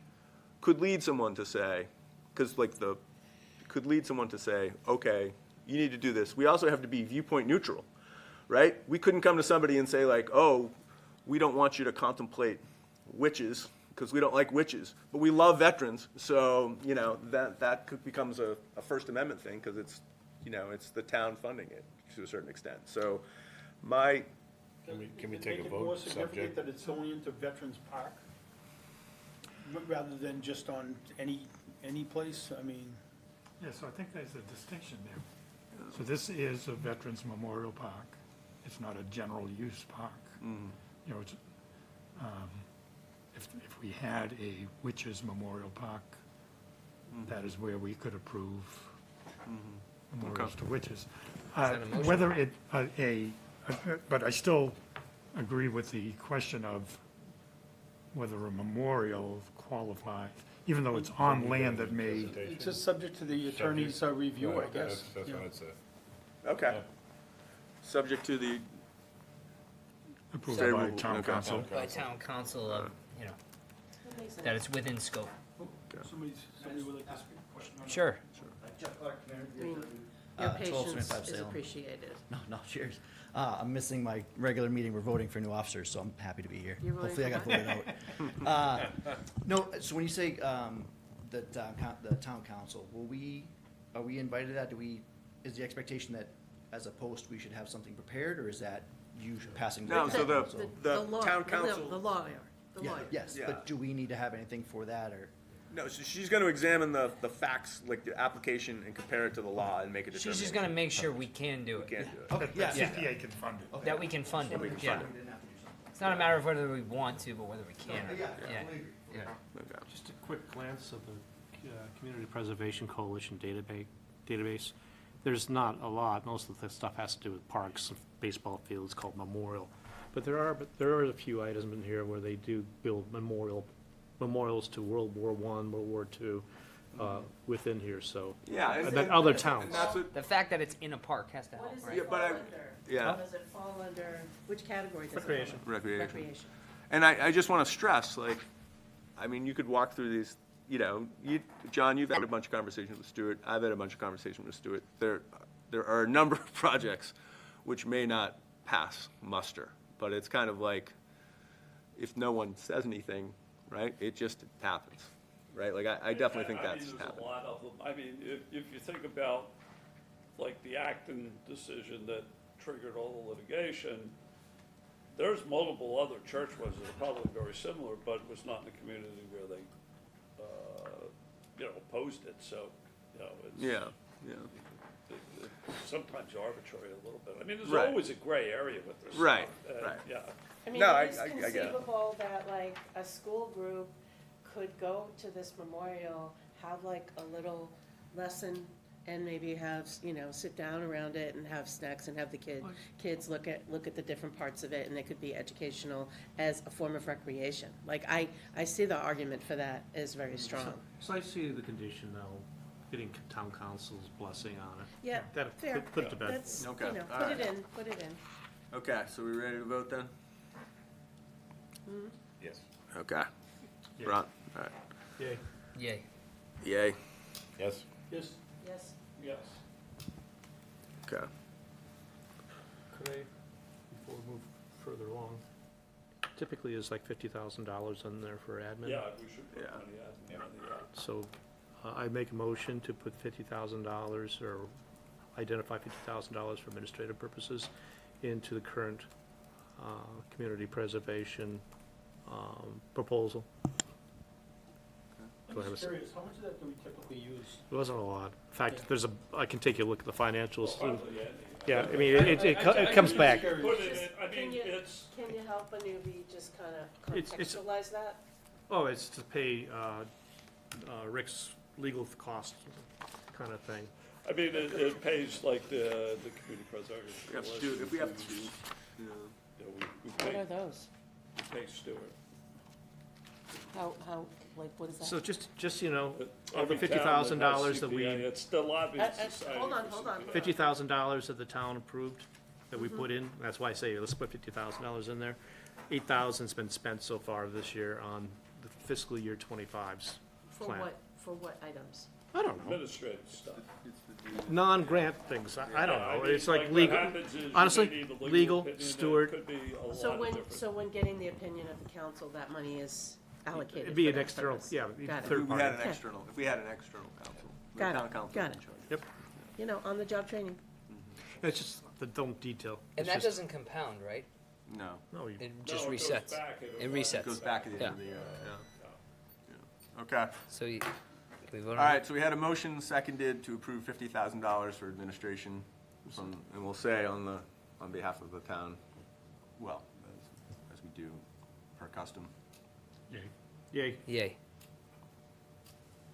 could lead someone to say, okay, you need to do this. We also have to be viewpoint neutral, right? We couldn't come to somebody and say like, oh, we don't want you to contemplate witches because we don't like witches, but we love veterans. So, that becomes a First Amendment thing because it's the town funding it to a certain extent. So
Can we take a
Make it more
vote
significant
subject?
that it's only into Veterans Park, rather than just on any place, I mean.
Yeah, so I think there's a distinction there. So this is a Veterans Memorial Park. It's not a general use park. It's, if we had a Witches Memorial Park, that is where we could approve memorials to witches.
that a motion?
Whether it, but I still agree with the question of whether a memorial qualifies, even though it's on land that may.
It's just subject to the attorney's review, I guess.
That's
Yeah.
what I'd say.
okay, subject to the
Approved
Say
by
rule,
town
okay.
council.
By town council of, that it's within scope.
Somebody would like to ask a question on that?
Sure.
Your
12
patience
Smith Ave,
is
Salem.
appreciated.
No, cheers. I'm missing my regular meeting. We're voting for new officers, so I'm happy to be here.
You're voting
Hopefully, I
for
got voted out. No, so when you say the town council, are we invited to that? Is the expectation that as a post, we should have something prepared, or is that you passing?
No, so the
law-
town
The
council,
lawyer, the
Yeah,
lawyer.
yes,
Yeah.
but do we need to have anything for that, or?
no, so she's gonna examine the facts, like the application, and compare it to the law and make a determination.
She's just gonna make sure we can do it,
Can't do it.
Okay, yeah.
CPA can fund it.
that we can fund it,
We can
yeah.
fund it.
It's not a matter of whether we want to, but whether we can. Yeah. Yeah.
Okay.
Just a quick glance of the Community Preservation Coalition database. There's not a lot. Most of the stuff has to do with parks and baseball fields called memorial. But there are a few items in here where they do build memorials to World War I, World War II, within here, so.
Yeah, and-
I bet
and-
other
and
towns.
that's what-
The fact that it's in a park has to
What
help,
does
right?
Yeah,
it
but
fall
I-
under?
yeah.
Does it fall under, which category does it fall
Recreation.
under?
Recreation.
Recreation.
And I just want to stress, like, I mean, you could walk through these, you know, John, you've had a bunch of conversations with Stuart, I've had a bunch of conversations with Stuart. There are a number of projects which may not pass muster, but it's kind of like, if no one says anything, right, it just happens, right? Like, I definitely think that's
There's
happening.
a lot of them. I mean, if you think about, like, the Acton decision that triggered all the litigation, there's multiple other church ones that are probably very similar, but it was not in the community where they, opposed it, so, it's.
Yeah, yeah.
It's sometimes arbitrary a little bit. I mean, there's
Right.
always a gray area with this stuff.
Right,
and,
right.
Yeah.
I mean,
No,
it is
I get it.
conceivable that like a school group could go to this memorial, have like a little lesson and maybe have, sit down around it and have snacks and have the kids look at the different parts of it, and it could be educational as a form of recreation. Like, I see the argument for that is very strong.
So I see the condition now, getting town council's blessing on it.
Yeah,
That-
fair.
Put it to bed.
That's,
Okay, all
put it
right.
in, put it in.
Okay, so we ready to vote then?
Yes.
Okay.
Yeah.
Ron, all right.
Yay.
Yay.
Yay,
Yes.
Yes,
Yes.
Yes.
okay.
Could I, before we move further along, typically is like $50,000 in there for admin.
Yeah, we should put
Yeah.
money out.
So I make a motion to put $50,000 or identify $50,000 for administrative purposes into the current community preservation proposal. Do I have a
I'm
s-
just curious, how much of that do we typically use?
It wasn't a lot. In fact, I can take you a look at the financials.
Hardly any.
Yeah, I mean, it comes back.
Put it in, I
Can
mean,
you,
it's,
can you help a newbie just kind of
It's-
contextualize that?
Oh, it's to pay Rick's legal costs kind of thing.
I mean, it pays like the community preservation.
We have
Coalition
Stu, if we have
fees.
Stu, you know.
You know, we
What
pay,
are those?
we pay Stewart.
How, like, what is that?
So just, of the
Every town
$50,000
has
that we,
CPA, it's the lobbyist society.
Hold on,
for
hold on.
CPA.
$50,000 that the town approved, that we put in, that's why I say, let's put $50,000 in there. 8,000's been spent so far this year on the fiscal year 25's
For
plan.
for what items?
I don't know,
Administrative stuff.
non-grant things, I don't
I
know,
mean,
it's like
what
legal,
happens is you
honestly,
may need a
legal,
opinion, it
Stuart,
could be a lot
So
of
when,
different-
getting the opinion of the council, that money is allocated
it'd be
for
an
that
external,
purpose.
yeah,
Got it.
third
If we
party.
had an
Okay.
external, if we had an external counsel, the
Got it,
town council
got
in
it.
charge.
Yep,
On-the-job training.
it's just the don't detail.
And
It's
that
just-
doesn't compound, right?
No,
No, you,
It just
No, it goes
resets.
back at
It
a-
resets.
it goes back at the end of the year, yeah. Okay,
So can we vote on
all
it?
right, so we had a motion seconded to approve $50,000 for administration from, and we'll say on behalf of the town, well, as we do per custom,
yay.
Yay.
yay.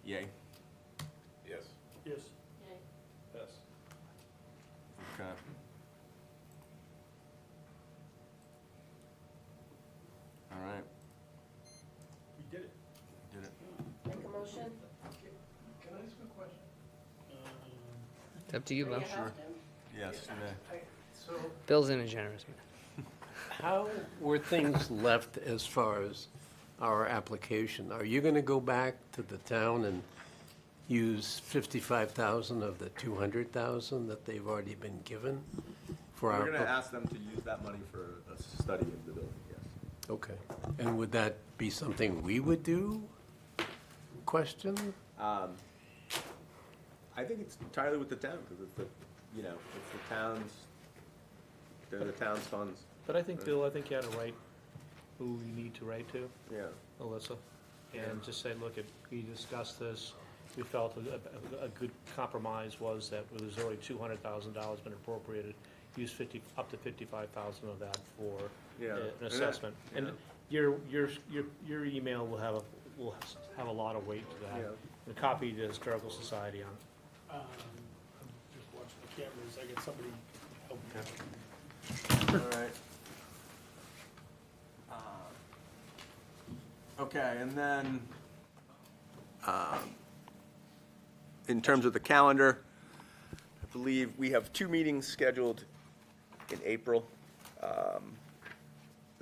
Yes.
Yes.
Yay.
Yes.
Okay. All right,
We did it.
did it.
Make a motion?
Can I ask a question?
It's up to you, Bill.
Sure. Yes, you may.
So,
Bill's in a generous man.
How were things left as far as our application? Are you going to go back to the town and use 55,000 of the 200,000 that they've already been given for our?
We're gonna ask them to use that money for a study of the building, yes.
Okay. And would that be something we would do? Question?
I think it's entirely with the town, because it's the, you know, it's the town's, they're the town's funds.
But I think, Bill, I think you had to write who you need to write to,
Yeah.
Alyssa, and just say, look, we discussed this, we felt a good compromise was that there's already $200,000 been appropriated, use up to 55,000 of that for
Yeah.
an assessment. And your email will have a lot of weight to that.
Yeah.
And copy the Historical Society on it.
I'm just watching the cameras, I got somebody helping.
All right. Okay, and then, in terms of the calendar, I believe we have 2 meetings scheduled in April.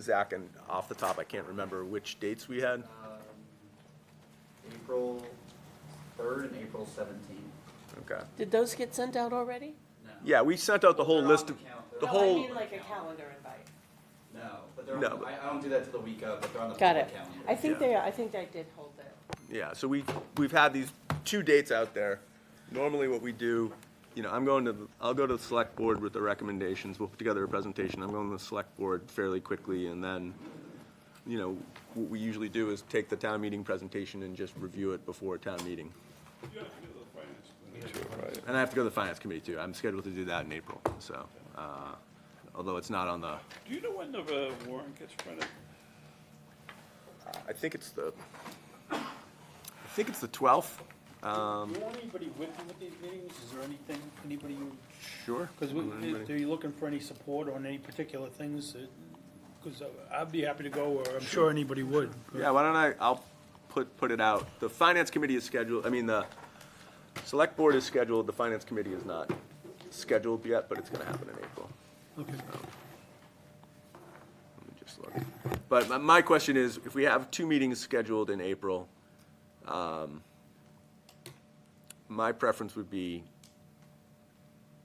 Zach, and off the top, I can't remember which dates we had.
April 3rd and April 17th.
Okay.
Did those get sent out already?
No.
Yeah, we sent out the whole
They're
list
on
of,
count-
the
they're
No, I
whole,
mean like a calendar invite.
No, but they're
No,
on,
but-
I don't do that till the week of, but they're on the
Got
public
it.
calendar.
I think
Yeah.
I think they did hold it.
yeah, so we've had these 2 dates out there. Normally what we do, you know, I'll go to the select board with the recommendations, we'll put together a presentation, I'm going to the select board fairly quickly, and then, you know, what we usually do is take the town meeting presentation and just review it before a town meeting.
You have to go to the finance committee.
And I have to go to the finance committee too, I'm scheduled to do that in April, so, although it's not on the,
Do you know when the warrant gets printed?
I think it's the 12th.
Do you want anybody with you at these meetings? Is there anything, anybody you,
Sure.
because are you looking for any support on any particular things? Because I'd be happy to go, or I'm sure anybody would.
Yeah, why don't I'll put it out. The finance committee is scheduled, I mean, the select board is scheduled, the finance committee is not scheduled yet, but it's gonna happen in April.
Okay.
Let me just look. But my question is, if we have 2 meetings scheduled in April, my preference would be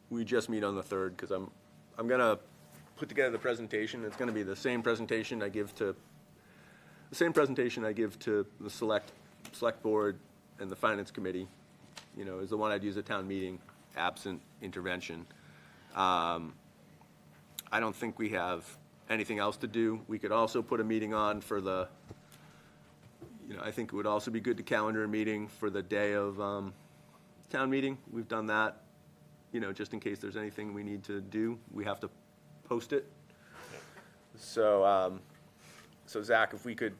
we just meet on the 3rd, because I'm gonna put together the presentation. It's gonna be the same presentation I give to the select board and the finance committee, you know, is the one I'd use at town meeting, absent intervention. I don't think we have anything else to do. We could also put a meeting on for the, you know, I think it would also be good to calendar a meeting for the day of town meeting. We've done that, you know, just in case there's anything we need to do. We have to post it. So, so Zach, if we could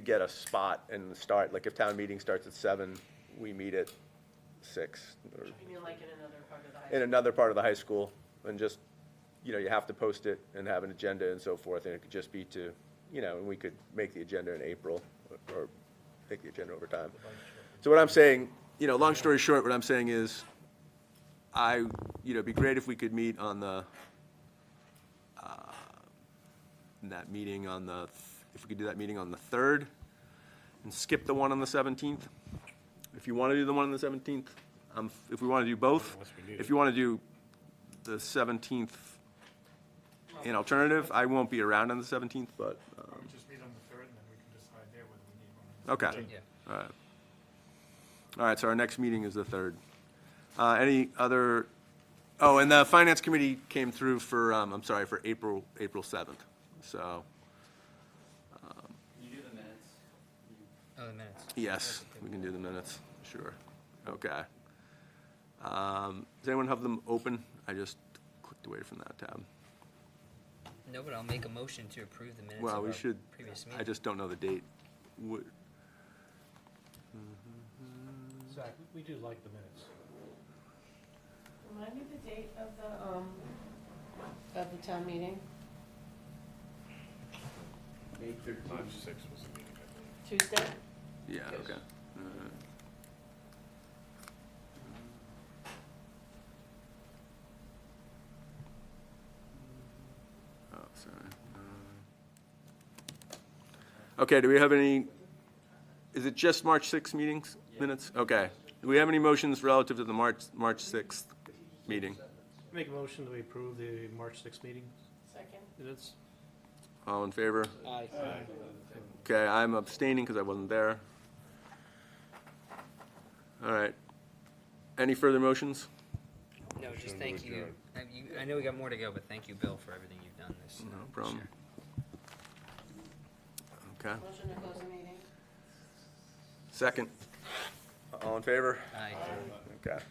get a spot and start, like if town meeting starts at 7, we meet at 6. Or
You mean like in another part of the high
in another part of the high school, and just, you know, you have to post it and have an agenda and so forth, and it could just be to, you know, and we could make the agenda in April, or make the agenda over time. So what I'm saying, you know, long story short, what I'm saying is, you know, it'd be great if we could meet on the, that meeting on the, if we could do that meeting on the 3rd, and skip the one on the 17th. If you want to do the one on the 17th, if we want to do both, if you want to do the 17th in alternative, I won't be around on the 17th, but,
Just meet on the 3rd, and then we can decide there whether we need one.
okay.
Yeah.
All right. All right, so our next meeting is the 3rd. Any other, oh, and the finance committee came through for, I'm sorry, for April 7th, so,
You do the minutes.
Oh, the minutes.
yes, we can do the minutes, sure. Okay. Does anyone have them open? I just clicked away from that tab.
No, but I'll make a motion to approve the minutes
Well,
of
we
our
should,
previous meeting.
I just don't know the date.
Zach, we do like the minutes.
Remind me the date of the town meeting,
May 13th. 6 was the meeting, I believe.
Tuesday?
Yeah,
Yes.
okay. Oh, sorry. Okay, do we have any, is it just March 6th meetings, minutes? Okay. Do we have any motions relative to the March 6th meeting?
Make a motion that we approve the March 6th meeting
Second?
minutes.
All in favor?
Aye.
Okay, I'm abstaining because I wasn't there. All right. Any further motions?
No, just
Motion to
thank you.
adjourn.
I know we got more to go, but thank you, Bill, for everything you've done this.
No
this
problem.
year.
Okay.
Motion to close the meeting?
Second. All in favor?
Aye.
Okay.